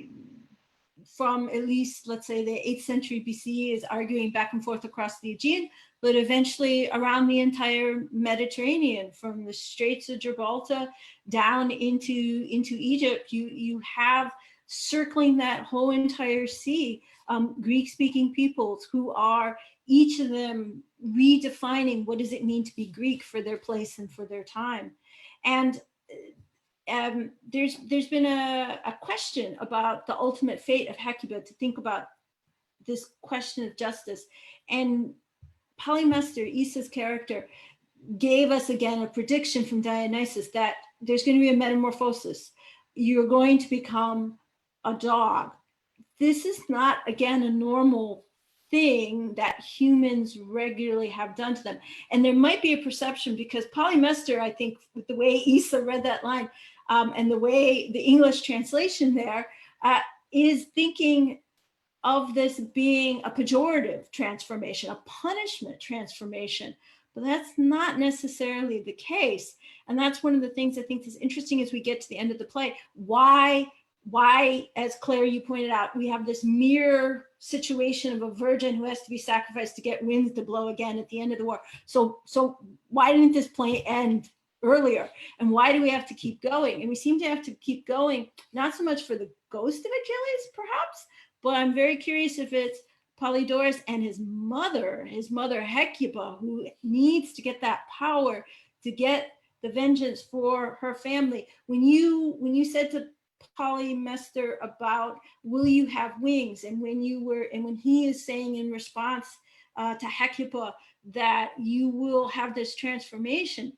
from at least, let's say, the 8th century BC is arguing back and forth across the Aegean, but eventually around the entire Mediterranean, from the Straits of Gibraltar down into Egypt, you have circling that whole entire sea, Greek-speaking peoples who are each of them redefining what does it mean to be Greek for their place and for their time. And there's been a question about the ultimate fate of Hecuba, to think about this question of justice. And Polymestor, Issa's character, gave us again a prediction from Dionysus that there's going to be a metamorphosis. You're going to become a dog. This is not, again, a normal thing that humans regularly have done to them. And there might be a perception, because Polymestor, I think, with the way Issa read that line and the way the English translation there is thinking of this being a pejorative transformation, a punishment transformation. But that's not necessarily the case. And that's one of the things I think is interesting as we get to the end of the play. Why, as Claire, you pointed out, we have this mere situation of a virgin who has to be sacrificed to get winds to blow again at the end of the war. So why didn't this play end earlier? And why do we have to keep going? And we seem to have to keep going, not so much for the ghost of Achilles, perhaps, but I'm very curious if it's Polydorus and his mother Hecuba, who needs to get that power to get the vengeance for her family. When you said to Polymestor about will you have wings, and when he is saying in response to Hecuba that you will have this transformation,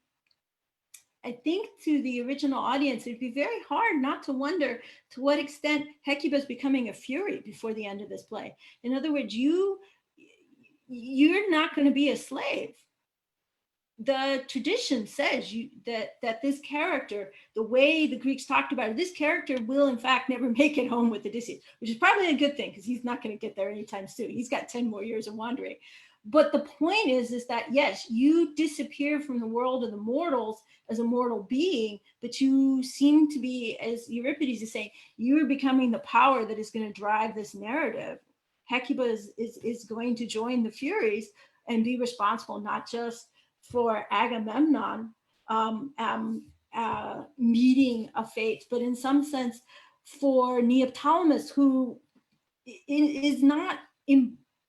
I think to the original audience, it'd be very hard not to wonder to what extent Hecuba is becoming a fury before the end of this play. In other words, you're not going to be a slave. The tradition says that this character, the way the Greeks talked about it, this character will in fact never make it home with Odysseus, which is probably a good thing because he's not going to get there anytime soon. He's got 10 more years of wandering. But the point is that yes, you disappear from the world of the mortals as a mortal being, but you seem to be, as Euripides is saying, you're becoming the power that is going to drive this narrative. Hecuba is going to join the Furies and be responsible not just for Agamemnon meeting a fate, but in some sense for Neoptolemus, who is not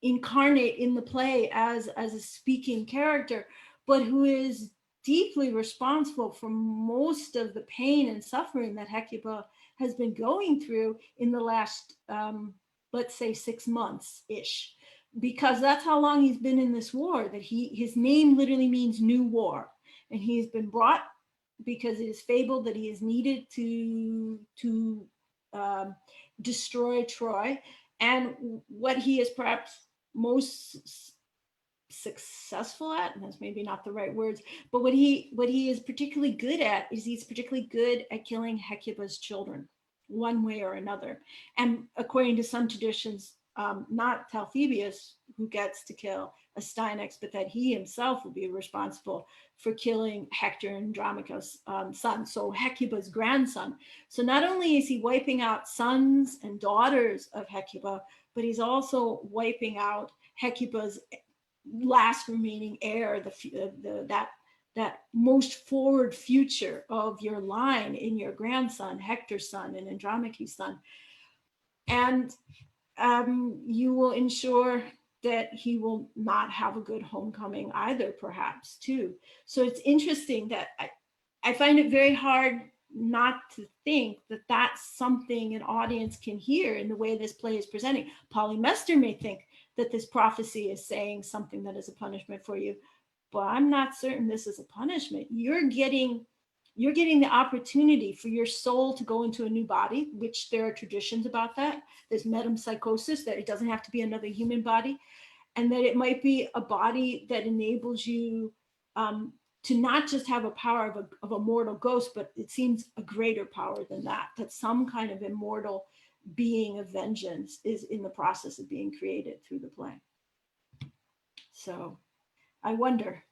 incarnate in the play as a speaking character, but who is deeply responsible for most of the pain and suffering that Hecuba has been going through in the last, let's say 6 months-ish, because that's how long he's been in this war, that his name literally means new war. And he's been brought because it is fabled that he is needed to destroy Troy. And what he is perhaps most successful at, and that's maybe not the right words, but what he is particularly good at is he's particularly good at killing Hecuba's children, one way or another. And according to some traditions, not Talthybius who gets to kill Astyanax, but that he himself will be responsible for killing Hector and Andromache's son, so Hecuba's grandson. So not only is he wiping out sons and daughters of Hecuba, but he's also wiping out Hecuba's last remaining heir, that most forward future of your line in your grandson, Hector's son and Andromache's son. And you will ensure that he will not have a good homecoming either, perhaps, too. So it's interesting that I find it very hard not to think that that's something an audience can hear in the way this play is presenting. Polymestor may think that this prophecy is saying something that is a punishment for you, but I'm not certain this is a punishment. You're getting the opportunity for your soul to go into a new body, which there are traditions about that. There's metempsychosis, that it doesn't have to be another human body, and that it might be a body that enables you to not just have a power of a mortal ghost, but it seems a greater power than that, that some kind of immortal being of vengeance is in the process of being created through the play. So I wonder.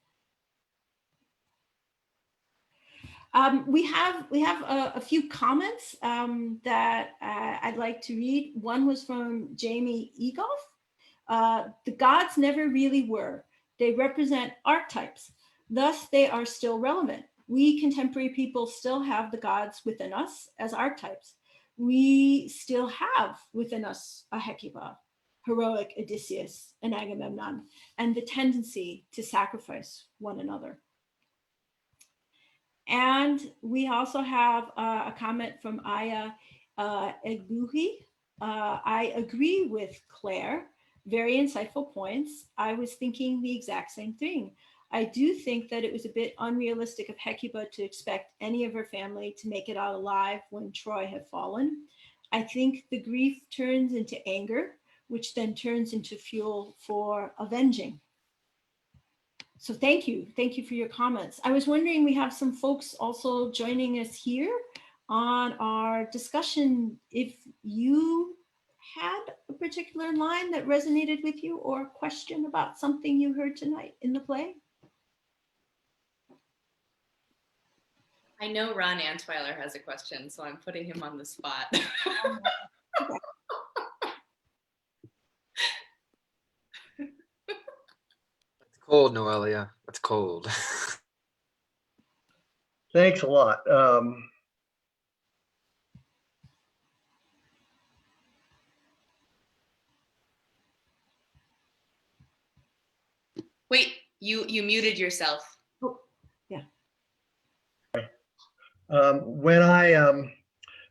We have a few comments that I'd like to read. One was from Jamie Egolf. The gods never really were. They represent archetypes. Thus, they are still relevant. We contemporary people still have the gods within us as archetypes. We still have within us a Hecuba, heroic Odysseus, and Agamemnon, and the tendency to sacrifice one another. And we also have a comment from Aya Egbuho. I agree with Claire, very insightful points. I was thinking the exact same thing. I do think that it was a bit unrealistic of Hecuba to expect any of her family to make it out alive when Troy had fallen. I think the grief turns into anger, which then turns into fuel for avenging. So thank you for your comments. I was wondering, we have some folks also joining us here on our discussion. If you had a particular line that resonated with you or a question about something you heard tonight in the play. I know Ron Antweiler has a question, so I'm putting him on the spot. It's cold, Noelia. It's cold. Thanks a lot. Wait, you muted yourself. Oh, yeah.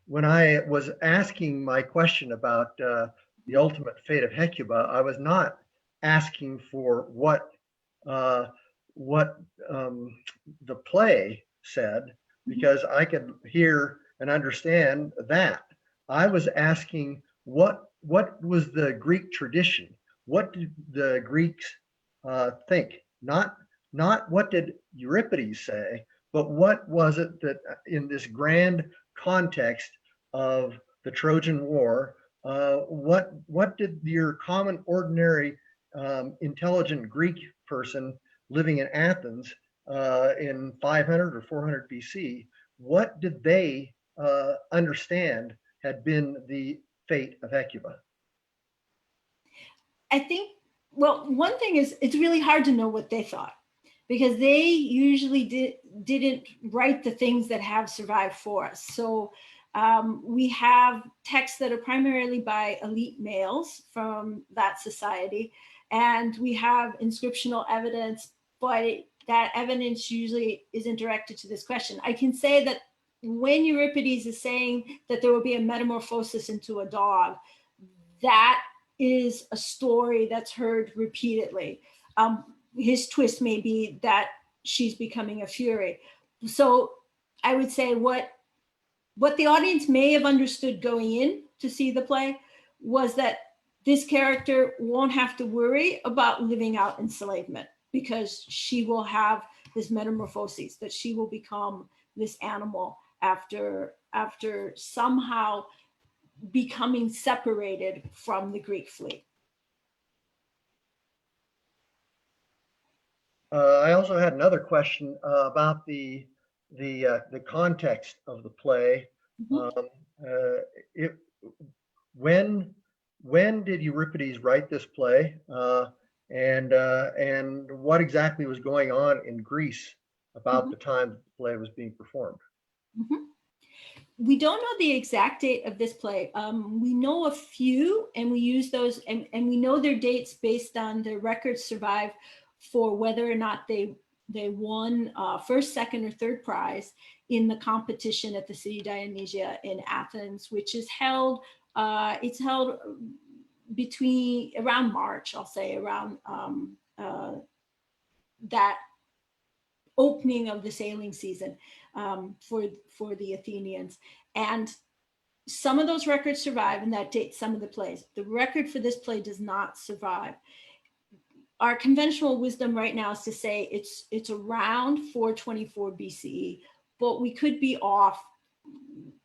When I was asking my question about the ultimate fate of Hecuba, I was not asking for what the play said, because I could hear and understand that. I was asking what was the Greek tradition? What did the Greeks think? Not what did Euripides say, but what was it that in this grand context of the Trojan War, what did your common ordinary intelligent Greek person living in Athens in 500 or 400 BC, what did they understand had been the fate of Hecuba? I think, well, one thing is it's really hard to know what they thought, because they usually didn't write the things that have survived for us. So we have texts that are primarily by elite males from that society, and we have inscriptional evidence, but that evidence usually isn't directed to this question. I can say that when Euripides is saying that there will be a metamorphosis into a dog, that is a story that's heard repeatedly. His twist may be that she's becoming a fury. So I would say what the audience may have understood going in to see the play was that this character won't have to worry about living out enslavement, because she will have this metamorphosis, that she will become this animal after somehow becoming separated from the Greek fleet. I also had another question about the context of the play. When did Euripides write this play, and what exactly was going on in Greece about the time the play was being performed? We don't know the exact date of this play. We know a few, and we use those, and we know their dates based on the records survive for whether or not they won first, second, or third prize in the competition at the City Dionysia in Athens, which is held, it's held between around March, I'll say, around that opening of the sailing season for the Athenians. And some of those records survive, and that dates some of the plays. The record for this play does not survive. Our conventional wisdom right now is to say it's around 424 BCE, but we could be off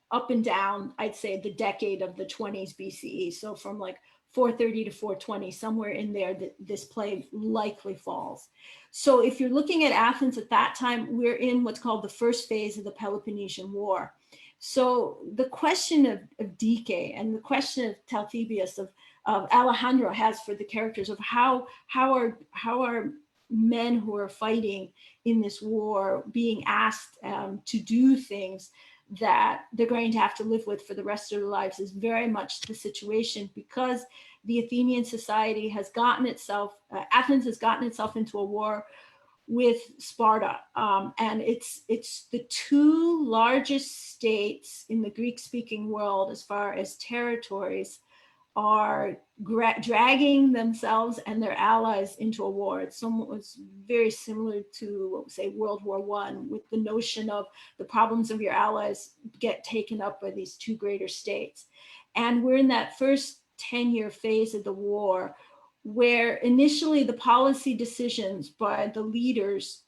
up and down, I'd say, the decade of the 20s BCE. So from like 430 to 420, somewhere in there, this play likely falls. So if you're looking at Athens at that time, we're in what's called the first phase of the Peloponnesian War. So the question of Dike and the question of Talthybius, of Alejandro has for the characters of how are men who are fighting in this war being asked to do things that they're going to have to live with for the rest of their lives, is very much the situation, because the Athenian society has gotten itself, Athens has gotten itself into a war with Sparta. And it's the two largest states in the Greek-speaking world as far as territories are dragging themselves and their allies into a war. It's very similar to, say, World War I, with the notion of the problems of your allies get taken up by these two greater states. And we're in that first 10-year phase of the war, where initially the policy decisions by the leaders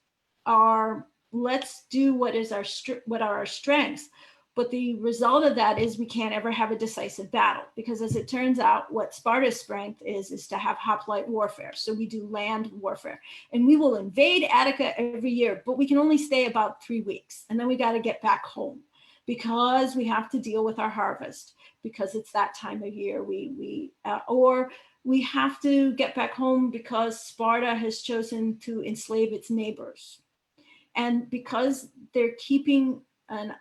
are, let's do what are our strengths. But the result of that is we can't ever have a decisive battle, because as it turns out, what Sparta's strength is to have hoplite warfare. So we do land warfare, and we will invade Attica every year, but we can only stay about 3 weeks. And then we got to get back home, because we have to deal with our harvest, because it's that time of year. Or we have to get back home because Sparta has chosen to enslave its neighbors. And because they're keeping an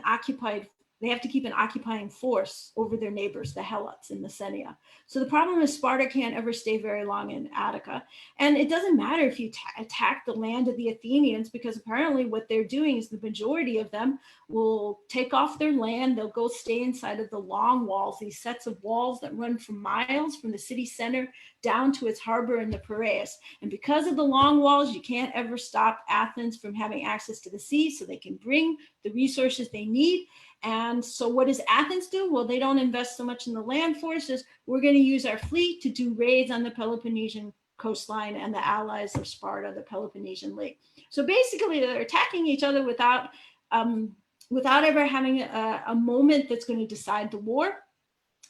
occupied, they have to keep an occupying force over their neighbors, the Helots in Messenia. So the problem is Sparta can't ever stay very long in Attica. And it doesn't matter if you attack the land of the Athenians, because apparently what they're doing is the majority of them will take off their land. They'll go stay inside of the long walls, these sets of walls that run for miles from the city center down to its harbor in the Piraeus. And because of the long walls, you can't ever stop Athens from having access to the sea, so they can bring the resources they need. And so what does Athens do? Well, they don't invest so much in the land forces. We're going to use our fleet to do raids on the Peloponnesian coastline and the allies of Sparta, the Peloponnesian Lake. So basically they're attacking each other without ever having a moment that's going to decide the war.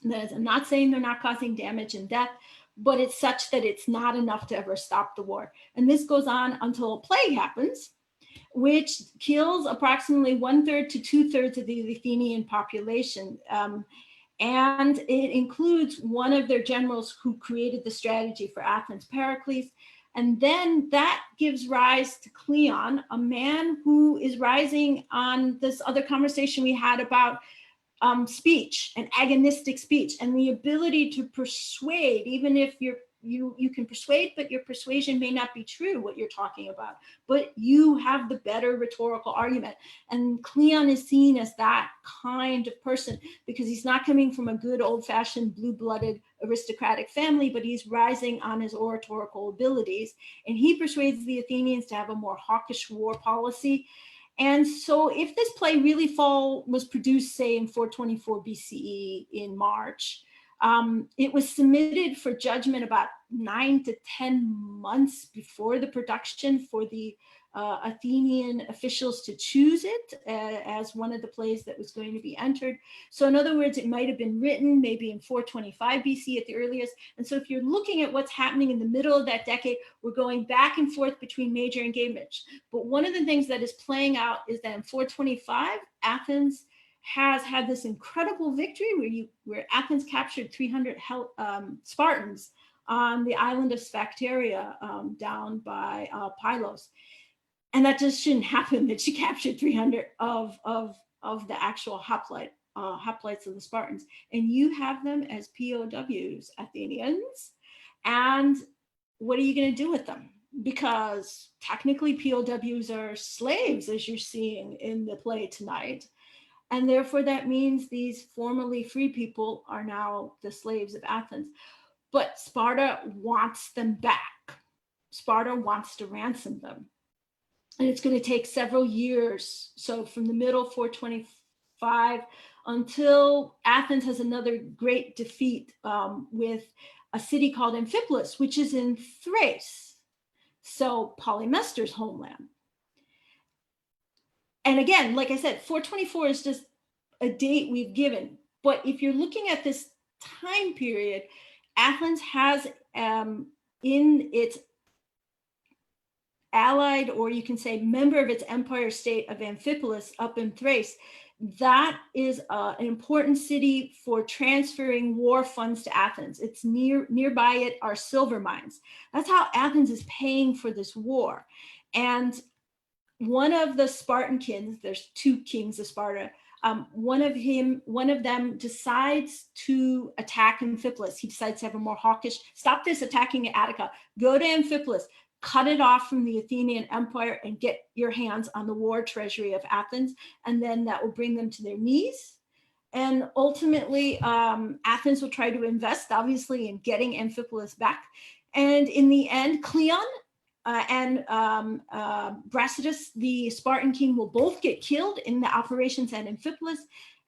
I'm not saying they're not causing damage and death, but it's such that it's not enough to ever stop the war. And this goes on until a plague happens, which kills approximately 1/3 to 2/3 of the Athenian population. And it includes one of their generals who created the strategy for Athens, Pericles. And then that gives rise to Cleon, a man who is rising on this other conversation we had about speech and agonistic speech and the ability to persuade, even if you can persuade, but your persuasion may not be true, what you're talking about, but you have the better rhetorical argument. And Cleon is seen as that kind of person because he's not coming from a good old-fashioned blue-blooded aristocratic family, but he's rising on his oratorical abilities. And he persuades the Athenians to have a more hawkish war policy. And so if this play really was produced, say, in 424 BCE in March, it was submitted for judgment about 9 to 10 months before the production for the Athenian officials to choose it as one of the plays that was going to be entered. So in other words, it might have been written maybe in 425 BC at the earliest. And so if you're looking at what's happening in the middle of that decade, we're going back and forth between major and Gamage. But one of the things that is playing out is that in 425, Athens has had this incredible victory where Athens captured 300 Spartans on the island of Sphacteria down by Pylos. And that just shouldn't happen, that she captured 300 of the actual hoplites of the Spartans. And you have them as POWs, Athenians. And what are you going to do with them? Because technically POWs are slaves, as you're seeing in the play tonight. And therefore that means these formerly free people are now the slaves of Athens. But Sparta wants them back. Sparta wants to ransom them. And it's going to take several years. So from the middle 425 until Athens has another great defeat with a city called Amphipolis, which is in Thrace. So Polymester's homeland. And again, like I said, 424 is just a date we've given. But if you're looking at this time period, Athens has in its allied, or you can say member of its empire state of Amphipolis up in Thrace, that is an important city for transferring war funds to Athens. It's nearby it are silver mines. That's how Athens is paying for this war. And one of the Spartan kings, there's two kings of Sparta, one of them decides to attack Amphipolis. He decides to have a more hawkish, stop this attacking Attica, go to Amphipolis, cut it off from the Athenian Empire and get your hands on the war treasury of Athens. And then that will bring them to their knees. And ultimately, Athens will try to invest, obviously, in getting Amphipolis back. And in the end, Cleon and Brasidas, the Spartan king, will both get killed in the operations at Amphipolis.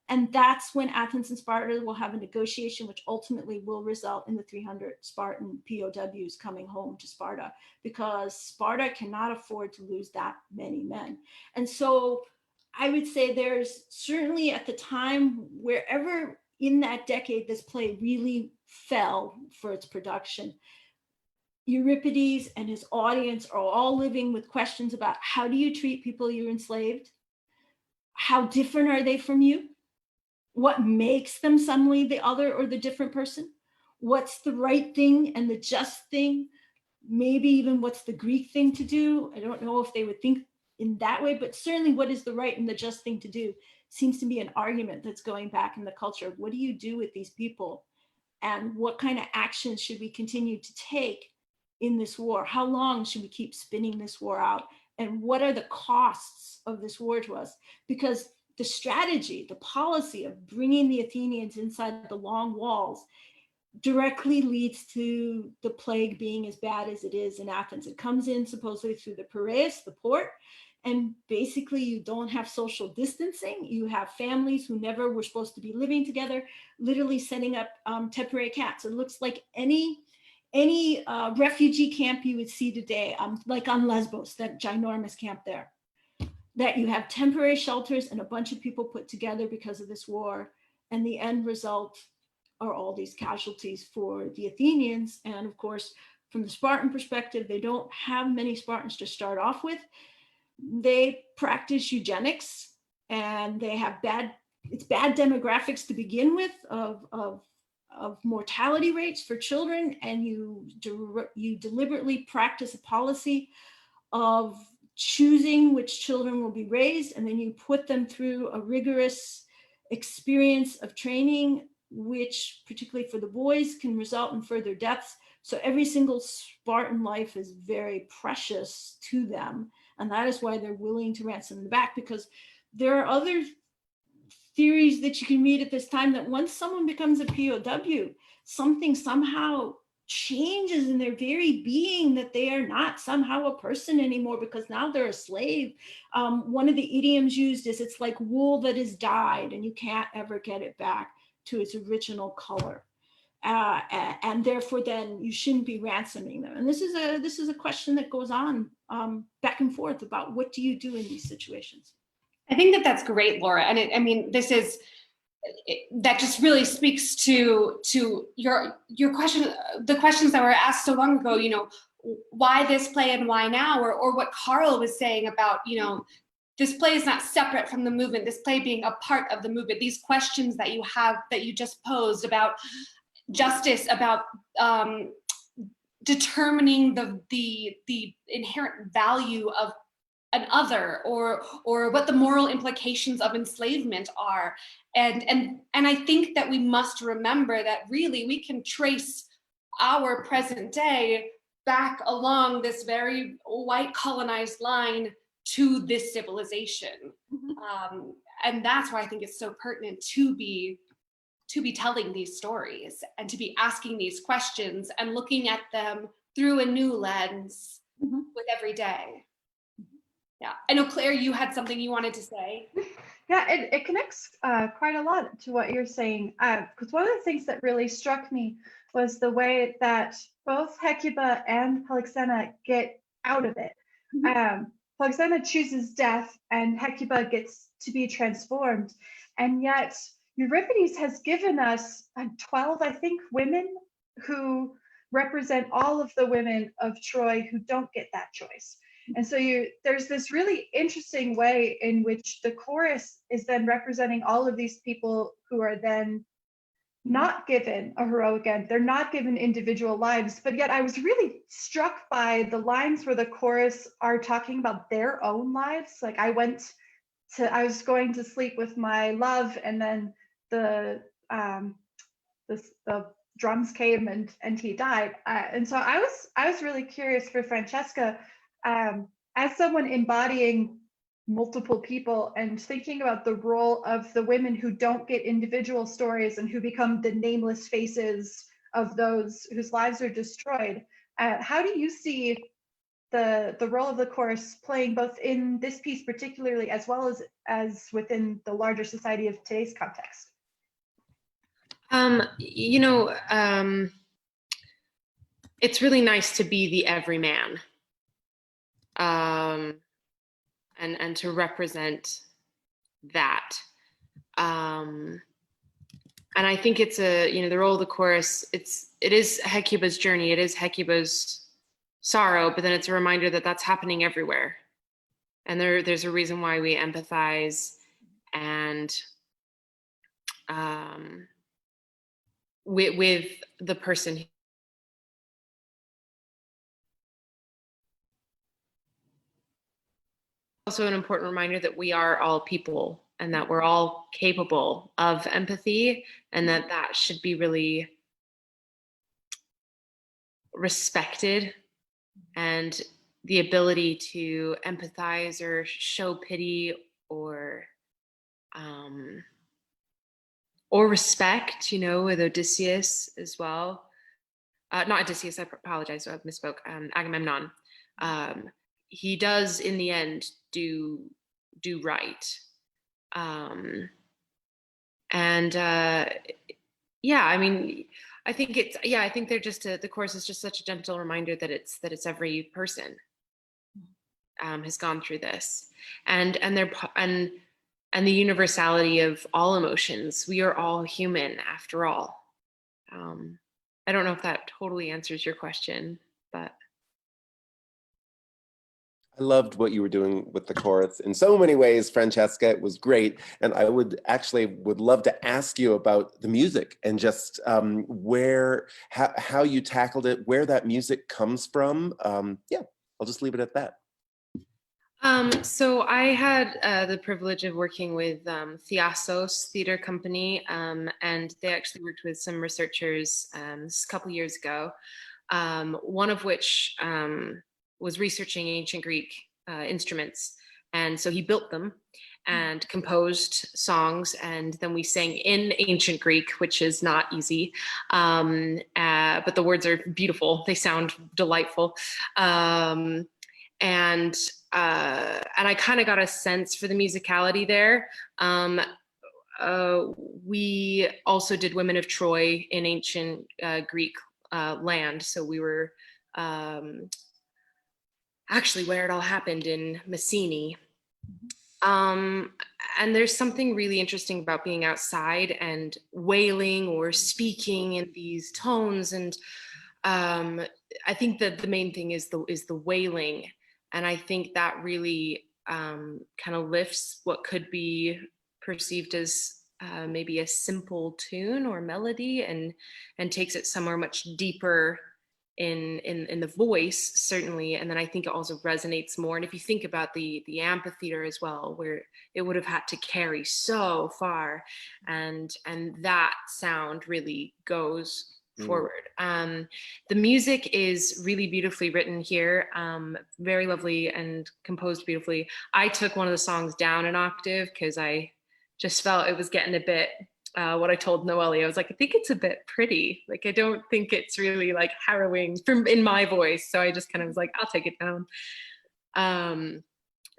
And that's when Athens and Sparta will have a negotiation, which ultimately will result in the 300 Spartan POWs coming home to Sparta, because Sparta cannot afford to lose that many men. And so I would say there's certainly at the time, wherever in that decade this play really fell for its production, Euripides and his audience are all living with questions about how do you treat people you're enslaved? How different are they from you? What makes them suddenly the other or the different person? What's the right thing and the just thing? Maybe even what's the Greek thing to do? I don't know if they would think in that way, but certainly what is the right and the just thing to do? seems to be an argument that's going back in the culture. What do you do with these people? And what kind of actions should we continue to take in this war? How long should we keep spinning this war out? And what are the costs of this war to us? Because the strategy, the policy of bringing the Athenians inside the long walls directly leads to the plague being as bad as it is in Athens. It comes in supposedly through the Piraeus, the port, and basically you don't have social distancing. You have families who never were supposed to be living together, literally setting up temporary camps. It looks like any refugee camp you would see today, like on Lesbos, that ginormous camp there, that you have temporary shelters and a bunch of people put together because of this war. And the end result are all these casualties for the Athenians. And of course, from the Spartan perspective, they don't have many Spartans to start off with. They practice eugenics, and they have bad demographics to begin with of mortality rates for children. And you deliberately practice a policy of choosing which children will be raised, and then you put them through a rigorous experience of training, which particularly for the boys can result in further deaths. So every single Spartan life is very precious to them. And that is why they're willing to ransom them back, because there are other theories that you can read at this time that once someone becomes a POW, something somehow changes in their very being, that they are not somehow a person anymore because now they're a slave. One of the idioms used is, it's like wool that is dyed and you can't ever get it back to its original color. And therefore then you shouldn't be ransoming them. And this is a question that goes on back and forth about what do you do in these situations. I think that that's great, Laura. And that just really speaks to your question, the questions that were asked so long ago, why this play and why now, or what Karl was saying about, this play is not separate from the movement, this play being a part of the movement. These questions that you just posed about justice, about determining the inherent value of an other, or what the moral implications of enslavement are. And I think that we must remember that really we can trace our present day back along this very white colonized line to this civilization. And that's why I think it's so pertinent to be telling these stories and to be asking these questions and looking at them through a new lens with every day. Yeah, I know, Claire, you had something you wanted to say. Yeah, it connects quite a lot to what you're saying. Because one of the things that really struck me was the way that both Hecuba and Polyxena get out of it. Polyxena chooses death and Hecuba gets to be transformed. And yet Euripides has given us 12, I think, women who represent all of the women of Troy who don't get that choice. And so there's this really interesting way in which the chorus is then representing all of these people who are then not given a heroic end. They're not given individual lives, but yet I was really struck by the lines where the chorus are talking about their own lives. Like I was going to sleep with my love, and then the drums came and he died. And so I was really curious for Francesca, as someone embodying multiple people and thinking about the role of the women who don't get individual stories and who become the nameless faces of those whose lives are destroyed. How do you see the role of the chorus playing both in this piece particularly, as well as within the larger society of today's context? It's really nice to be the everyman. And to represent that. And I think it's the role of the chorus, it is Hecuba's journey, it is Hecuba's sorrow, but then it's a reminder that that's happening everywhere. And there's a reason why we empathize and with the person. Also an important reminder that we are all people and that we're all capable of empathy, and that should be really respected, and the ability to empathize or show pity or respect, with Odysseus as well. Not Odysseus, I apologize, I misspoke, Agamemnon. He does in the end do right. I think I think they're just the course is just such a gentle reminder that it's every person has gone through this, and the universality of all emotions. We are all human after all. I don't know if that totally answers your question, but I loved what you were doing with the chorus in so many ways, Francesca. It was great. And I would love to ask you about the music and just how you tackled it, where that music comes from. I'll just leave it at that. So I had the privilege of working with Theasos Theater Company, and they actually worked with some researchers a couple years ago, one of which was researching ancient Greek instruments. And so he built them and composed songs, and then we sang in ancient Greek, which is not easy, but the words are beautiful. They sound delightful. And I kind of got a sense for the musicality there. We also did Women of Troy in ancient Greek land. So we were actually where it all happened in Messene. And there's something really interesting about being outside and wailing or speaking in these tones. And I think that the main thing is the wailing. And I think that really kind of lifts what could be perceived as maybe a simple tune or melody, and takes it somewhere much deeper in the voice, certainly. And then I think it also resonates more. And if you think about the amphitheater as well, where it would have had to carry so far, and that sound really goes forward. The music is really beautifully written here, very lovely and composed beautifully. I took one of the songs down an octave because I just felt it was getting a bit, what I told Noelia, I was like, I think it's a bit pretty. Like, I don't think it's really like harrowing in my voice. So I just kind of was like, I'll take it down.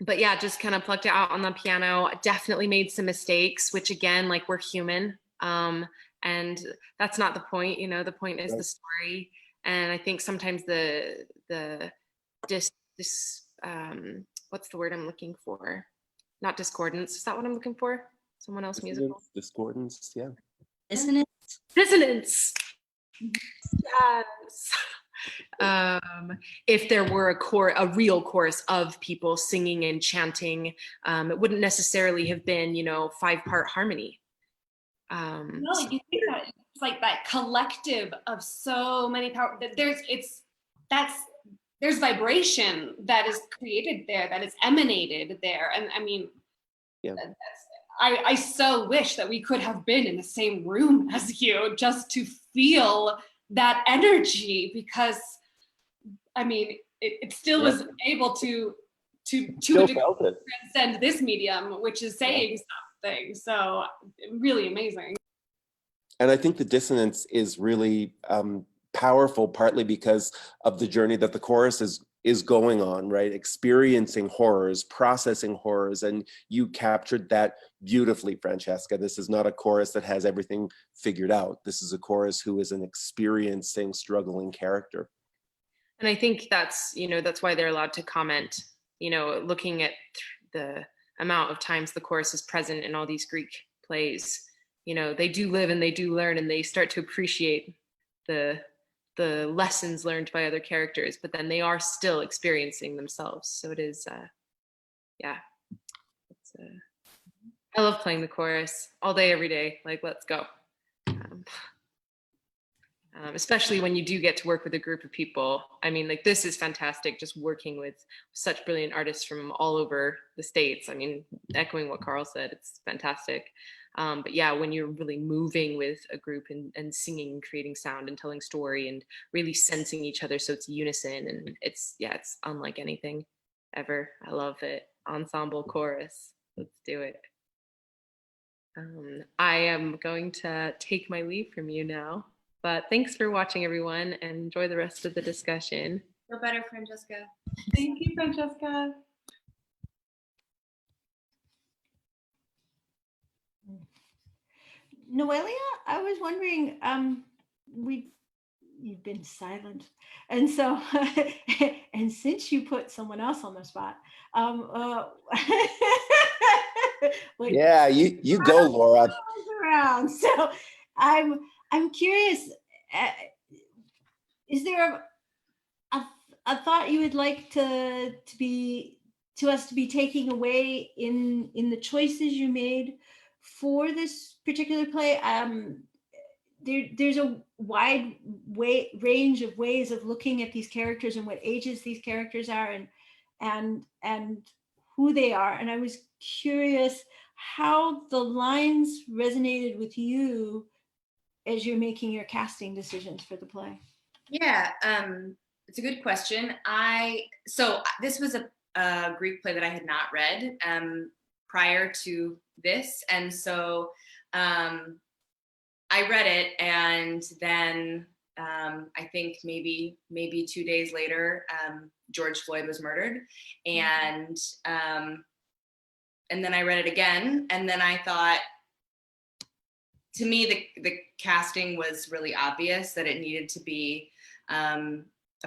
But yeah, just kind of plucked it out on the piano. Definitely made some mistakes, which again, like, we're human. And that's not the point, the point is the story. And I think sometimes the what's the word I'm looking for? Not discordance. Is that what I'm looking for? Someone else musical? Discordance, yeah. Dissonance. Dissonance. Yes. If there were a real chorus of people singing and chanting, it wouldn't necessarily have been, 5-part harmony. No, you think that it's like that collective of so many power. There's vibration that is created there, that is emanated there, and I mean, yeah. I so wish that we could have been in the same room as you, just to feel that energy, because I mean, it still was able to a degree transcend this medium, which is saying something. So really amazing. And I think the dissonance is really powerful, partly because of the journey that the chorus is going on, right? Experiencing horrors, processing horrors, and you captured that beautifully, Francesca. This is not a chorus that has everything figured out. This is a chorus who is an experiencing, struggling character. And I think that's why they're allowed to comment, looking at the amount of times the chorus is present in all these Greek plays. They do live and they do learn, and they start to appreciate the lessons learned by other characters, but then they are still experiencing themselves. So it is, I love playing the chorus all day, every day. Like, let's go. especially when you do get to work with a group of people. I mean, like, this is fantastic, just working with such brilliant artists from all over the States. I mean, echoing what Karl said, it's fantastic. But yeah, when you're really moving with a group and singing, creating sound and telling story and really sensing each other so it's unison, and it's unlike anything ever. I love it. Ensemble chorus, let's do it. I am going to take my leave from you now, but thanks for watching, everyone, and enjoy the rest of the discussion. Feel better, Francesca. Thank you, Francesca. Noelia, I was wondering, you've been silent, and so and since you put someone else on the spot, Yeah, you go, Laura. Around. So I'm curious, is there a thought you would like to be taking away in the choices you made for this particular play? There's a wide range of ways of looking at these characters and what ages these characters are and who they are. And I was curious how the lines resonated with you as you're making your casting decisions for the play. Yeah, it's a good question. So this was a Greek play that I had not read prior to this, and so I read it, and then I think maybe 2 days later, George Floyd was murdered, and then I read it again, and then I thought, to me, the casting was really obvious that it needed to be a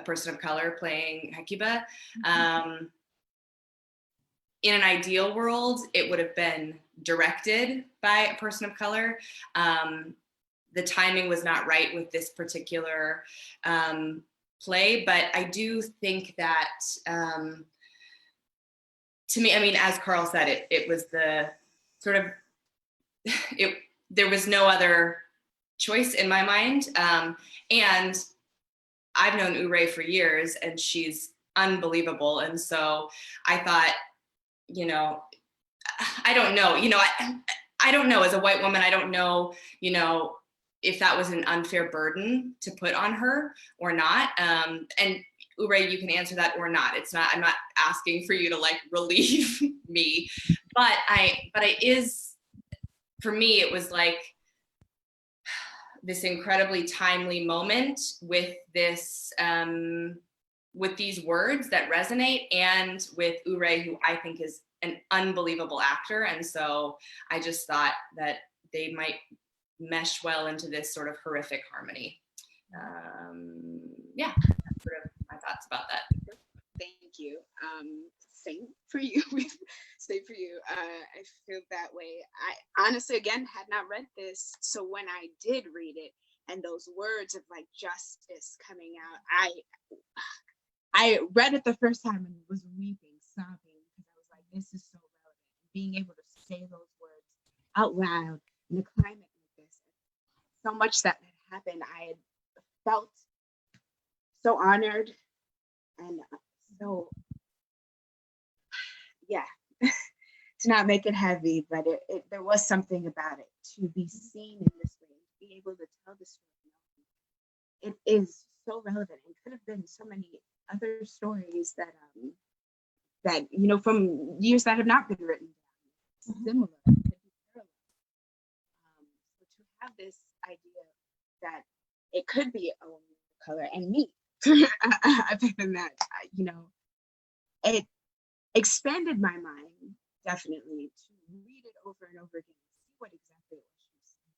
person of color playing Hecuba. In an ideal world, it would have been directed by a person of color. The timing was not right with this particular play, but I do think that, to me, I mean, as Karl said, it was the sort of, there was no other choice in my mind. And I've known Ure for years, and she's unbelievable. And so I thought, I don't know, I don't know, as a white woman, I don't know, if that was an unfair burden to put on her or not. And Ure, you can answer that or not. It's not, I'm not asking for you to like relieve me, but it is, for me, it was like this incredibly timely moment with this, with these words that resonate, and with Ure, who I think is an unbelievable actor. And so I just thought that they might mesh well into this sort of horrific harmony. Yeah, that's sort of my thoughts about that. Thank you. Same for you. Same for you. I feel that way. I honestly, again, had not read this. So when I did read it, and those words of like justice coming out, I read it the first time and was weeping, sobbing, because I was like, this is so relevant. Being able to say those words out loud in a climate like this, so much that had happened, I had felt so honored and so, yeah, to not make it heavy, but there was something about it, to be seen in this way, to be able to tell this story. It is so relevant. It could have been so many other stories that from years that have not been written down, similar, so to have this idea that it could be a woman of color, and me, other than that, it expanded my mind, definitely, to read it over and over again, see what exactly it was she was saying,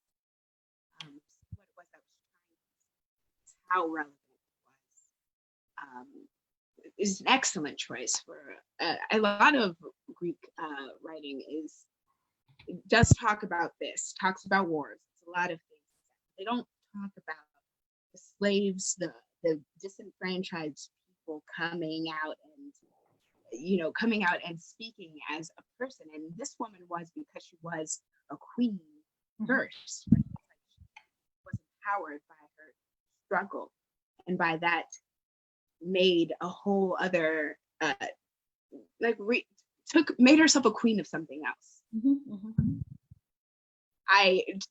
what it was that was trying to say, how relevant is an excellent choice for a lot of Greek writing. It does talk about this, talks about wars. It's a lot of things. They don't talk about the slaves, the disenfranchised people coming out and speaking as a person. And this woman was, because she was a queen first, but she was empowered by her struggle, and by that made a whole other made herself a queen of something else.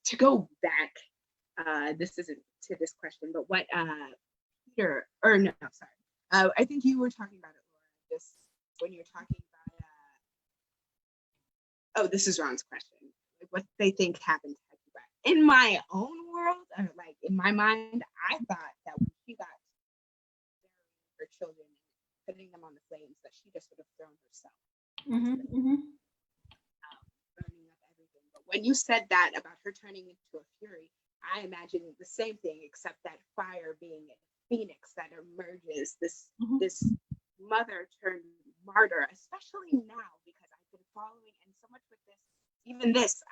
To go back, this isn't to this question, but what Peter, or no, sorry, I think you were talking about it, Laura, this when you're talking about this is Ron's question, like what they think happened to Hecuba. In my own world, or like in my mind, I thought that when she got her children, putting them on the flames, that she just would have thrown herself. Burning up everything. But when you said that about her turning into a fury, I imagine the same thing, except that fire being a phoenix that emerges, this mother turned martyr, especially now, because I've been following and so much with this, even this,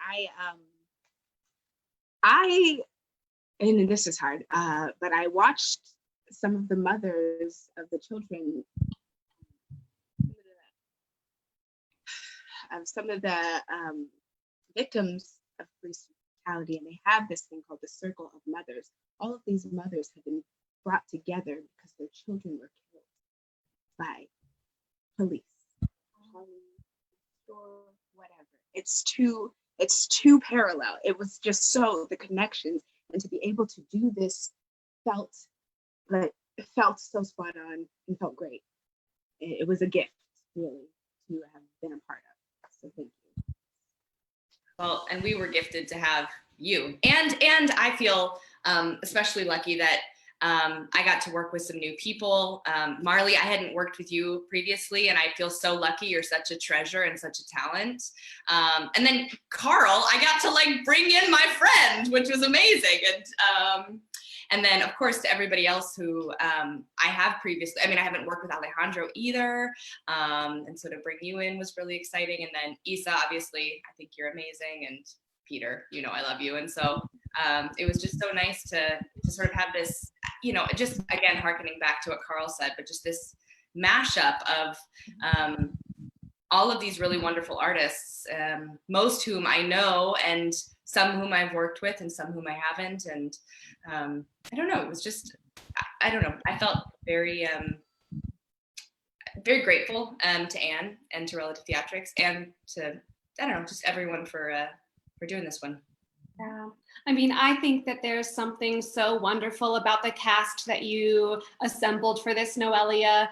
and this is hard, but I watched some of the mothers of the children, of some of the victims of police brutality, and they have this thing called the Circle of Mothers. All of these mothers have been brought together because their children were killed by police, or whatever. It's too parallel. It was just so the connections, and to be able to do this felt so spot on and felt great. It was a gift, really, to have been a part of. So thank you. Well, and we were gifted to have you, and I feel especially lucky that I got to work with some new people. Marley, I hadn't worked with you previously, and I feel so lucky. You're such a treasure and such a talent. And then Karl, I got to like bring in my friend, which was amazing. And then of course to everybody else who I have previously, I mean, I haven't worked with Alejandro either. And so to bring you in was really exciting. And then Isa, obviously, I think you're amazing. And Peter, you know, I love you. And so it was just so nice to sort of have this, you know, just again, hearkening back to what Karl said, but just this mashup of all of these really wonderful artists, most whom I know and some whom I've worked with and some whom I haven't. And I don't know, it was just, I don't know, I felt very, very grateful to Anne and to Relative Theatrics and to, I don't know, just everyone for doing this one. Yeah. I mean, I think that there's something so wonderful about the cast that you assembled for this, Noelia.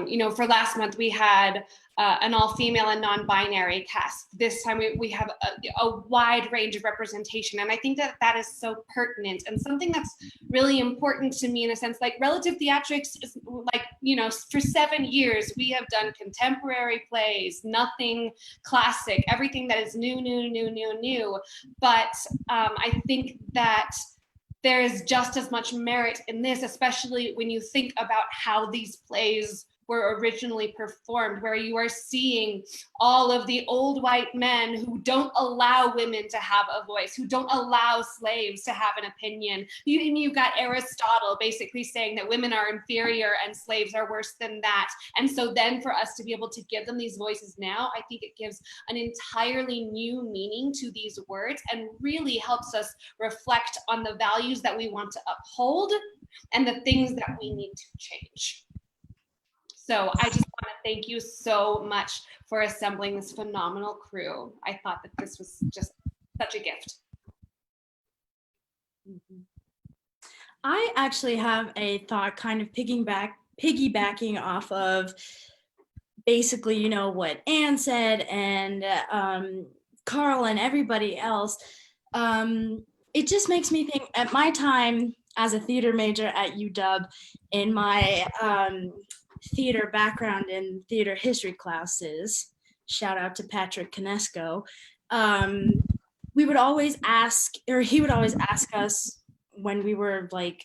You know, for last month, we had an all-female and non-binary cast. This time we have a wide range of representation. And I think that that is so pertinent and something that's really important to me in a sense. Like Relative Theatrics is like, you know, for 7 years, we have done contemporary plays, nothing classic, everything that is new. But I think that there is just as much merit in this, especially when you think about how these plays were originally performed, where you are seeing all of the old white men who don't allow women to have a voice, who don't allow slaves to have an opinion. You've got Aristotle basically saying that women are inferior and slaves are worse than that. And so then for us to be able to give them these voices now, I think it gives an entirely new meaning to these words and really helps us reflect on the values that we want to uphold and the things that we need to change. So I just want to thank you so much for assembling this phenomenal crew. I thought that this was just such a gift. I actually have a thought kind of piggybacking off of basically, you know, what Anne said and Karl and everybody else. It just makes me think at my time as a theater major at UW in my theater background in theater history classes, shout out to Patrick Conesco, we would always ask, or he would always ask us when we were like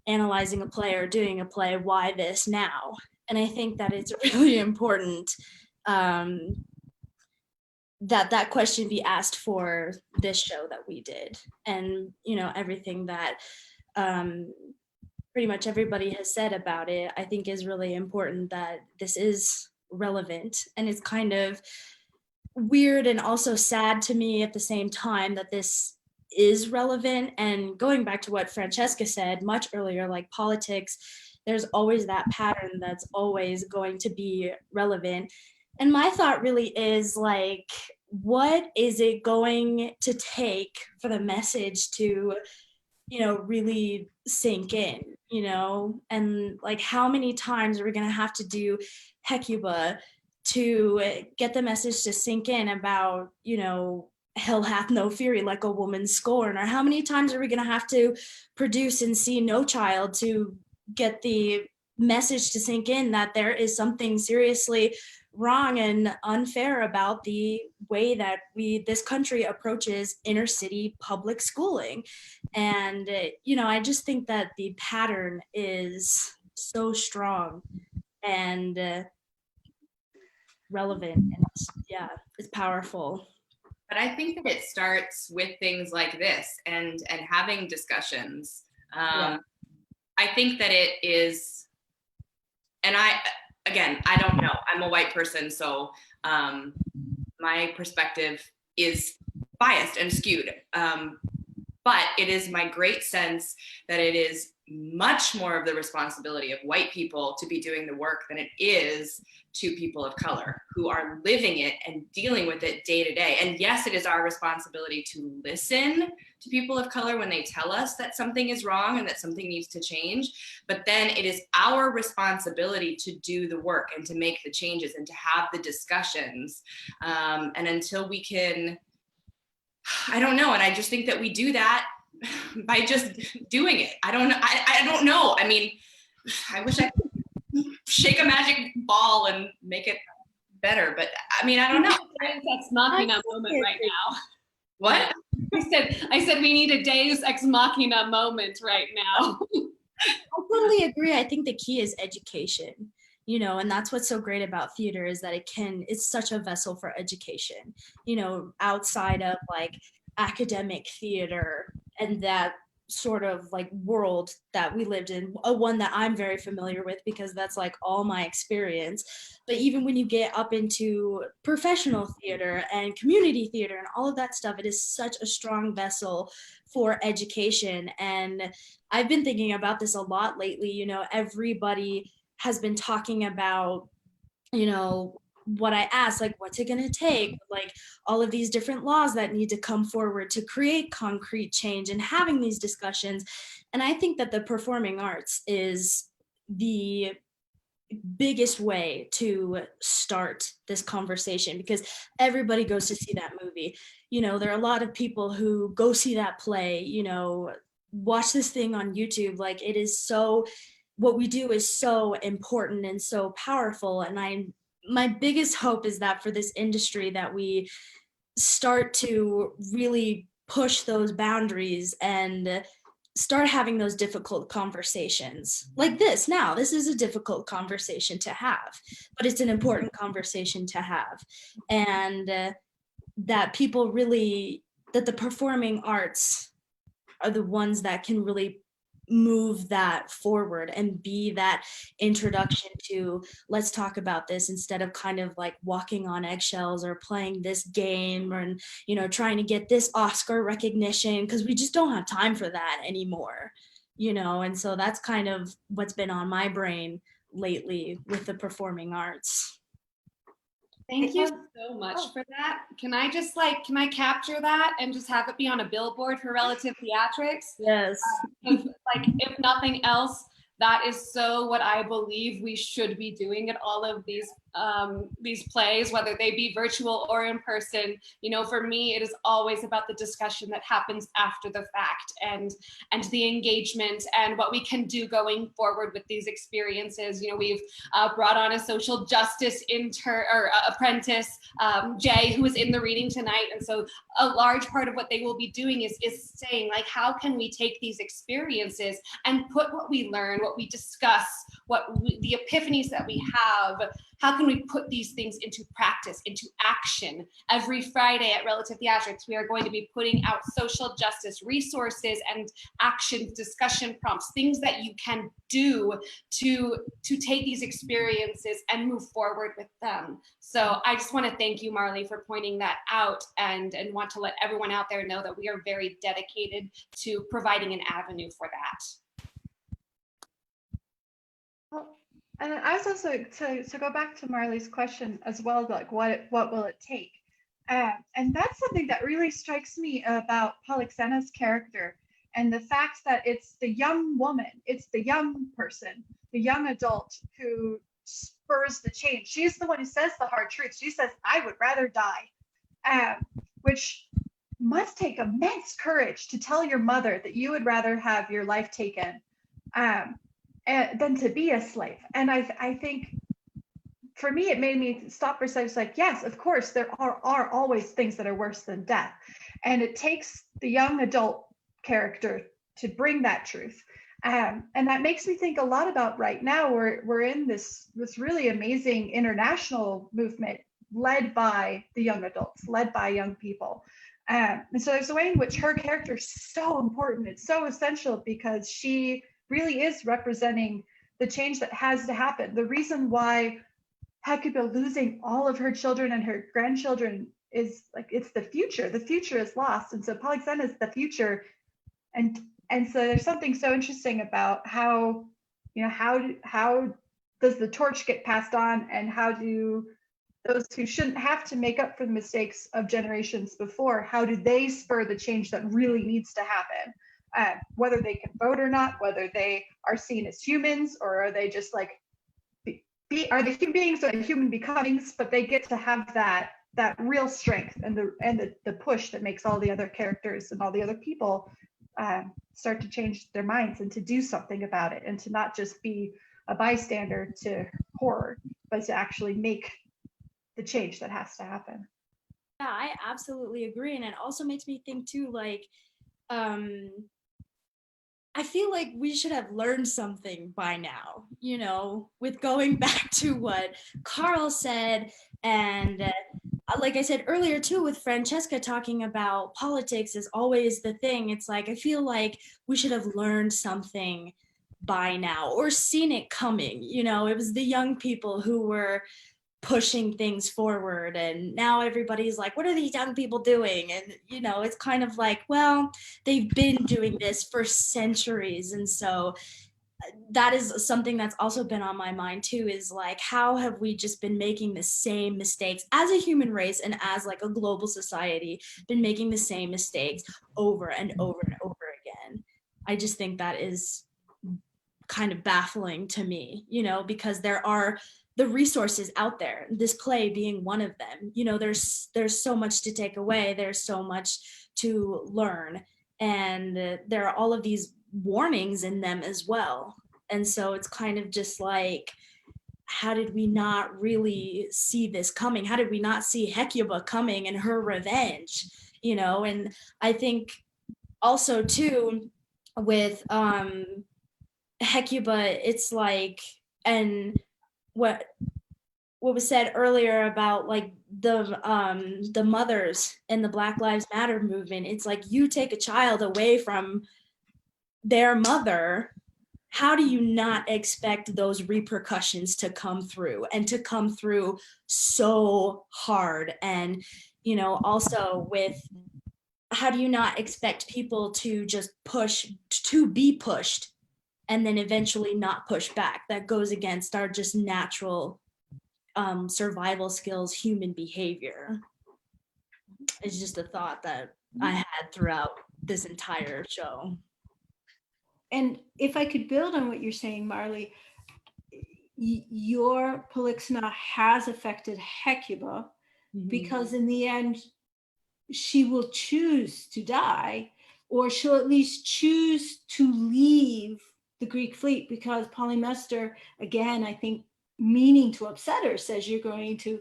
analyzing a play or doing a play, why this now? And I think that it's really important that question be asked for this show that we did. And, you know, everything that pretty much everybody has said about it, I think is really important that this is relevant. And it's kind of weird and also sad to me at the same time that this is relevant. And going back to what Francesca said much earlier, like politics, there's always that pattern that's always going to be relevant. And my thought really is like, what is it going to take for the message to, really sink in, and like how many times are we going to have to do Hecuba to get the message to sink in about, hell hath no fury like a woman's scorn? Or how many times are we going to have to produce and see No Child to get the message to sink in that there is something seriously wrong and unfair about the way that this country approaches inner city public schooling? And I just think that the pattern is so strong and relevant, and it's powerful. But I think that it starts with things like this and having discussions. I think that it is, and I don't know. I'm a white person, so my perspective is biased and skewed. But it is my great sense that it is much more of the responsibility of white people to be doing the work than it is to people of color who are living it and dealing with it day to day. And yes, it is our responsibility to listen to people of color when they tell us that something is wrong and that something needs to change. But then it is our responsibility to do the work and to make the changes and to have the discussions. And until we can, I don't know. And I just think that we do that by just doing it. I don't know. I mean, I wish I could shake a magic ball and make it better, but I mean, I don't know. Ex machina moment right now. What? I said we need a Deus ex machina moment right now. I totally agree. I think the key is education, and that's what's so great about theater is that it's such a vessel for education, outside of like academic theater and that sort of like world that we lived in, one that I'm very familiar with because that's like all my experience. But even when you get up into professional theater and community theater and all of that stuff, it is such a strong vessel for education. And I've been thinking about this a lot lately. Everybody has been talking about, what I asked, like, what's it going to take? Like all of these different laws that need to come forward to create concrete change and having these discussions. And I think that the performing arts is the biggest way to start this conversation because everybody goes to see that movie. There are a lot of people who go see that play, watch this thing on YouTube. Like it is so, what we do is so important and so powerful. And my biggest hope is that for this industry that we start to really push those boundaries and start having those difficult conversations like this. Now, this is a difficult conversation to have, but it's an important conversation to have. And that people really, that the performing arts are the ones that can really move that forward and be that introduction to let's talk about this instead of kind of like walking on eggshells or playing this game or trying to get this Oscar recognition because we just don't have time for that anymore, and so that's kind of what's been on my brain lately with the performing arts. Thank you so much for that. Can I capture that and just have it be on a billboard for Relative Theatrics? Yes. If nothing else, that is so what I believe we should be doing at all of these plays, whether they be virtual or in person. For me, it is always about the discussion that happens after the fact and the engagement and what we can do going forward with these experiences. We've brought on a social justice apprentice, Jaye, who is in the reading tonight. And so a large part of what they will be doing is saying, like, how can we take these experiences and put what we learn, what we discuss, the epiphanies that we have, how can we put these things into practice, into action? Every Friday at Relative Theatrics, we are going to be putting out social justice resources and action discussion prompts, things that you can do to take these experiences and move forward with them. So I just want to thank you, Marley, for pointing that out, and want to let everyone out there know that we are very dedicated to providing an avenue for that. Well, and I was also to go back to Marley's question as well, like what will it take? And that's something that really strikes me about Polyxena's character, and the fact that it's the young woman, it's the young person, the young adult who spurs the change. She's the one who says the hard truth. She says, "I would rather die," which must take immense courage to tell your mother that you would rather have your life taken than to be a slave. And I think for me, it made me stop for a second. It's like, yes, of course, there are always things that are worse than death. And it takes the young adult character to bring that truth. And that makes me think a lot about right now. We're in this really amazing international movement led by the young adults, led by young people. And so there's a way in which her character is so important. It's so essential because she really is representing the change that has to happen. The reason why Hecuba losing all of her children and her grandchildren is like, it's the future. The future is lost. And so Polyxena is the future. And so there's something so interesting about how does the torch get passed on, and how do those who shouldn't have to make up for the mistakes of generations before, how do they spur the change that really needs to happen? Whether they can vote or not, whether they are seen as humans, or are they just like, are they human beings or human becomings, but they get to have that real strength and the push that makes all the other characters and all the other people start to change their minds and to do something about it, and to not just be a bystander to horror, but to actually make the change that has to happen. Yeah, I absolutely agree. And it also makes me think too, like, I feel like we should have learned something by now, with going back to what Karl said, and like I said earlier too, with Francesca talking about politics is always the thing. It's like, I feel like we should have learned something by now, or seen it coming. It was the young people who were pushing things forward, and now everybody's like, what are these young people doing? And it's kind of like, well, they've been doing this for centuries. And so that is something that's also been on my mind too, is like, how have we just been making the same mistakes as a human race, and as like a global society, been making the same mistakes over and over and over again? I just think that is kind of baffling to me, because there are the resources out there, this play being one of them. There's so much to take away, there's so much to learn, and there are all of these warnings in them as well. And so it's kind of just like, how did we not really see this coming? How did we not see Hecuba coming and her revenge? And I think also too, with Hecuba, it's like, and what was said earlier about like the mothers and the Black Lives Matter movement, it's like, you take a child away from their mother, how do you not expect those repercussions to come through, and to come through so hard? And also with, how do you not expect people to just be pushed and then eventually not push back? That goes against our just natural survival skills, human behavior. It's just a thought that I had throughout this entire show. And if I could build on what you're saying, Marley, your Polyxena has affected Hecuba, because in the end, she will choose to die, or she'll at least choose to leave the Greek fleet, because Polymestor, again, I think meaning to upset her, says you're going to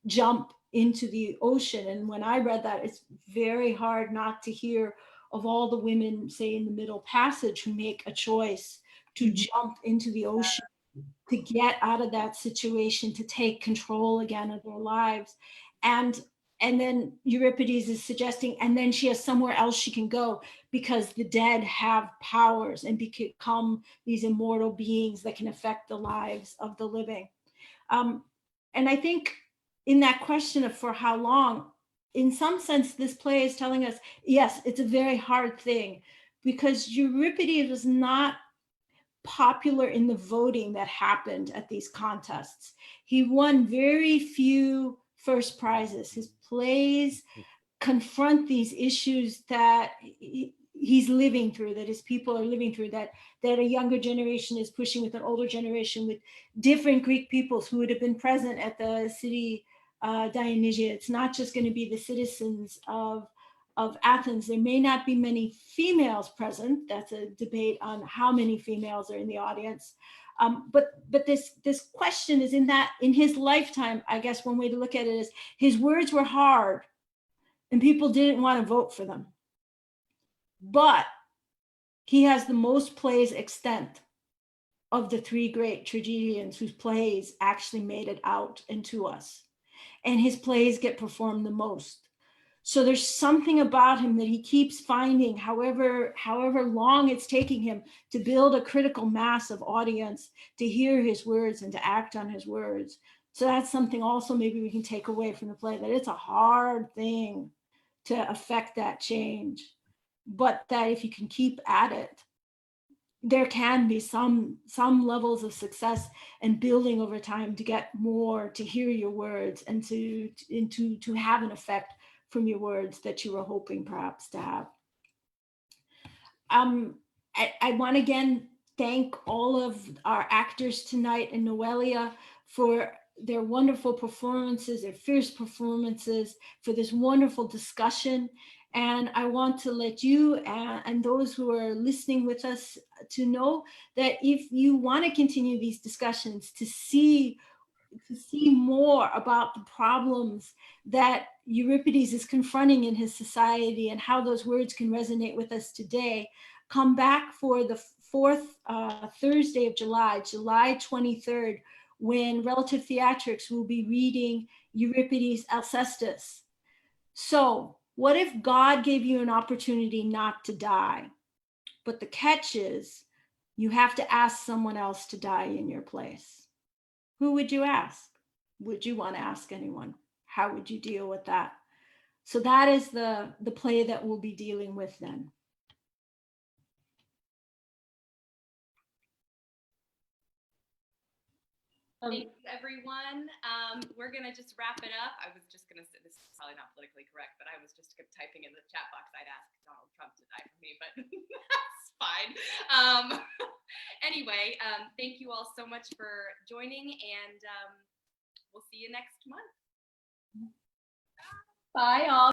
jump into the ocean. And when I read that, it's very hard not to hear of all the women, say in the Middle Passage, who make a choice to jump into the ocean to get out of that situation, to take control again of their lives. And then Euripides is suggesting, and then she has somewhere else she can go because the dead have powers and become these immortal beings that can affect the lives of the living. And I think in that question of for how long, in some sense, this play is telling us, yes, it's a very hard thing because Euripides was not popular in the voting that happened at these contests. He won very few first prizes. His plays confront these issues that he's living through, that his people are living through, that a younger generation is pushing with an older generation, with different Greek peoples who would have been present at the city Dionysia. It's not just going to be the citizens of Athens. There may not be many females present. That's a debate on how many females are in the audience. But this question is in his lifetime, I guess one way to look at it is his words were hard and people didn't want to vote for them. But he has the most plays extent of the three great tragedians whose plays actually made it out and to us. And his plays get performed the most. So there's something about him that he keeps finding, however long it's taking him to build a critical mass of audience, to hear his words and to act on his words. So that's something also maybe we can take away from the play, that it's a hard thing to affect that change, but that if you can keep at it, there can be some levels of success and building over time to get more, to hear your words and to have an effect from your words that you were hoping perhaps to have. I want to again thank all of our actors tonight and Noelia for their wonderful performances, their fierce performances, for this wonderful discussion. And I want to let you and those who are listening with us to know that if you want to continue these discussions, to see more about the problems that Euripides is confronting in his society and how those words can resonate with us today, come back for the fourth Thursday of July, July 23rd, when Relative Theatrics will be reading Euripides' Alcestis. So what if God gave you an opportunity not to die? But the catch is you have to ask someone else to die in your place. Who would you ask? Would you want to ask anyone? How would you deal with that? So that is the play that we'll be dealing with then. Thanks, everyone. We're going to just wrap it up. I was just going to say, this is probably not politically correct, but I was just typing in the chat box. I'd ask Donald Trump to die for me, but that's fine. Anyway, thank you all so much for joining, and we'll see you next month. Bye, all.